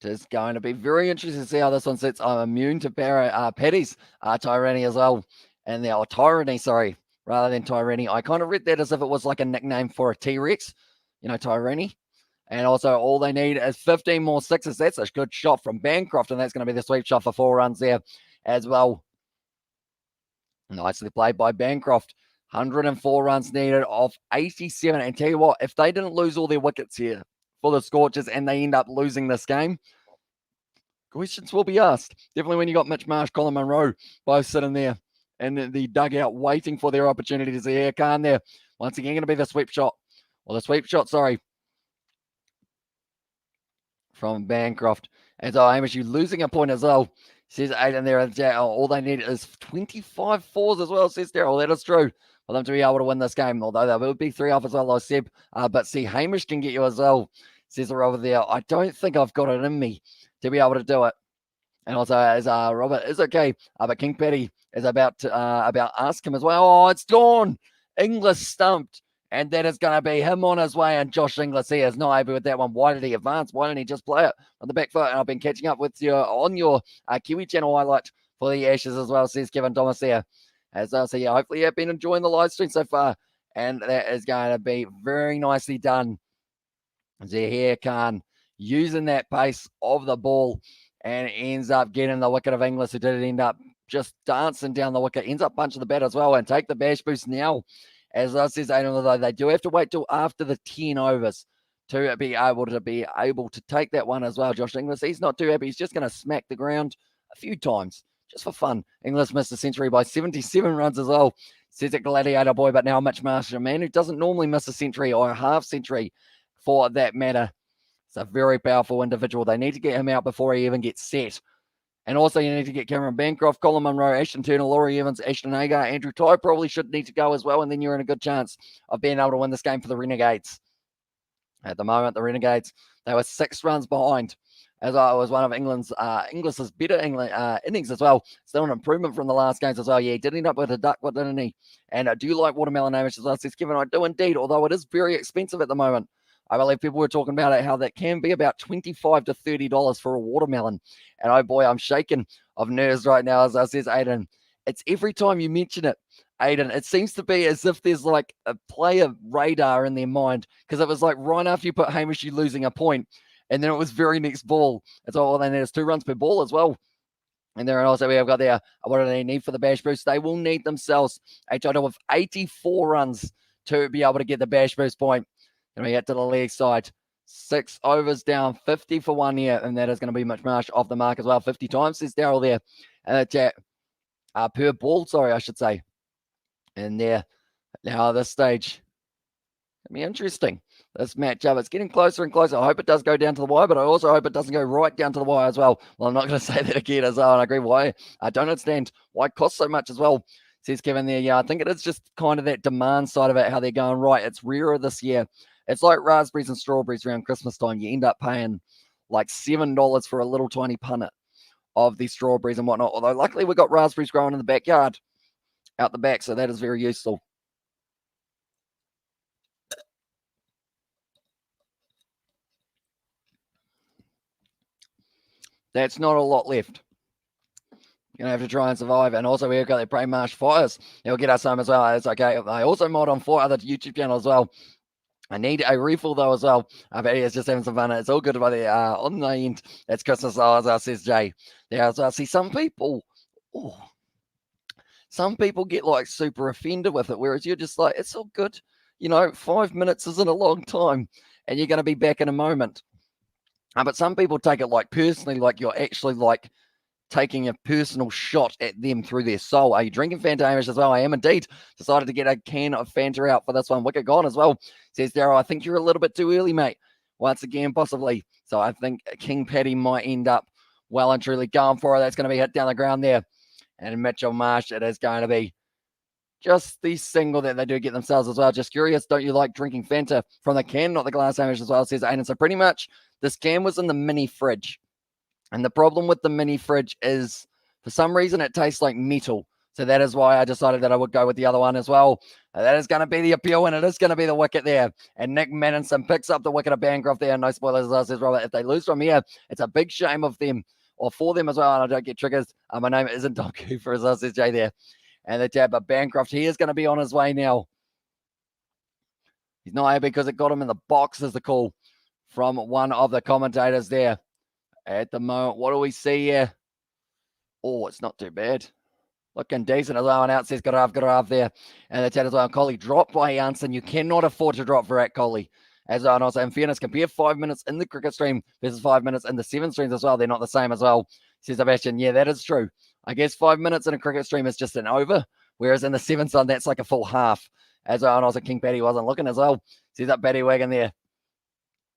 A: it is going to be very interesting to see how this one sits. I'm immune to Paddy's tyranny as well. And or tyranny, sorry, rather than tyranny. I kind of read that as if it was like a nickname for a T-Rex, tyranny. And also, all they need is 15 more sixes. That's a good shot from Bancroft, and that's going to be the sweep shot for 4 runs there as well. Nicely played by Bancroft. 104 runs needed off 87. And tell you what, if they didn't lose all their wickets here for the Scorchers and they end up losing this game, questions will be asked. Definitely when you got Mitch Marsh, Colin Munro both sitting there in the dugout waiting for their opportunity to see Air Khan there. Once again, going to be the sweep shot. Or the sweep shot, sorry. From Bancroft. And so, Hamish, you losing a point as well. Says Aiden there. All they need is 25 fours as well, says Daryl. That is true for them to be able to win this game. Although there will be 3 off as well, like Seb. But see, Hamish can get you as well, says over there. I don't think I've got it in me to be able to do it. And also, as Robert is okay. But King Paddy is about to ask him as well. Oh, it's gone. English stumped. And that is going to be him on his way. And Josh Inglis here is not happy with that one. Why did he advance? Why didn't he just play it on the back foot? And I've been catching up with you on your Kiwi channel highlight for the Ashes as well, says Kevin Thomas here. As I say, yeah, hopefully you've been enjoying the live stream so far. And that is going to be very nicely done. Zahir Khan using that pace of the ball and ends up getting the wicket of Inglis, who did end up just dancing down the wicket, ends up punching the bat as well and take the bash boost now. As I says, although they do have to wait till after the 10 overs to be able to take that one as well. Josh Inglis, he's not too happy. He's just going to smack the ground a few times just for fun. Inglis missed a century by 77 runs as well. Says it Gladiator Boy, but now Mitch Marsh, a man who doesn't normally miss a century or a half century for that matter. It's a very powerful individual. They need to get him out before he even gets set. And also, you need to get Cameron Bancroft, Colin Munro, Ashton Turner, Laurie Evans, Ashton Agar, Andrew Ty probably should need to go as well, and then you're in a good chance of being able to win this game for the Renegades. At the moment, the Renegades, they were 6 runs behind, as I was one of Inglis's better innings as well. Still an improvement from the last games as well. Yeah, he did end up with a duck, didn't he? And I do like watermelon Amish as well, says Kevin. I do indeed, although it is very expensive at the moment. I believe people were talking about it, how that can be about $25 to $30 for a watermelon. And oh boy, I'm shaking of nerves right now, as I says, Aiden. It's every time you mention it, Aiden, it seems to be as if there's like a player radar in their mind, because it was like right after you put Hamish, you losing a point, and then it was very next ball. It's all they need is 2 runs per ball as well. And then also we have got there, what do they need for the bash boost? They will need themselves a total of 84 runs to be able to get the bash boost point. And we get to the leg side. 6 overs down, 50 for 1 here. And that is going to be Mitch Marsh off the mark as well. 50 times, says Daryl there. And the chat. Per ball, sorry, I should say. And there. Now at this stage. It'll be interesting. This matchup, it's getting closer and closer. I hope it does go down to the wire, but I also hope it doesn't go right down to the wire as well. Well, I'm not going to say that again as well. And I agree why. I don't understand why it costs so much as well, says Kevin there. Yeah, I think it is just kind of that demand side of it, how they're going right. It's rarer this year. It's like raspberries and strawberries around Christmas time. You end up paying like $7 for a little tiny punnet of these strawberries and whatnot. Although luckily we've got raspberries growing in the backyard out the back, so that is very useful. That's not a lot left. You're going to have to try and survive. And also we've got the Brain Marsh Fires. It'll get us home as well. It's okay. I also mod on 4 other YouTube channels as well. I need a refill though as well. But he's just having some fun. It's all good by the on the end. It's Christmas as well, says Jay. Yeah, so I see some people get like super offended with it, whereas you're just like, it's all good. 5 minutes isn't a long time, and you're going to be back in a moment. But some people take it like personally, like you're actually like taking a personal shot at them through their soul. Are you drinking Fanta, Hamish, as well? I am indeed. Decided to get a can of Fanta out for this one. Wicket gone as well, says Darryl. I think you're a little bit too early, mate. Once again, possibly. So I think King Paddy might end up well and truly going for it. That's going to be hit down the ground there. And Mitchell Marsh, it is going to be just the single that they do get themselves as well. Just curious, don't you like drinking Fanta from the can, not the glass, Hamish, as well, says Aiden. So pretty much this can was in the mini fridge. And the problem with the mini fridge is, for some reason, it tastes like metal. So that is why I decided that I would go with the other one as well. That is going to be the appeal, and it is going to be the wicket there. And Nick Manninson picks up the wicket of Bancroft there. No spoilers, says Robert. If they lose from here, it's a big shame of them, or for them as well. And I don't get triggers. My name isn't Tom Cooper, as says Jay there. And the tab of Bancroft, he is going to be on his way now. He's not happy because it got him in the box, is the call from one of the commentators there. At the moment, what do we see here? Oh, it's not too bad. Looking decent as well. And out says Garaf there. And the chat as well. Coley dropped by Janssen. You cannot afford to drop for at Coley. As well. And also, in fairness, compare 5 minutes in the cricket stream versus 5 minutes in the 7 streams as well. They're not the same as well, says Sebastian. Yeah, that is true. I guess 5 minutes in a cricket stream is just an over. Whereas in the 7 sun, that's like a full half. As well. And also, King Paddy wasn't looking as well. Sees that Paddy wagon there.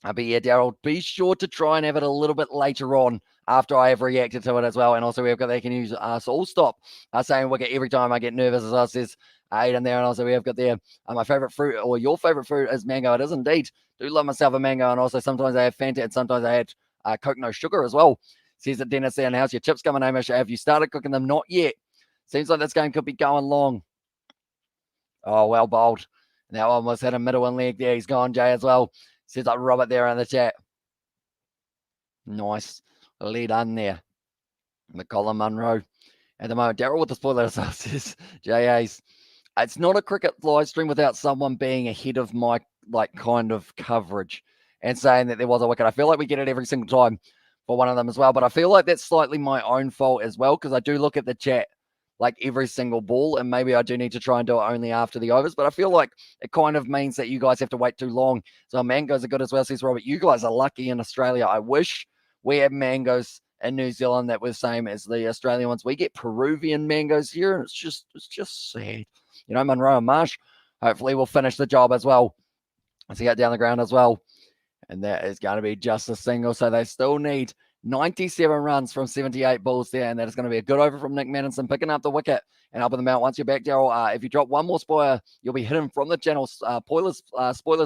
A: But yeah, Daryl, be sure to try and have it a little bit later on after I have reacted to it as well. And also we've got, they can use all stop saying wicket every time I get nervous, as I says Aiden there. And also we have got there my favorite fruit, or your favorite fruit, is mango. It is indeed. Do love myself a mango. And also sometimes I have Fanta, and sometimes I had Coke no sugar as well. Says it Dennis there. And how's your chips coming, Hamish? Have you started cooking them? Not yet. Seems like this game could be going long. Oh, well bowled. That one was hit in middle and leg there. He's gone, Jay, as well. Says up Robert there in the chat. Nice lead on there. McCollum Munro. At the moment, Daryl with the spoiler says, JA's. It's not a cricket live stream without someone being ahead of my kind of coverage and saying that there was a wicket. I feel like we get it every single time for one of them as well, but I feel like that's slightly my own fault as well, because I do look at the chat like every single ball, and maybe I do need to try and do it only after the overs, but I feel like it kind of means that you guys have to wait too long. So mangoes are good as well, says Robert. You guys are lucky in Australia. I wish we had mangoes in New Zealand that were the same as the Australian ones. We get Peruvian mangoes here, and it's just sad. You know, Monroe and Marsh, hopefully will finish the job as well. As he got down the ground as well. And that is going to be just a single. So they still need 97 runs from 78 balls there. And that is going to be a good over from Nick Madison, picking up the wicket and helping them out. Once you're back, Daryl, if you drop one more spoiler, you'll be hidden from the channel. Spoilers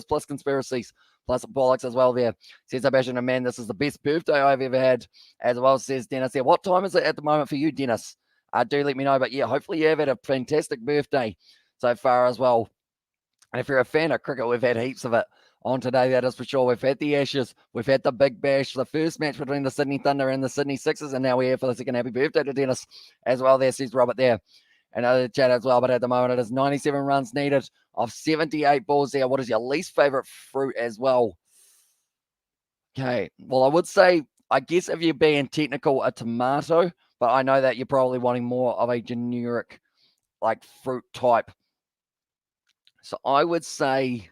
A: plus conspiracies plus bollocks as well there. Says Abashan, man, this is the best birthday I've ever had. As well, says Dennis there. What time is it at the moment for you, Dennis? Do let me know. But yeah, hopefully you have had a fantastic birthday so far as well. And if you're a fan of cricket, we've had heaps of it on today, that is for sure. We've had the Ashes, we've had the Big Bash, the first match between the Sydney Thunder and the Sydney Sixers, and now we're here for the second. Happy birthday to Dennis as well. There says Robert there. Another chat as well, but at the moment it is 97 runs needed of 78 balls there. What is your least favourite fruit as well? Okay, well, I would say, I guess if you're being technical, a tomato, but I know that you're probably wanting more of a generic, fruit type. So I would say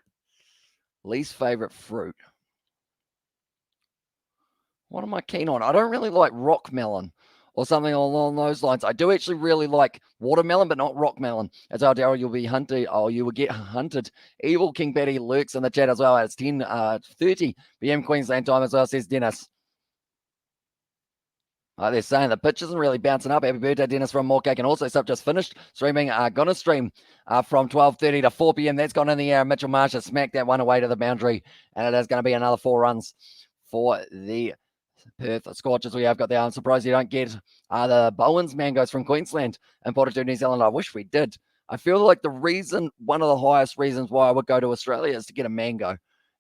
A: least favorite fruit. What am I keen on? I don't really like rock melon or something along those lines. I do actually really like watermelon, but not rock melon. As well, Daryl, you'll be hunted. Oh, you will get hunted. Evil King Patty lurks in the chat as well. It's 10:30 p.m. Queensland time as well, says Dennis. They're saying the pitch isn't really bouncing up. Happy birthday, Dennis, from Moorcake. And also, Sub just finished streaming. Gonna stream from 12:30 to 4 p.m. That's gone in the air. Mitchell Marsh has smacked that one away to the boundary. And it is going to be another 4 runs for the Perth Scorchers. We have got there. I'm surprised you don't get the Bowens mangoes from Queensland imported to New Zealand. I wish we did. I feel like one of the highest reasons why I would go to Australia is to get a mango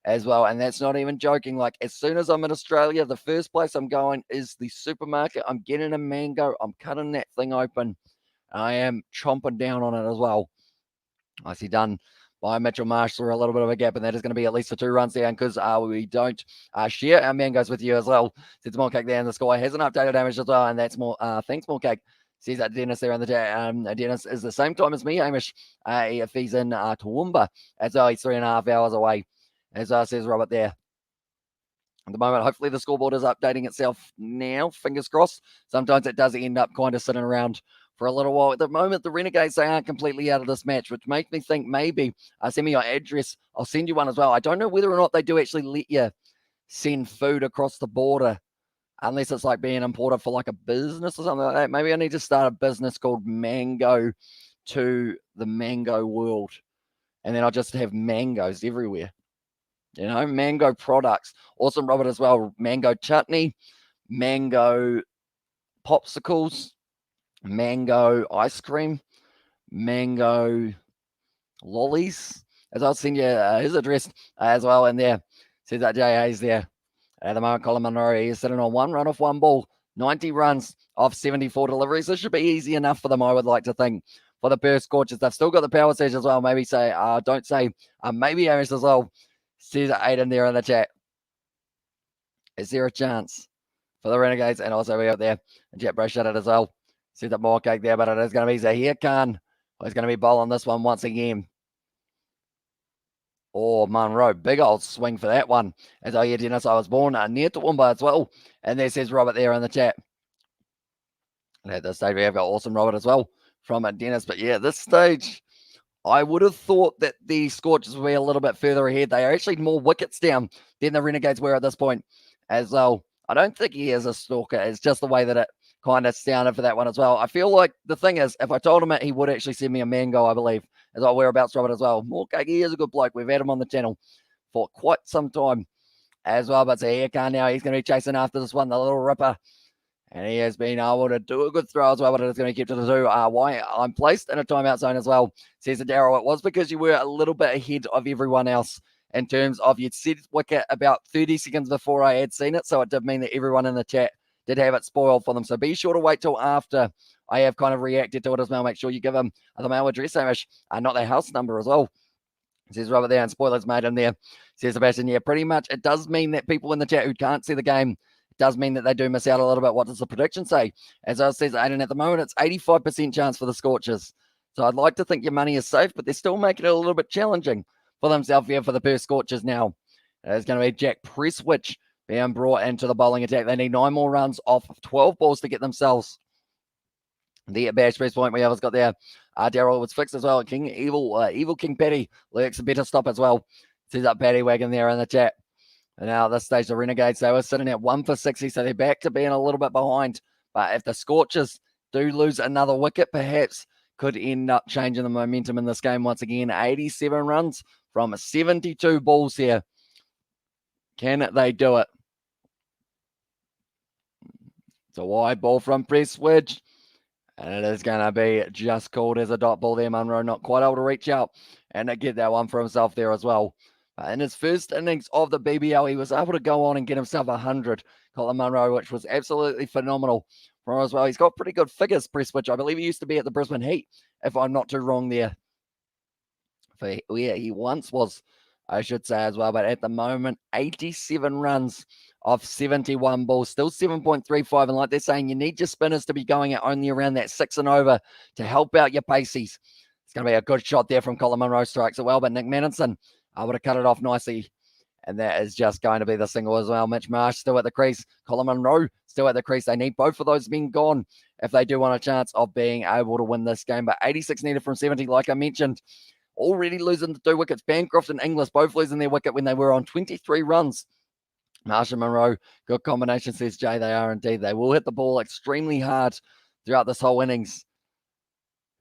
A: as well. And that's not even joking. As soon as I'm in Australia, the first place I'm going is the supermarket. I'm getting a mango. I'm cutting that thing open. I am chomping down on it as well. I see done by Mitchell Marsh through a little bit of a gap, and that is going to be at least for 2 runs down because we don't share our mangoes with you as well. Since Moorcake there in the sky has an updated damage as well, and that's more. Thanks, Moorcake. Says that Dennis there in the chat. Dennis is the same time as me, Hamish. If he's in Toowoomba as well, he's 3.5 hours away. As says Robert there. At the moment, hopefully the scoreboard is updating itself now. Fingers crossed. Sometimes it does end up kind of sitting around for a little while. At the moment, the Renegades, they aren't completely out of this match, which makes me think maybe send me your address. I'll send you one as well. I don't know whether or not they do actually let you send food across the border, unless it's being imported for a business or something like that. Maybe I need to start a business called Mango to the Mango World, and then I'll just have mangoes everywhere. Mango products. Awesome, Robert, as well. Mango chutney, mango popsicles, mango ice cream, mango lollies. As I'll send you his address as well in there. Says that Jay Hayes there. At the moment, Colin Munro is sitting on 1 run off 1 ball. 90 runs off 74 deliveries. This should be easy enough for them, I would like to think. For the Perth Scorchers, they've still got the power surge as well. Maybe say, don't say, maybe Amish as well. Says Aiden there in the chat. Is there a chance for the Renegades? And also we out there, and Jet Bro shut it as well. Says that Moorcake there, but it is going to be Zahir Khan. He's going to be bowling this one once again. Oh, Munro, big old swing for that one. As Dennis, I was born near Toowoomba as well. And there says Robert there in the chat. And at this stage, we have got awesome Robert as well from Dennis. But yeah, this stage, I would have thought that the Scorchers were a little bit further ahead. They are actually more wickets down than the Renegades were at this point as well. I don't think he is a stalker. It's just the way that it kind of sounded for that one as well. I feel like the thing is, if I told him it, he would actually send me a mango, I believe, as well. Whereabouts, Robert, as well. Moorcake, he is a good bloke. We've had him on the channel for quite some time as well. But Zahir Khan now, he's going to be chasing after this one, the little ripper. And he has been able to do a good throw as well, but it's going to keep to the 2. Why I'm placed in a timeout zone as well, says Daryl. It was because you were a little bit ahead of everyone else in terms of you'd said wicket about 30 seconds before I had seen it. So it did mean that everyone in the chat did have it spoiled for them. So be sure to wait till after I have kind of reacted to it as well. Make sure you give him the mail address, Hamish, not their house number as well. Says Robert there, and spoilers made him there. Says Sebastian, yeah, pretty much. It does mean that people in the chat who can't see the game, it does mean that they do miss out a little bit. What does the prediction say? As I says, Aiden, at the moment, it's 85% chance for the Scorchers. So I'd like to think your money is safe, but they're still making it a little bit challenging for themselves here for the Perth Scorchers now. It's going to be Jack Presswich being brought into the bowling attack. They need 9 more runs off of 12 balls to get themselves the bash boost point. We have got there. Daryl was fixed as well. Evil King Paddy lurks a better stop as well. Sees up Paddy Wagon there in the chat. And now at this stage, the Renegades, they were sitting at 1 for 60, so they're back to being a little bit behind. But if the Scorchers do lose another wicket, perhaps could end up changing the momentum in this game once again. 87 runs from 72 balls here. Can they do it? It's a wide ball from Presswich. And it is going to be just called as a dot ball there. Munro not quite able to reach out and get that one for himself there as well. In his first innings of the BBL, he was able to go on and get himself 100, Colin Munro, which was absolutely phenomenal for him as well. He's got pretty good figures, Presswich. I believe he used to be at the Brisbane Heat, if I'm not too wrong there. Yeah, he once was, I should say as well. But at the moment, 87 runs of 71 balls, still 7.35. And like they're saying, you need your spinners to be going at only around that 6 and over to help out your paceys. It's going to be a good shot there from Colin Munro, strikes it well, but Nick Manninson would have cut it off nicely. And that is just going to be the single as well. Mitch Marsh still at the crease. Colin Munro still at the crease. They need both of those men gone if they do want a chance of being able to win this game. But 86 needed from 70, like I mentioned. Already losing the 2 wickets. Bancroft and Inglis both losing their wicket when they were on 23 runs. Marsh and Munro, good combination, says Jay. They are indeed. They will hit the ball extremely hard throughout this whole innings.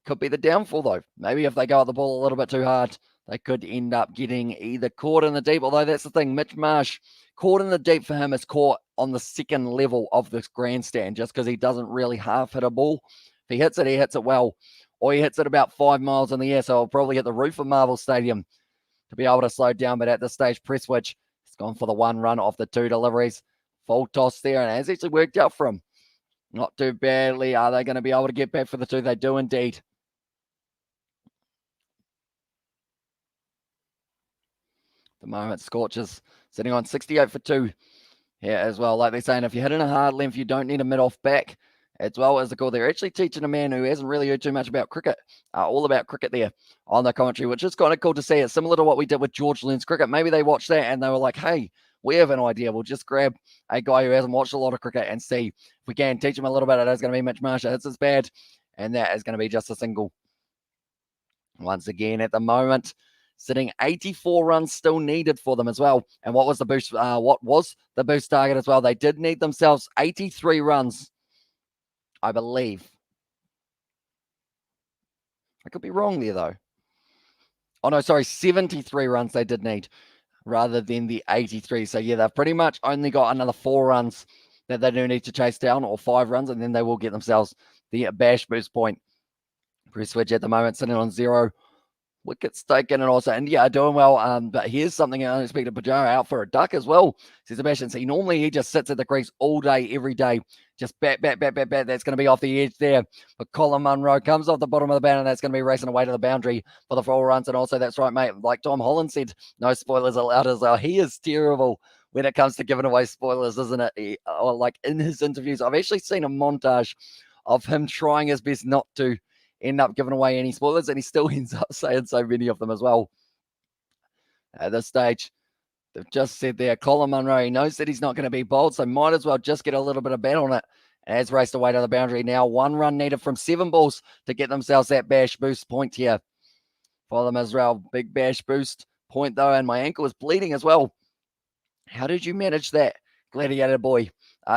A: Could be the downfall, though. Maybe if they go at the ball a little bit too hard, they could end up getting either caught in the deep. Although that's the thing, Mitch Marsh, caught in the deep for him is caught on the second level of this grandstand just because he doesn't really half hit a ball. If he hits it well. Or he hits it about 5 miles in the air, so he'll probably hit the roof of Marvel Stadium to be able to slow down. But at this stage, Presswich has gone for the 1 run off the 2 deliveries. Full toss there, and it has actually worked out for him. Not too badly. Are they going to be able to get back for the 2? They do indeed. At the moment, Scorchers sitting on 68 for 2 here as well. Like they're saying, if you're hitting a hard length, you don't need a mid-off back. As well as the call, they're actually teaching a man who hasn't really heard too much about cricket, all about cricket there on the commentary, which is kind of cool to see. It's similar to what we did with George Learns Cricket. Maybe they watched that and they were like, hey, we have an idea. We'll just grab a guy who hasn't watched a lot of cricket and see if we can teach him a little bit. It is going to be Mitch Marsh. It's his bad, and that is going to be just a single. Once again, at the moment, sitting 84 runs still needed for them as well. And what was the boost? What was the boost target as well? They did need themselves 83 runs. I believe. I could be wrong there, though. Oh, no, sorry, 73 runs they did need rather than the 83. So, yeah, they've pretty much only got another 4 runs that they do need to chase down, or 5 runs, and then they will get themselves the bash boost point. Presswich at the moment sitting on 0. Wickets taken, and also India are doing well. But here's something unexpected. Pujara out for a duck as well, says Sebastian. See, normally he just sits at the crease all day, every day. Just bat. That's going to be off the edge there. But Colin Munro comes off the bottom of the bat, and that's going to be racing away to the boundary for the 4 runs. And also, that's right, mate. Like Tom Holland said, no spoilers allowed as well. He is terrible when it comes to giving away spoilers, isn't it? Like in his interviews, I've actually seen a montage of him trying his best not to end up giving away any spoilers, and he still ends up saying so many of them as well. At this stage, they've just said there, Colin Munro, he knows that he's not going to be bowled, so might as well just get a little bit of bat on it. And has raced away to the boundary now. 1 run needed from 7 balls to get themselves that bash boost point here for them as well. Big bash boost point though, and my ankle is bleeding as well. How did you manage that, Gladiator boy?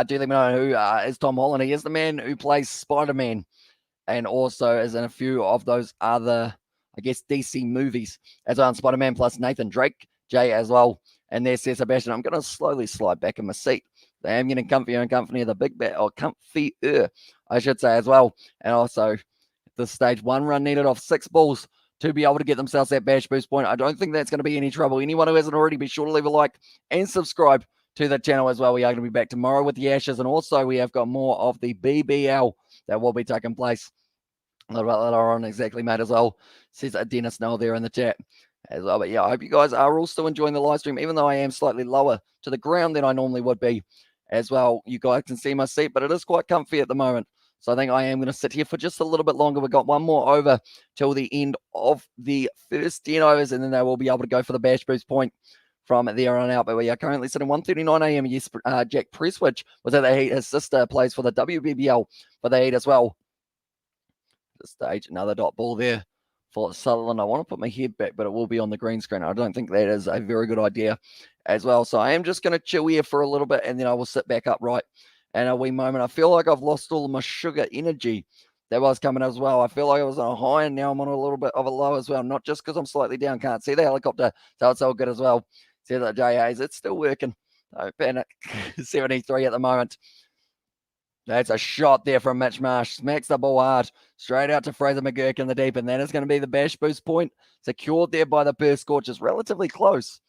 A: Do let me know who is Tom Holland. He is the man who plays Spider-Man, and also is in a few of those other, I guess, DC movies as well. Spider-Man plus Nathan Drake, Jay as well. And there says Sebastian, I'm going to slowly slide back in my seat They am getting comfier and comfier, the Big Bash, or comfier, I should say, as well. And also, at this stage, 1 run needed off 6 balls to be able to get themselves that bash boost point. I don't think that's going to be any trouble. Anyone who hasn't already, be sure to leave a like and subscribe to the channel as well. We are going to be back tomorrow with the Ashes, and also we have got more of the BBL that will be taking place a little bit later on. Exactly, mate, as well. Says Dennis Noel there in the chat as well. But yeah, I hope you guys are all still enjoying the live stream, even though I am slightly lower to the ground than I normally would be as well. You guys can see my seat, but it is quite comfy at the moment. So I think I am going to sit here for just a little bit longer. We've got 1 more over till the end of the first 10 overs, and then they will be able to go for the bash boost point from there on out. But we are currently sitting 1:39 a.m. Yes, Jack Presswich was at the Heat. His sister plays for the WBBL for the Heat as well. This stage, another dot ball there for Sutherland. I want to put my head back, but it will be on the green screen. I don't think that is a very good idea as well. So I am just going to chill here for a little bit, and then I will sit back upright in a wee moment. I feel like I've lost all of my sugar energy that was coming as well. I feel like I was on a high, and now I'm on a little bit of a low as well. Not just because I'm slightly down. Can't see the helicopter, so it's all good as well. See that J Hayes, it's still working. Don't panic. 73 at the moment. That's a shot there from Mitch Marsh. Smacks the ball hard. Straight out to Fraser McGurk in the deep. And that is going to be the bash boost point. Secured there by the Perth Scorchers. Relatively close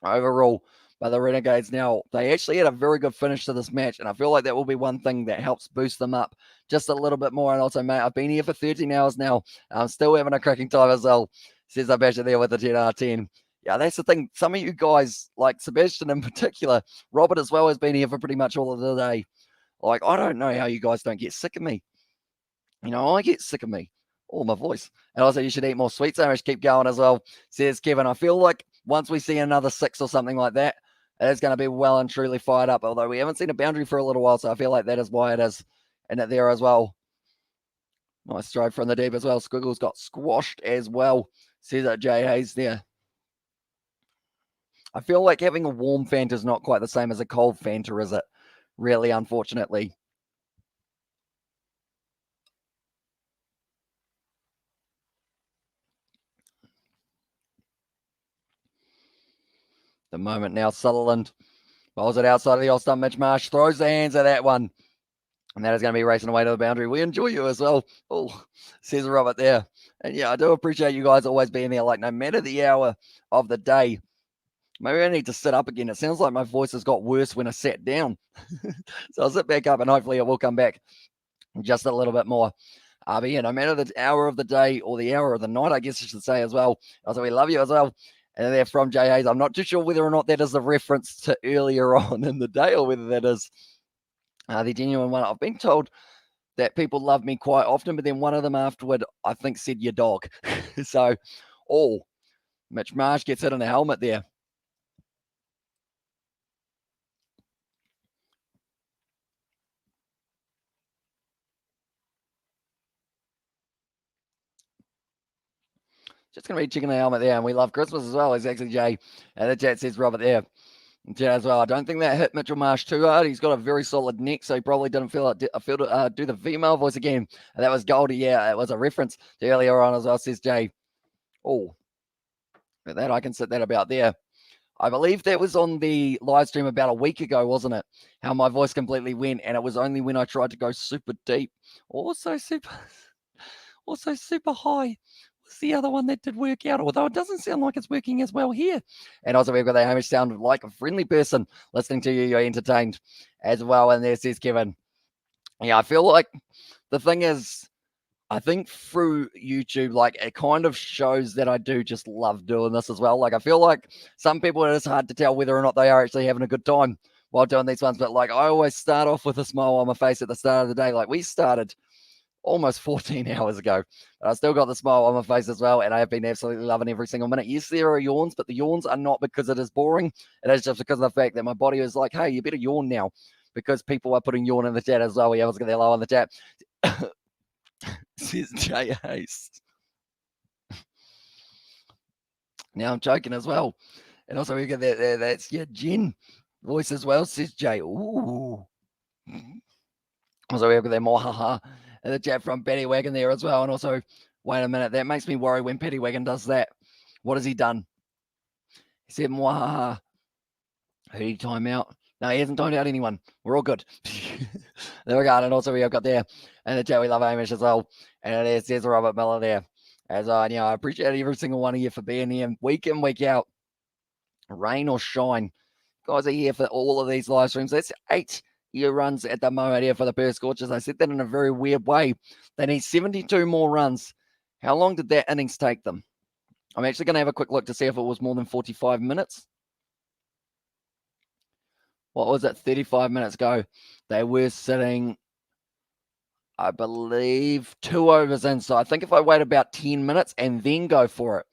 A: overall by the Renegades. Now, they actually had a very good finish to this match. And I feel like that will be one thing that helps boost them up just a little bit more. And also, mate, I've been here for 13 hours now. I'm still having a cracking time as well. Says I bash it there with the 10R10. Yeah, that's the thing. Some of you guys, like Sebastian in particular, Robert as well, has been here for pretty much all of the day. Like, I don't know how you guys don't get sick of me. You know, I get sick of me. Oh, my voice. And also, you should eat more sweets, Irish. Keep going as well, says Kevin. I feel like once we see another 6 or something like that, it is going to be well and truly fired up. Although we haven't seen a boundary for a little while, so I feel like that is why it is in it there as well. Nice strike from the deep as well. Squiggles got squashed as well, says Jay Hayes there. I feel like having a warm Fanta is not quite the same as a cold Fanta, is it? Really, unfortunately. The moment now, Sutherland bowls it outside of the all-stump. Mitch Marsh throws the hands at that one. And that is going to be racing away to the boundary. We enjoy you as well. Oh, says Robert there. And yeah, I do appreciate you guys always being there. Like, no matter the hour of the day, maybe I need to sit up again. It sounds like my voice has got worse when I sat down. So I'll sit back up and hopefully it will come back just a little bit more. But yeah, no matter the hour of the day or the hour of the night, I guess I should say as well. Also, we love you as well. And they're from J. Hayes. I'm not too sure whether or not that is a reference to earlier on in the day or whether that is the genuine one. I've been told that people love me quite often, but then one of them afterward, I think, said your dog. So, Mitch Marsh gets hit in the helmet there. Just going to be checking the helmet there, and we love Christmas as well, exactly, Jay. And the chat says Robert there. As well. I don't think that hit Mitchell Marsh too hard. He's got a very solid neck, so he probably didn't feel it. Do the female voice again. And that was Goldie. Yeah, it was a reference to earlier on as well, says Jay. Oh, that I can sit that about there. I believe that was on the live stream about a week ago, wasn't it? How my voice completely went, and it was only when I tried to go super deep. Also super high. Was the other one that did work out, although it doesn't sound like it's working as well here. And also we've got the Hamish sound like a friendly person listening to you. You're entertained as well. And there says Kevin. Yeah, I feel like the thing is, I think through YouTube, like, it kind of shows that I do just love doing this as well. Like, I feel like some people, it is hard to tell whether or not they are actually having a good time while doing these ones. But like, I always start off with a smile on my face at the start of the day. Like, we started almost 14 hours ago. But I still got the smile on my face as well, and I have been absolutely loving every single minute. Yes, there are yawns, but the yawns are not because it is boring. It is just because of the fact that my body is like, hey, you better yawn now, because people are putting yawn in the chat as well. Yeah, I was going to low on the chat. Says Jay Hayes. Now I'm joking as well. And also we get that there. That's Jen voice as well, says Jay. Ooh. Also we have got that more haha. And the chat from Paddy Wagon there as well. And also, wait a minute, that makes me worry when Paddy Wagon does that. What has he done? He said, Mwahaha. Who did he time out? No, he hasn't timed out anyone. We're all good. There we go. And also we have got there and the chat, we love Hamish as well. And there's Robert Miller there. As I appreciate every single one of you for being here week in, week out. Rain or shine. Guys are here for all of these live streams. That's 8-year runs at the moment here for the Perth Scorchers. I said that in a very weird way. They need 72 more runs. How long did that innings take them? I'm actually going to have a quick look to see if it was more than 45 minutes. What was it? 35 minutes ago. They were sitting, I believe, 2 overs in. So I think if I wait about 10 minutes and then go for it,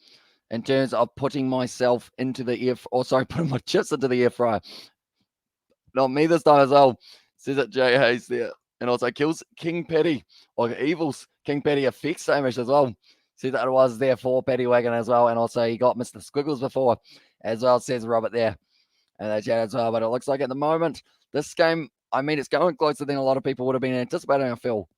A: in terms of putting myself into the putting my chips into the air fryer. Not me this time as well. Says it Jay Hayes there. And also kills King Petty, or Evils King Petty affects Hamish as well. Says that it was there for Paddy Wagon as well. And also he got Mr. Squiggles before as well, says Robert there. And they chat as well. But it looks like at the moment, this game, I mean, it's going closer than a lot of people would have been anticipating, I feel.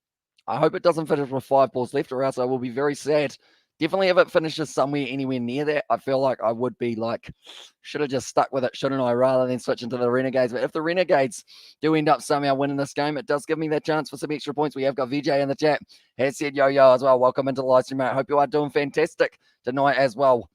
A: I hope it doesn't finish with 5 balls left, or else I will be very sad. Definitely if it finishes somewhere anywhere near that, I feel like I would be like, should have just stuck with it, shouldn't I, rather than switching to the Renegades. But if the Renegades do end up somehow winning this game, it does give me that chance for some extra points. We have got VJ in the chat. Has said yo as well. Welcome into the live stream, mate. I hope you are doing fantastic tonight as well,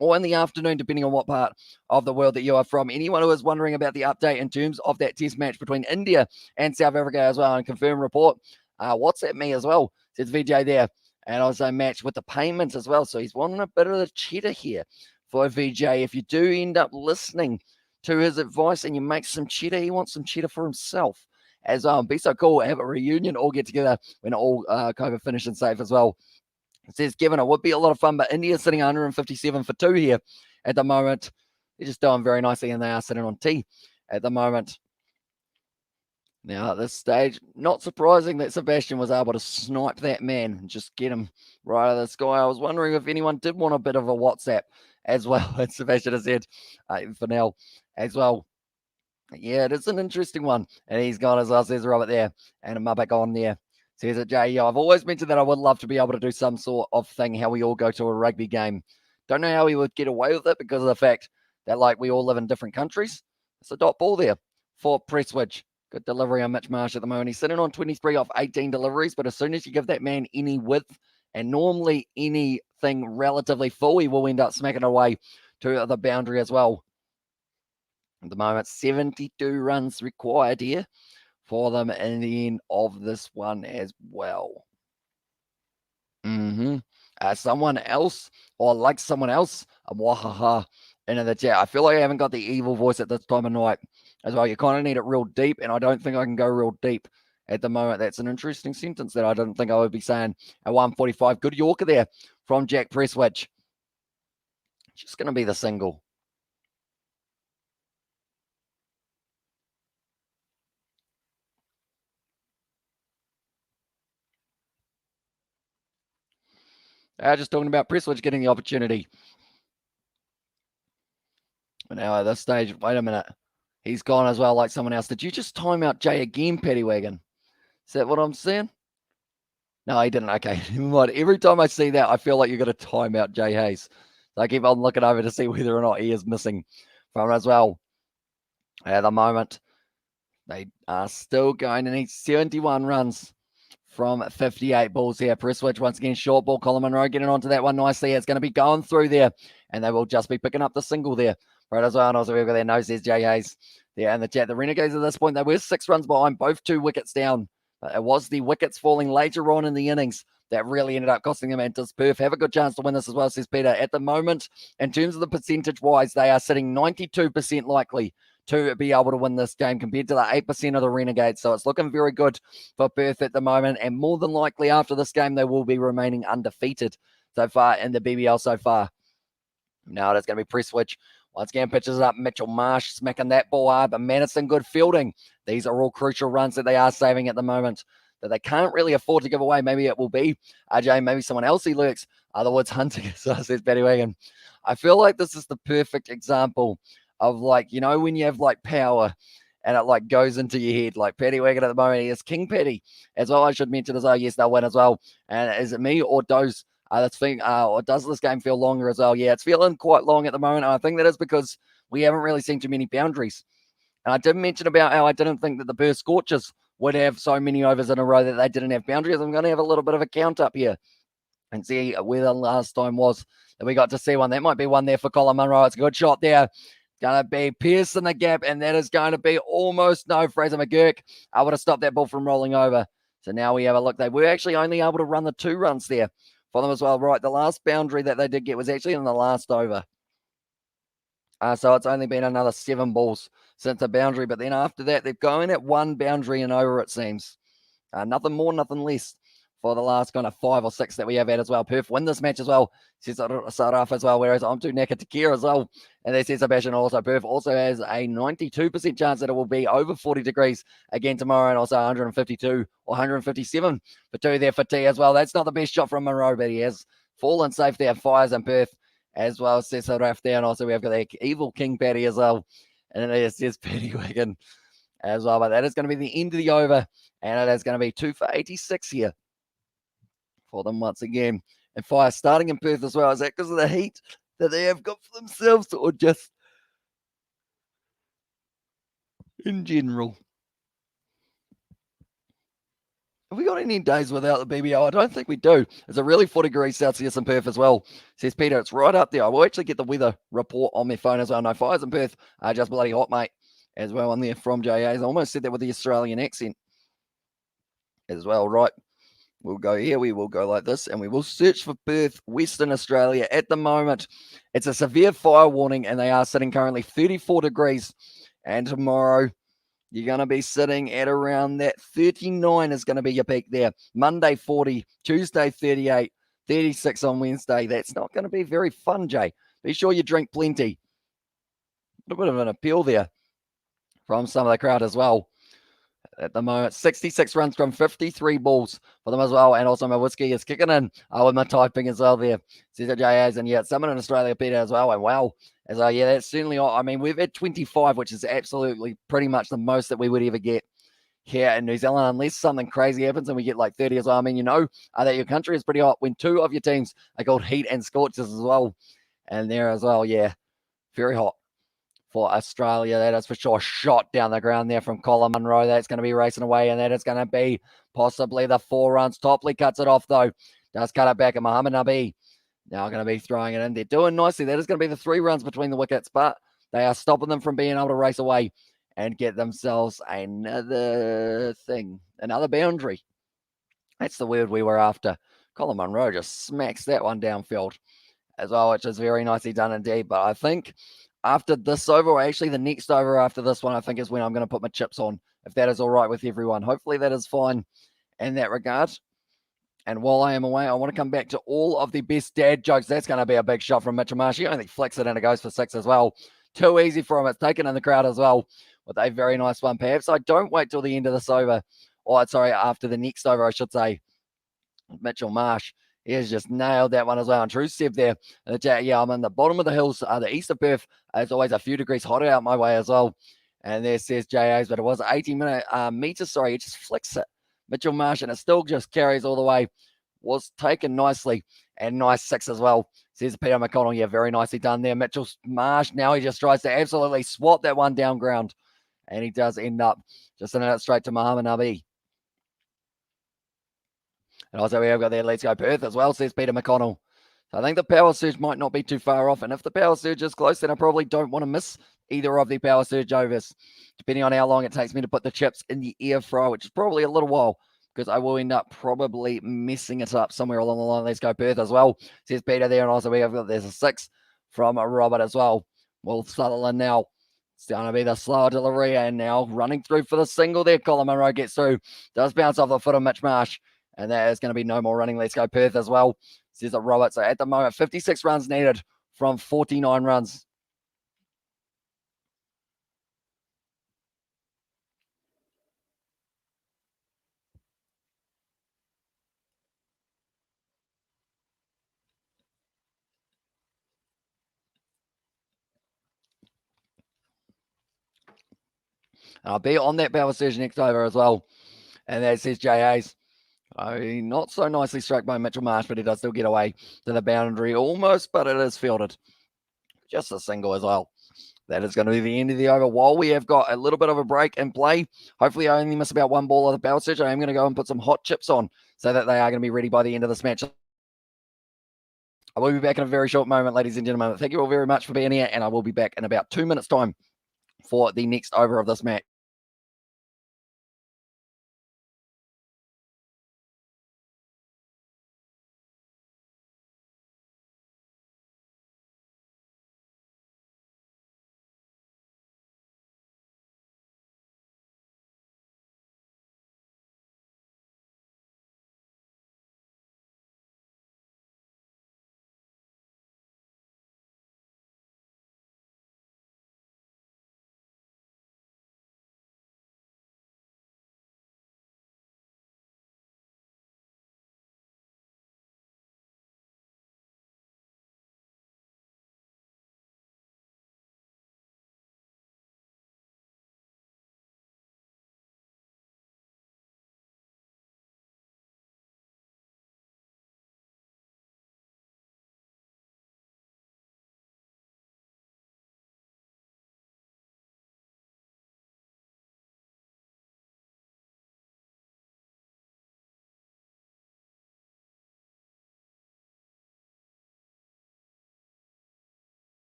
A: or in the afternoon, depending on what part of the world that you are from. Anyone who is wondering about the update in terms of that test match between India and South Africa as well, and confirm report, WhatsApp me as well, says VJ there. And also match with the payments as well. So he's wanting a bit of the cheddar here for VJ. If you do end up listening to his advice and you make some cheddar, he wants some cheddar for himself as well. Be so cool. Have a reunion, all get together when all COVID finished and safe as well. It says, Kevin, it would be a lot of fun, but India's sitting 157 for 2 here at the moment. They're just doing very nicely, and they are sitting on T at the moment. Now, at this stage, not surprising that Sebastian was able to snipe that man and just get him right out of the sky. I was wondering if anyone did want a bit of a WhatsApp as well. And Sebastian has said, for now as well. Yeah, it is an interesting one. And he's gone as well, says Robert there. And a Muppet on there. Says it, Jay. Yeah, I've always mentioned that I would love to be able to do some sort of thing, how we all go to a rugby game. Don't know how we would get away with it because of the fact that, like, we all live in different countries. It's a dot ball there for Presswidge. Good delivery on Mitch Marsh at the moment. He's sitting on 23 off 18 deliveries, but as soon as you give that man any width and normally anything relatively full, he will end up smacking away to the boundary as well. At the moment, 72 runs required here for them in the end of this one as well. Someone else, or like someone else, wahaha, into the chat. I feel like I haven't got the evil voice at this time of night as well. You kind of need it real deep, and I don't think I can go real deep at the moment. That's an interesting sentence that I didn't think I would be saying at 145. Good Yorker there from Jack Presswidge. Just going to be the single. Just talking about Presswidge getting the opportunity. But now at this stage, wait a minute. He's gone as well like someone else. Did you just time out Jay again, Paddy Wagon? Is that what I'm saying? No, he didn't. Okay. Every time I see that, I feel like you've got to time out Jay Hayes. So I keep on looking over to see whether or not he is missing from as well. At the moment, they are still going to need 71 runs from 58 balls here. Presswidge once again, short ball. Colin Monroe getting onto that one nicely. It's going to be going through there, and they will just be picking up the single there. Right as well, and also we've got their nose, there's Jay Hayes there in the chat. The Renegades at this point, they were 6 runs behind, both 2 wickets down. It was the wickets falling later on in the innings that really ended up costing them. And does Perth have a good chance to win this as well, says Peter. At the moment, in terms of the percentage-wise, they are sitting 92% likely to be able to win this game compared to the 8% of the Renegades. So it's looking very good for Perth at the moment. And more than likely after this game, they will be remaining undefeated so far in the BBL so far. Now it's going to be Presswidge. Once again, pitches it up. Mitchell Marsh smacking that ball hard, but Madison, good fielding. These are all crucial runs that they are saving at the moment that they can't really afford to give away. Maybe it will be RJ, maybe someone else he lurks. Otherwise, hunting, so says Paddy Wagon. I feel like this is the perfect example of, like, you know, when you have like power and it like goes into your head. Like Paddy Wagon at the moment, he is King Paddy as well. I should mention as well. Yes, they'll win as well. And is it me or Doze? Or does this game feel longer as well? Yeah, it's feeling quite long at the moment. I think that is because we haven't really seen too many boundaries And I did mention about how I didn't think that the Perth Scorchers would have so many overs in a row that they didn't have boundaries. I'm going to have a little bit of a count up here and see where the last time was that we got to see one. That might be one there for Colin Munro. It's a good shot there. Going to be Pearce in the gap, and that is going to be almost no. Fraser McGurk able to stop that ball from rolling over. So now we have a look. They were actually only able to run the 2 runs there for them as well. Right, the last boundary that they did get was actually in the last over. So it's only been another 7 balls since the boundary. But then after that, they're going at 1 boundary and over, it seems. Nothing more, nothing less for the last kind of 5 or 6 that we have had as well. Perth win this match as well. Says Saraf as well, whereas I'm too knackered to care as well. And they say Sebastian also. Perth also has a 92% chance that it will be over 40 degrees again tomorrow, and also 152 or 157 for 2 there for T as well. That's not the best shot from Monroe, but he has fallen safe there. Fires in Perth as well. Says Saraf there, and also we have got the evil King Paddy as well. And it says Paddy Wigan as well. But that is going to be the end of the over, and it is going to be 2 for 86 here for them once again. And Fire starting in Perth as well. Is that because of the heat that they have got for themselves, or just in general? Have we got any days without the BBO? I don't think we do. It's a really 40 degrees Celsius in Perth as well. Says Peter, it's right up there. I will actually get the weather report on my phone as well. No, Fires in Perth are just bloody hot, mate, as well on there from JAs. I almost said that with the Australian accent as well. Right. We'll go here. We will go like this, and we will search for Perth, Western Australia. At the moment, it's a severe fire warning, and they are sitting currently 34 degrees. And tomorrow, you're going to be sitting at around that 39 is going to be your peak there. Monday, 40. Tuesday, 38. 36 on Wednesday. That's not going to be very fun, Jay. Be sure you drink plenty. A little bit of an appeal there from some of the crowd as well. At the moment, 66 runs from 53 balls for them as well. And also my whiskey is kicking in with my typing as well there. Says JAs, and yeah, someone in Australia, Peter, as well. And wow, as yeah, that's certainly, I mean, we've had 25, which is absolutely pretty much the most that we would ever get here in New Zealand, unless something crazy happens and we get like 30 as well. I mean, you know that your country is pretty hot when 2 of your teams are called Heat and Scorchers as well. And there as well, yeah, very hot for Australia. That is for sure. Shot down the ground there from Colin Munro. That's going to be racing away, and that is going to be possibly the 4 runs. Topley cuts it off, though. Does cut it back, and Mohammed Nabi now going to be throwing it in. They're doing nicely. That is going to be the 3 runs between the wickets, but they are stopping them from being able to race away and get themselves another thing, another boundary. That's the word we were after. Colin Munro just smacks that one downfield as well, which is very nicely done indeed. But I think after this over, or actually the next over after this one, I think is when I'm going to put my chips on, if that is all right with everyone. Hopefully that is fine in that regard. And while I am away, I want to come back to all of the best dad jokes. That's going to be a big shot from Mitchell Marsh. He only flicks it and it goes for 6 as well. Too easy for him. It's taken in the crowd as well with a very nice one. Perhaps I don't wait till the end of this over. Or, sorry, after the next over, I should say. Mitchell Marsh. He has just nailed that one as well. And true Seb there. Yeah, I'm in the bottom of the hills, the east of Perth. It's always a few degrees hotter out my way as well. And there says JAs, but it was 80 meters. Sorry, it just flicks it. Mitchell Marsh, and it still just carries all the way. Was taken nicely. And nice 6 as well. Says Peter McConnell. Yeah, very nicely done there. Mitchell Marsh, now he just tries to absolutely swap that one down ground. And he does end up just sending it straight to Mohammed Nabi. And also we have got there, let's go Perth as well, says Peter McConnell. So I think the power surge might not be too far off. And if the power surge is close, then I probably don't want to miss either of the power surge overs, depending on how long it takes me to put the chips in the air fryer, which is probably a little while, because I will end up probably messing it up somewhere along the line. Let's go Perth as well, says Peter there. And also we have got, there's a 6 from Robert as well. Will Sutherland now. It's going to be the slower delivery, and now running through for the single there. Colin Munro gets through. Does bounce off the foot of Mitch Marsh. And there is going to be no more running. Let's go Perth as well, says it Robert. So at the moment, 56 runs needed from 49 runs. And I'll be on that power surge next over as well. And that says JAs. Not so nicely struck by Mitchell Marsh, but he does still get away to the boundary almost, but it is fielded. Just a single as well That is going to be the end of the over. While we have got a little bit of a break in play, hopefully I only miss about one ball of the power surge. I am going to go and put some hot chips on so that they are going to be ready by the end of this match. I will be back in a very short moment, ladies and gentlemen. Thank you all very much for being here, and I will be back in about 2 minutes' time for the next over of this match.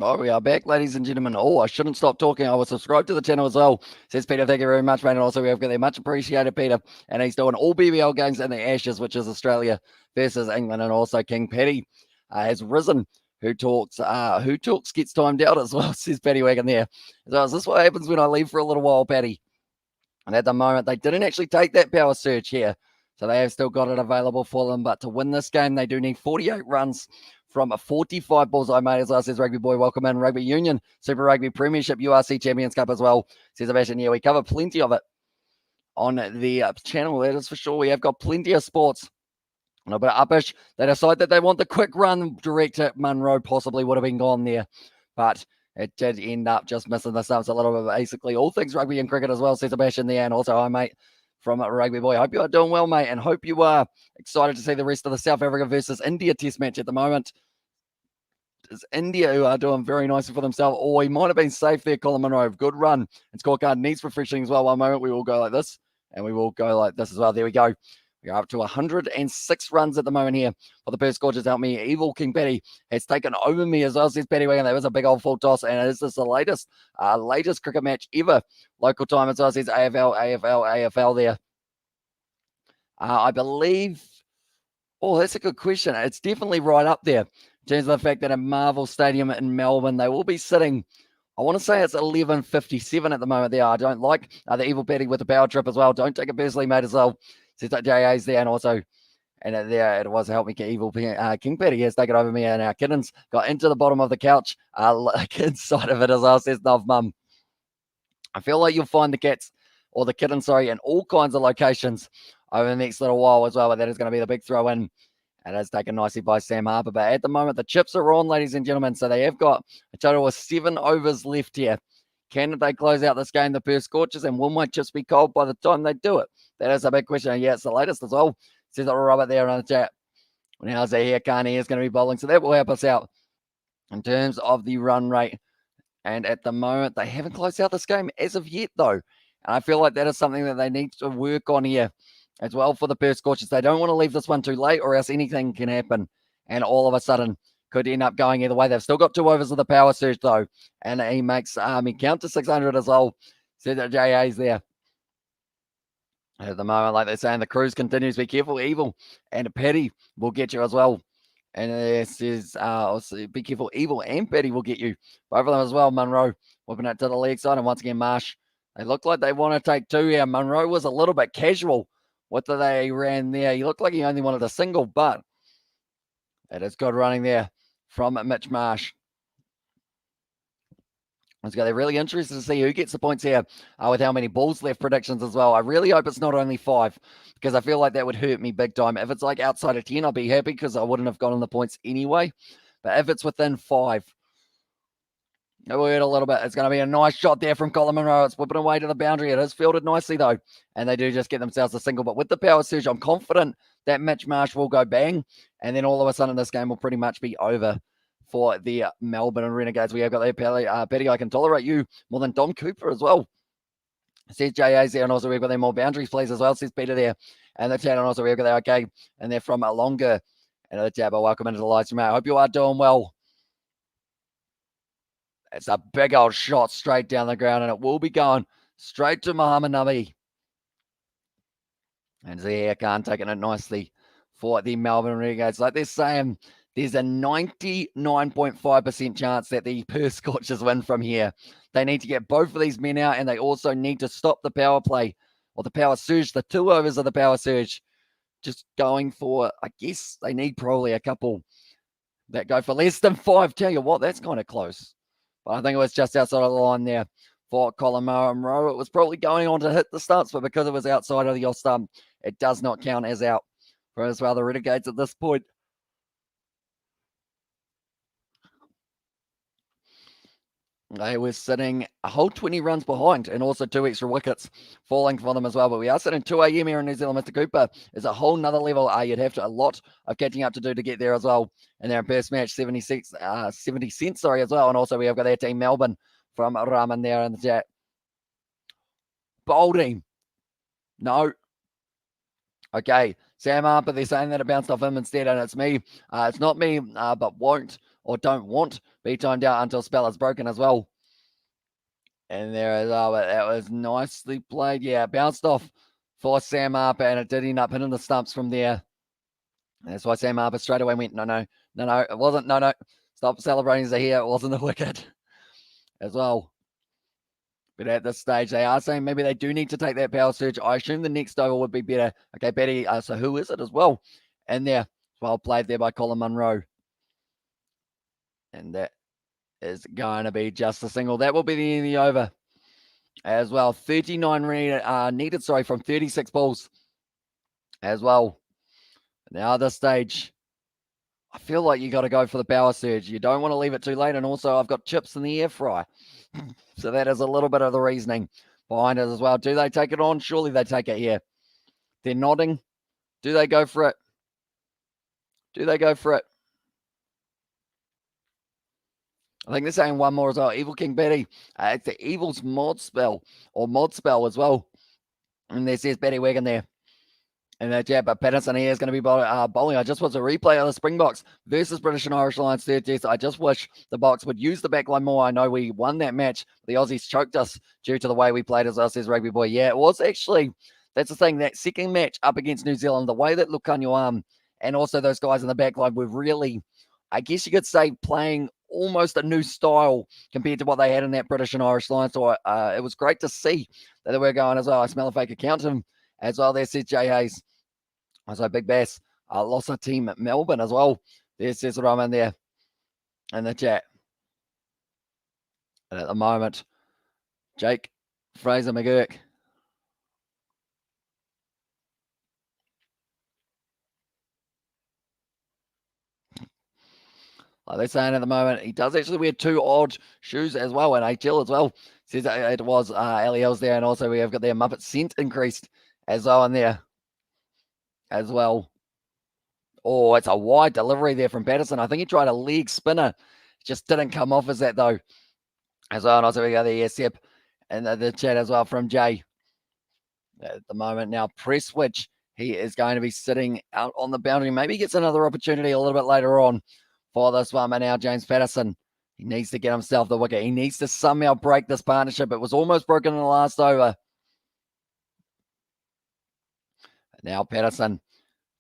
A: Oh, we are back, ladies and gentlemen. Oh, I shouldn't stop talking. I was subscribed to the channel as well. Says Peter, thank you very much, mate. And also, we have got there. Much appreciated, Peter. And he's doing all BBL games in the Ashes, which is Australia versus England. And also, King Paddy has risen. Who talks gets timed out as well, says Paddy Wagon there. So, is this what happens when I leave for a little while, Paddy? And at the moment, they didn't actually take that power surge here. So they have still got it available for them. But to win this game, they do need 48 runs from 45 balls I made, as well, says Rugby Boy. Welcome in. Rugby Union, Super Rugby Premiership, URC Champions Cup as well, says Sebastian. Yeah, we cover plenty of it on the channel, that is for sure. We have got plenty of sports. A little bit of uppish. They decide that they want the quick run direct at Munro, possibly would have been gone there. But it did end up just missing the subs a little bit. Basically, all things rugby and cricket as well, says Sebastian there. And also, hi, mate, from Rugby Boy. Hope you are doing well, mate, and hope you are excited to see the rest of the South Africa versus India test match at the moment. It's India who are doing very nicely for themselves. Oh, he might have been safe there, Colin Munro. Good run. And scorecard needs refreshing as well. One moment, we will go like this, and we will go like this as well. There we go. We are up to 106 runs at the moment here for the Perth Scorchers. Help me. Evil King Paddy has taken over me as well, says Paddy Wagon. That was a big old full toss, and is this the latest cricket match ever? Local time as well, says AFL there. I believe. Oh, that's a good question. It's definitely right up there in terms of the fact that at Marvel Stadium in Melbourne, they will be sitting. I want to say it's 11:57 at the moment there. I don't like the Evil Paddy with the power trip as well. Don't take it personally, mate, as well. Says that JA's there, and also, and there it was, help me, Evil King Paddy has taken over me, and our kittens got into the bottom of the couch, inside of it as well, says Nov Mum. I feel like you'll find the cats, or the kittens, sorry, in all kinds of locations over the next little while as well, but that is going to be the big throw in. And it's taken nicely by Sam Harper. But at the moment, the chips are on, ladies and gentlemen. So they have got a total of 7 overs left here. Can they close out this game, the Perth Scorchers, and will my chips be cold by the time they do it? That is a big question. And yeah, it's the latest as well. Says little Robert there on the chat. Now Zahir Khani is going to be bowling, so that will help us out in terms of the run rate. And at the moment, they haven't closed out this game as of yet, though. And I feel like that is something that they need to work on here as well for the Perth Scorchers. They don't want to leave this one too late, or else anything can happen. And all of a sudden, could end up going either way. They've still got 2 overs of the power surge, though. And he makes he count to 600 as well. Said that JA's there. At the moment, like they're saying, the cruise continues. Be careful, Evil. And Petty will get you as well. And it says, also, be careful, Evil and Petty will get you. Both of them as well. Munro whipping it to the leg side. And once again, Marsh. They look like they want to take 2 here. Munro was a little bit casual with the they ran there. He looked like he only wanted a single, but it is good running there from Mitch Marsh. They're really interested to see who gets the points here with how many balls left predictions as well. I really hope it's not only 5 because I feel like that would hurt me big time. If it's like outside of 10, I'll be happy because I wouldn't have gotten the points anyway. But if it's within 5, we'll hurt a little bit. It's going to be a nice shot there from Colin Munro. It's whipping away to the boundary. It is fielded nicely though. And they do just get themselves a single. But with the power surge, I'm confident that Mitch Marsh will go bang. And then all of a sudden this game will pretty much be over for the Melbourne Renegades. We have got there, Petty, I can tolerate you more than Dom Cooper as well. Says JA's there, and also we've got there more boundaries, please, as well. Says Peter there. And the chat, and also we've got there, okay. And they're from longer. And the chat, welcome into the live stream. I hope you are doing well. It's a big old shot straight down the ground, and it will be going straight to Muhammad Nabi. And Zahir Khan taking it nicely for the Melbourne Renegades. Like they're saying, there's a 99.5% chance that the Perth Scorchers win from here. They need to get both of these men out, and they also need to stop the power play or the power surge, the 2 overs of the power surge. Just going for, I guess they need probably a couple that go for less than 5. Tell you what, that's kind of close. But I think it was just outside of the line there for Colin Munro. It was probably going on to hit the stumps, but because it was outside of the off stump, it does not count as out for as well the Renegades at this point. They were sitting a whole 20 runs behind and also 2 extra wickets falling for them as well. But we are sitting 2 a.m. here in New Zealand. Mr. Cooper is a whole nother level. You'd have to a lot of catching up to do to get there as well. And they're in Perth match 70 cents, as well. And also we have got their team Melbourne from Raman there in the chat. Bowling. No. Okay. Sam Harper, they're saying that it bounced off him instead, and it's me. It's not me, but won't or don't want be timed out until spell is broken as well. And there is, that was nicely played. Yeah, bounced off for Sam Harper, and it did end up hitting the stumps from there. And that's why Sam Harper straight away went, no, it wasn't, no. Stop celebrating Zahir, it wasn't a wicket as well. But at this stage, they are saying maybe they do need to take that power surge. I assume the next over would be better. Okay, Betty, so who is it as well? And there, well played there by Colin Munro. And that is going to be just a single. That will be the end of the over as well. 39 needed, from 36 balls as well. Now at this stage, I feel like you got to go for the power surge. You don't want to leave it too late. And also, I've got chips in the air fryer. So that is a little bit of the reasoning behind it as well. Do they take it on? Surely they take it here. They're nodding. Do they go for it? Do they go for it? I think they're saying one more as well. Evil King Betty. It's the Evil's mod spell as well. And there says Betty Wagon there. And that jab, but Patterson here is going to be bowling. I just watched a replay of the Springboks versus British and Irish Lions third test. I just wish the Boks would use the backline more. I know we won that match. The Aussies choked us due to the way we played, as well, says Rugby Boy. Yeah, it was actually, that's the thing, that second match up against New Zealand, the way that Lukanyuam and also those guys in the backline were really, I guess you could say, playing almost a new style compared to what they had in that British and Irish Lions. So it was great to see that they were going as well. I smell a fake account him as well. There says Jay Hayes. So Big Bash lost a team at Melbourne as well. There's Cecil Rahman there in the chat. And at the moment, Jake Fraser McGurk. Like they're saying at the moment, he does actually wear 2 odd shoes as well, and HL as well. Says it was LEL's there, and also we have got their Muppet scent increased as well in there as well. Oh, it's a wide delivery there from Patterson. I think he tried a leg spinner. Just didn't come off as that, though. As well, and also we got the Sep and the chat as well from Jay. At the moment now, press switch. He is going to be sitting out on the boundary. Maybe he gets another opportunity a little bit later on for this one. But now James Patterson, he needs to get himself the wicket. He needs to somehow break this partnership. It was almost broken in the last over. Now Patterson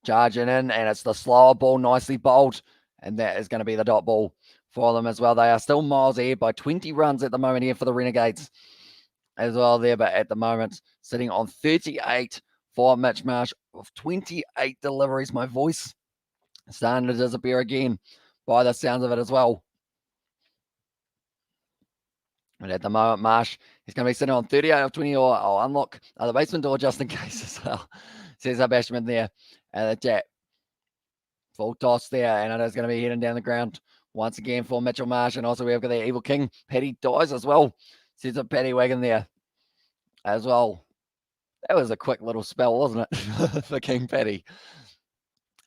A: charging in, and it's the slower ball, nicely bowled, and that is going to be the dot ball for them as well. They are still miles ahead by 20 runs at the moment here for the Renegades as well there, but at the moment sitting on 38 for Mitch Marsh with 28 deliveries. My voice starting to disappear again by the sounds of it as well. And at the moment, Marsh is going to be sitting on 38 of 20, or I'll unlock the basement door just in case as well. Says our Bashman there. And the Jack. Full toss there, and it is going to be heading down the ground once again for Mitchell Marsh. And also we've got the Evil King. Paddy dies as well. Says a Paddy Wagon there as well. That was a quick little spell, wasn't it, for King Paddy?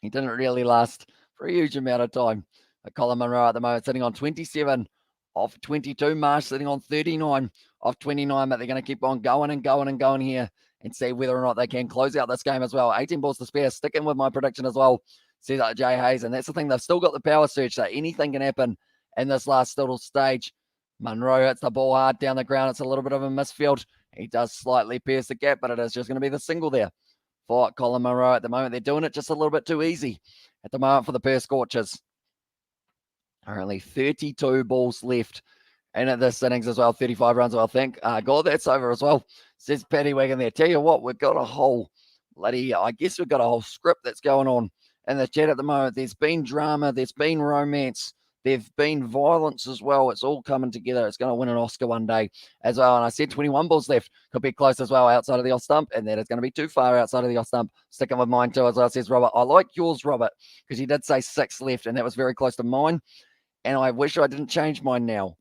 A: He didn't really last for a huge amount of time. But Colin Munro at the moment sitting on 27 of 22. Marsh sitting on 39 of 29, but they're going to keep on going and going and going here and see whether or not they can close out this game as well. 18 balls to spare. Sticking with my prediction as well. See that Jay Hayes, and that's the thing. They've still got the power surge, so anything can happen in this last little stage. Munro hits the ball hard down the ground. It's a little bit of a misfield. He does slightly pierce the gap, but it is just going to be the single there for Colin Munro at the moment. They're doing it just a little bit too easy at the moment for the Perth Scorchers. Only 32 balls left in at this innings as well. 35 runs, I think. God, that's over as well. Says Paddy Wagon there. Tell you what, we've got a whole I guess we've got a whole script that's going on in the chat at the moment. There's been drama, there's been romance, there's been violence as well. It's all coming together. It's going to win an Oscar one day as well. And I said 21 balls left. Could be close as well outside of the off stump, and that is going to be too far outside of the off stump. Sticking with mine too as well, says Robert. I like yours, Robert, because you did say 6 left, and that was very close to mine. And I wish I didn't change mine now.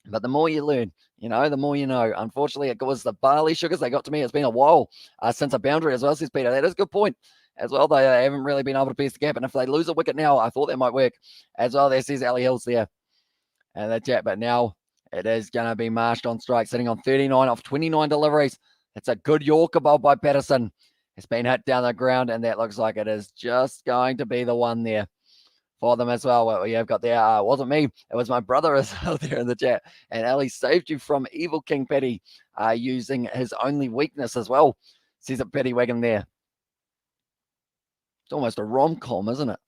A: But the more you learn, the more you know. Unfortunately, it was the barley sugars. They got to me. It's been a while since a boundary as well, says Peter. That is a good point as well. They haven't really been able to pierce the gap. And if they lose a wicket now, I thought that might work as well. There says Ali Hills there. And the chat. But now it is going to be Marsh on strike, sitting on 39 off 29 deliveries. It's a good Yorker bowl by Patterson. It's been hit down the ground, and that looks like it is just going to be the one there for them as well. What we have got there wasn't me. It was my brother as well there in the chat. And Ali saved you from Evil King Paddy using his only weakness as well. Says it Paddy Wagon there. It's almost a rom-com, isn't it?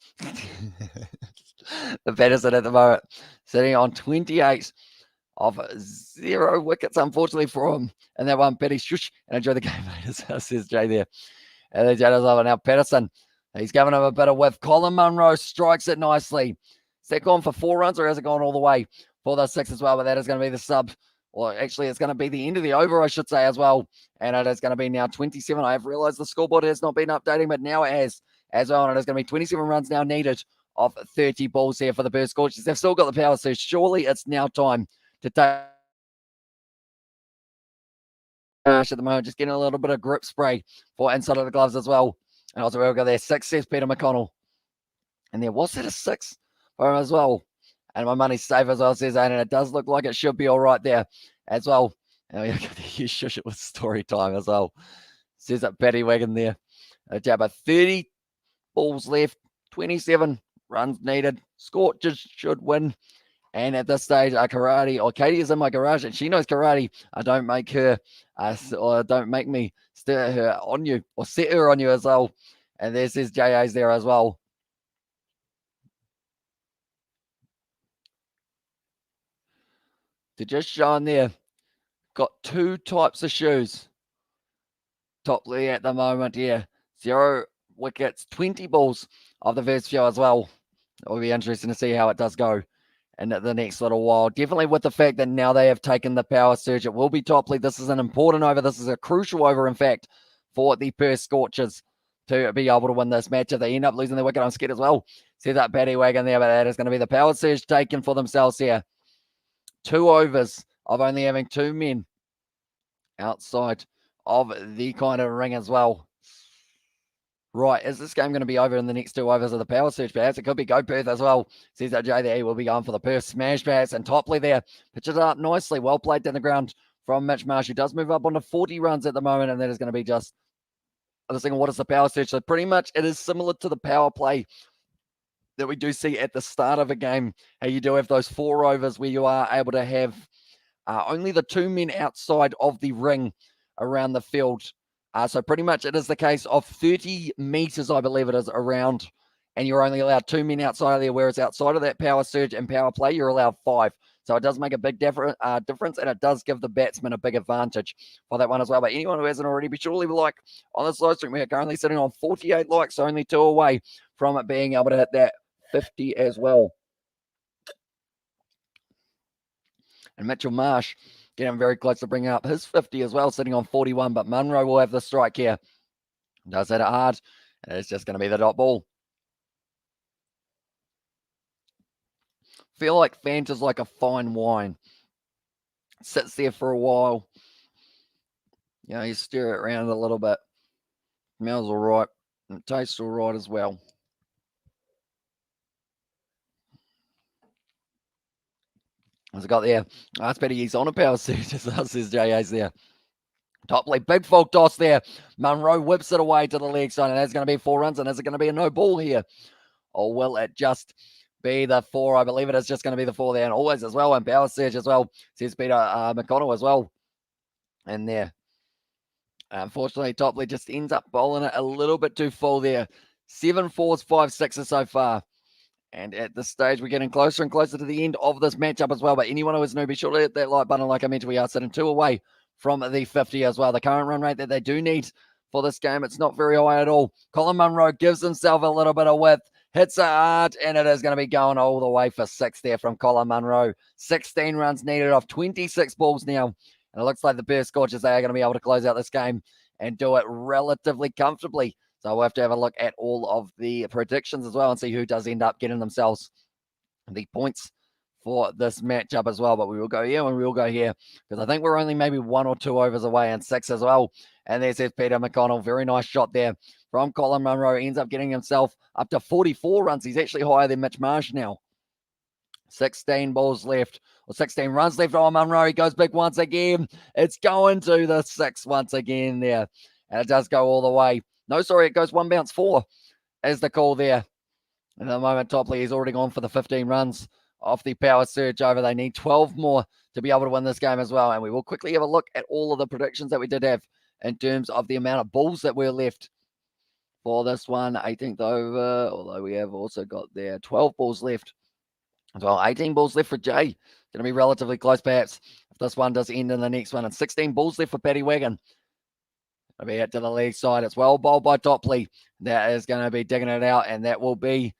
A: The Patterson at the moment sitting on 28 of 0 wickets, unfortunately for him. And that one, Paddy, shush, and enjoy the game, mate, says Jay there. And then Jay does over now. Patterson, he's giving him a bit of whiff. Colin Munro strikes it nicely. Is that gone for 4 runs, or has it gone all the way for the 6 as well? But that is going to be the sub. Or actually, it's going to be the end of the over, I should say, as well. And it is going to be now 27. I have realized the scoreboard has not been updating, but now it has as well. And it is going to be 27 runs now needed of 30 balls here for the Perth Scorchers. They've still got the power, so surely it's now time to take at the moment. Just getting a little bit of grip spray for inside of the gloves as well. And also we'll go there. 6 says Peter McConnell. And there was it a 6 for him as well. And my money's safe as well, says Aiden. And it does look like it should be all right there as well. And we got the shush it with story time as well. Says that Paddy Wagon there. Jabba, 30 balls left, 27 runs needed. Scorchers should win. And at this stage, Katie is in my garage and she knows karate. Don't make her, or don't make me stir her on you or set her on you as well. And there's his JA's there as well. To just show on there, got 2 types of shoes. Topley at the moment, yeah. 0 wickets, 20 balls of the first few as well. It will be interesting to see how it does go in the next little while. Definitely with the fact that now they have taken the power surge, it will be Topley. This is an important over. This is a crucial over, in fact, for the Perth Scorchers to be able to win this match. If they end up losing the wicket, I'm scared as well. See that Paddy Wagon there, but that is going to be the power surge taken for themselves here. 2 overs of only having 2 men outside of the kind of ring as well. Right, is this game going to be over in the next 2 overs of the power surge? Perhaps it could be go Perth as well. Says that Jay there, he will be going for the Perth smash pass, and Topley there pitches it up nicely. Well played down the ground from Mitch Marsh, who does move up onto 40 runs at the moment, and that is going to be just the thing. What is the power surge? So pretty much it is similar to the power play that we do see at the start of a game, how you do have those 4 overs where you are able to have only the 2 men outside of the ring around the field. So pretty much it is the case of 30 meters, I believe it is, around, and you're only allowed 2 men outside of there, whereas outside of that power surge and power play, you're allowed 5. So it does make a big difference, and it does give the batsman a big advantage for that one as well. But anyone who hasn't already, be sure to leave a like on this live stream. We are currently sitting on 48 likes, so only 2 away from it being able to hit that 50 as well. And Mitchell Marsh getting very close to bringing up his 50 as well, sitting on 41. But Munro will have the strike here. Does hit it hard. And it's just going to be the dot ball. Feel like Fanta's like a fine wine. Sits there for a while. You know, you stir it around a little bit. Smells all right. And it tastes all right as well. What's it got there? That's better. He's on a power surge as well, says JA's there. Topley, big full toss there. Munro whips it away to the leg side, and that's going to be 4 runs. And is it going to be a no ball here? Or will it just be the 4? I believe it is just going to be the 4 there. And always as well, and power surge as well, says Peter McConnell as well. And there. Unfortunately, Topley just ends up bowling it a little bit too full there. 7 4s, 5 6s so far. And at this stage, we're getting closer and closer to the end of this matchup as well. But anyone who is new, be sure to hit that like button. Like I mentioned, we are sitting 2 away from the 50 as well. The current run rate that they do need for this game, it's not very high at all. Colin Munro gives himself a little bit of width, hits it hard, and it is going to be going all the way for 6 there from Colin Munro. 16 runs needed off 26 balls now. And it looks like the Perth Scorchers, they are going to be able to close out this game and do it relatively comfortably. So we'll have to have a look at all of the predictions as well and see who does end up getting themselves the points for this matchup as well. But we will go here and we will go here because I think we're only maybe 1 or 2 overs away and 6 as well. And there's Peter McConnell. Very nice shot there from Colin Munro. Ends up getting himself up to 44 runs. He's actually higher than Mitch Marsh now. 16 balls left, or 16 runs left on Munro. He goes big once again. It's going to the 6 once again there. And it does go all the way. No, sorry, it goes 1 bounce 4 is the call there. And at the moment, Topley is already gone for the 15 runs off the power surge over. They need 12 more to be able to win this game as well. And we will quickly have a look at all of the predictions that we did have in terms of the amount of balls that were left for this one. 18th over, although we have also got there 12 balls left. Well, 18 balls left for Jay. Going to be relatively close, perhaps, if this one does end in the next one. And 16 balls left for Paddy Wagon. It'll be hit to the leg side. It's well bowled by Topley. That is going to be digging it out, and that will be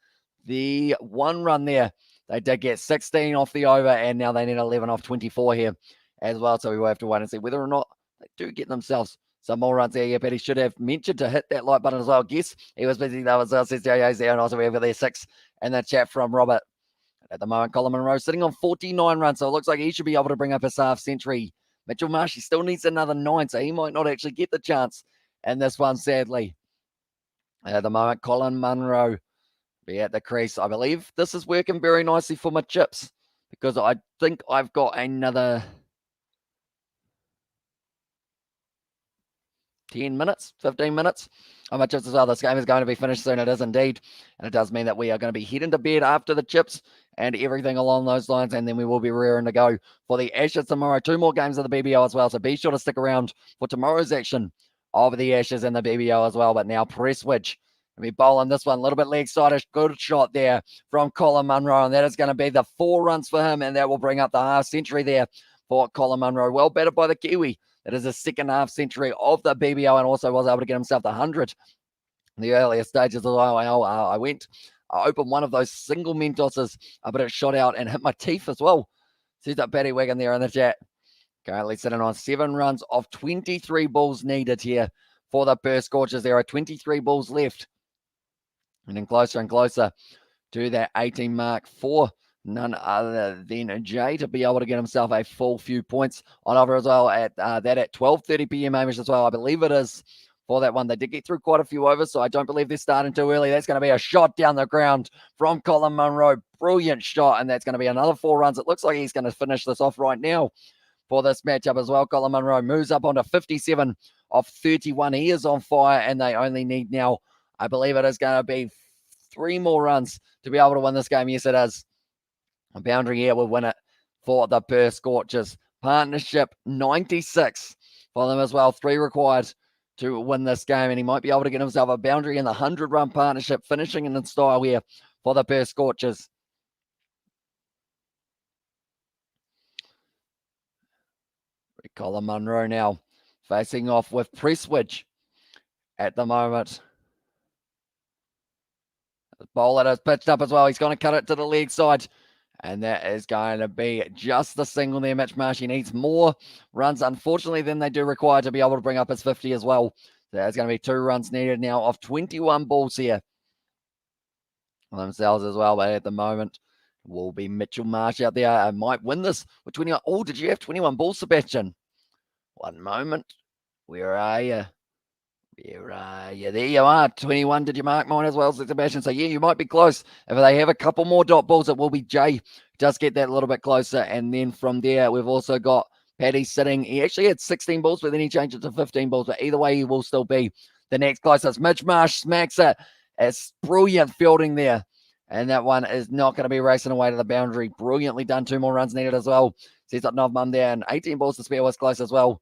A: the 1 run there. They did get 16 off the over, and now they need 11 off 24 here as well. So we will have to wait and see whether or not they do get themselves some more runs there. Yeah, but he should have mentioned to hit that like button as well. I guess he was busy though as well, says JA's there. And also we have there 6 and the chat from Robert. At the moment, Colin Munro sitting on 49 runs, so it looks like he should be able to bring up his half century. Mitchell Marsh, he still needs another 9, so he might not actually get the chance in this one, sadly. At the moment, Colin Munro be at the crease. I believe this is working very nicely for my chips because I think I've got another 10 minutes, 15 minutes. On my chips as well. This game is going to be finished soon. It is indeed. And it does mean that we are going to be heading to bed after the chips and everything along those lines. And then we will be rearing to go for the Ashes tomorrow. 2 more games of the BBO as well. So be sure to stick around for tomorrow's action of the Ashes and the BBO as well. But now press switch. We'll be bowling this one a little bit leg side. Good shot there from Colin Munro. And that is going to be the 4 runs for him. And that will bring up the half century there for Colin Munro. Well batted by the Kiwi. That is a second half century of the BBO and also was able to get himself the 100 in the earlier stages of the IL. I opened one of those single men tosses, but it shot out and hit my teeth as well. Sees that Paddy Wagon there in the chat. Currently sitting on 7 runs of 23 balls needed here for the Perth Scorchers. There are 23 balls left. And then closer and closer to that 18 mark for none other than Jay to be able to get himself a full few points on over as well at that at 12:30 p.m. Amish as well. I believe it is for that one. They did get through quite a few overs, so I don't believe they're starting too early. That's going to be a shot down the ground from Colin Munro. Brilliant shot, and that's going to be another 4 runs. It looks like he's going to finish this off right now for this matchup as well. Colin Munro moves up onto 57 of 31. He is on fire, and they only need now, I believe it is going to be 3 more runs to be able to win this game. Yes, it is. A boundary here will win it for the Perth Scorchers. Partnership 96 for them as well. 3 required to win this game, and he might be able to get himself a boundary in the 100-run partnership, finishing in style here for the Perth Scorchers. Colin Munro now facing off with Presswidge at the moment. The bowler has pitched up as well. He's going to cut it to the leg side. And that is going to be just the single there. Mitch Marsh, he needs more runs, unfortunately, than they do require to be able to bring up his 50 as well. So there's going to be 2 runs needed now of 21 balls here themselves as well. But at the moment, will be Mitchell Marsh out there. I might win this with 21. Oh, did you have 21 balls, Sebastian? One moment. Where are you? There you are. 21. Did you mark mine as well, Sebastian? So, yeah, you might be close. If they have a couple more dot balls, it will be Jay. Just get that a little bit closer. And then from there, we've also got Paddy sitting. He actually had 16 balls, but then he changed it to 15 balls. But either way, he will still be the next closest. Mitch Marsh smacks it. It's brilliant fielding there. And that one is not going to be racing away to the boundary. Brilliantly done. 2 more runs needed as well. Sets up Novmum there. And 18 balls to spare was close as well.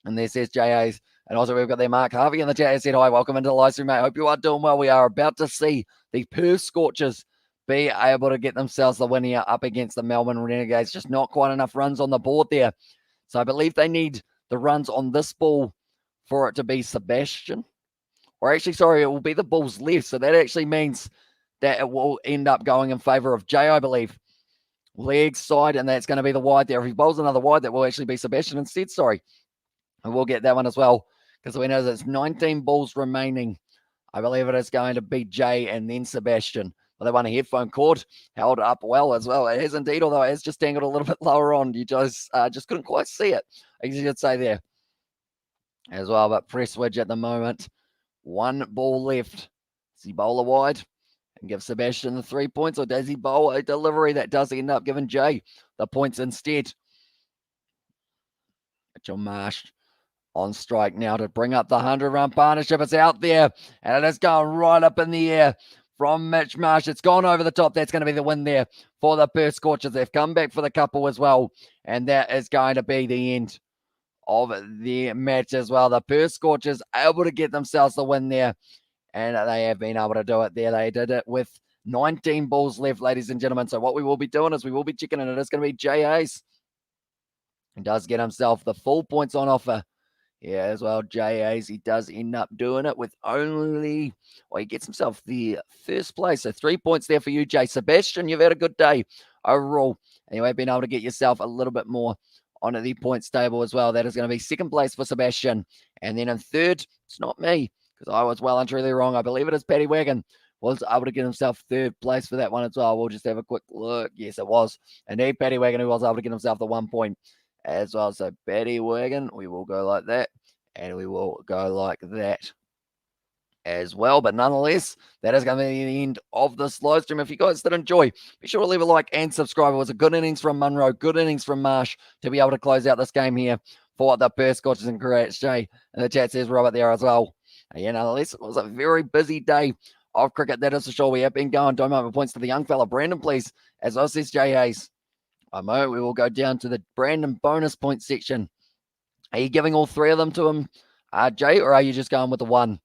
A: And there says J.A.'s. And also we've got there Mark Harvey in the chat. He said, hi, welcome into the live stream, mate. Hope you are doing well. We are about to see the Perth Scorchers be able to get themselves the win here up against the Melbourne Renegades. Just not quite enough runs on the board there. So I believe they need the runs on this ball for it to be Sebastian. Or actually, sorry, it will be the balls left. So that actually means that it will end up going in favour of Jay, I believe. Leg side, and that's going to be the wide there. If he bowls another wide, that will actually be Sebastian instead, sorry. And we'll get that one as well, because we know there's 19 balls remaining. I believe it is going to be Jay and then Sebastian. Well, they won a headphone cord, held up well as well. It has indeed, although it has just dangled a little bit lower on. You just couldn't quite see it, as you could say there as well. But Presswidge at the moment, 1 ball left. Does he bowl a wide and give Sebastian the 3 points, or does he bowl a delivery that does end up giving Jay the points instead? Mitchell Marsh on strike now to bring up the 100-run partnership. It's out there, and it is going right up in the air from Mitch Marsh. It's gone over the top. That's going to be the win there for the Perth Scorchers. They've come back for the couple as well, and that is going to be the end of the match as well. The Perth Scorchers able to get themselves the win there, and they have been able to do it there. They did it with 19 balls left, ladies and gentlemen. So what we will be doing is we will be checking, and it is going to be J.A.'s. He does get himself the full points on offer. Yeah, as well, J.A.'s. He does end up doing it with only, well, he gets himself the first place. So 3 points there for you, Jay. Sebastian, you've had a good day overall. And you have been able to get yourself a little bit more onto the points table as well. That is going to be second place for Sebastian. And then in third, it's not me, because I was well and truly wrong. I believe it is Paddy Wagon. Was able to get himself third place for that one as well. We'll just have a quick look. Yes, it was. Indeed, Paddy Wagon, who was able to get himself the 1 point as well. So Paddy Wagon, we will go like that, and we will go like that as well. But nonetheless, that is going to be the end of this live stream. If you guys did enjoy, be sure to leave a like and subscribe. It was a good innings from Munro, good innings from Marsh to be able to close out this game here for the Perth Scorchers. And congrats, Jay. And the chat says Robert there as well. And yeah, nonetheless, it was a very busy day of cricket, that is for sure. We have been going. Don't mind my points to the young fella, Brandon, please. As well says Jay Hayes. I know we will go down to the Brandon bonus point section. Are you giving all 3 of them to him, Jay, or are you just going with the 1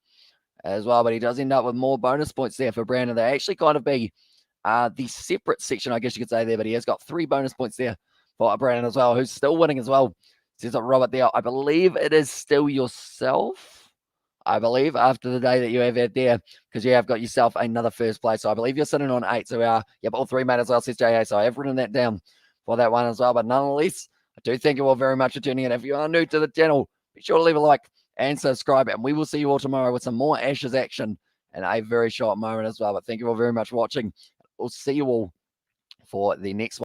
A: as well? But he does end up with more bonus points there for Brandon. They actually kind of be the separate section, I guess you could say there, but he has got 3 bonus points there for Brandon as well, who's still winning as well. Says that Robert there. I believe it is still yourself. I believe, after the day that you have had there, because you have got yourself another first place. So I believe you're sitting on 8. So yep, all 3 made as well, says J.A. So I have written that down for that one as well. But nonetheless, I do thank you all very much for tuning in. If you are new to the channel, be sure to leave a like and subscribe. And we will see you all tomorrow with some more Ashes action in a very short moment as well. But thank you all very much for watching. We'll see you all for the next one.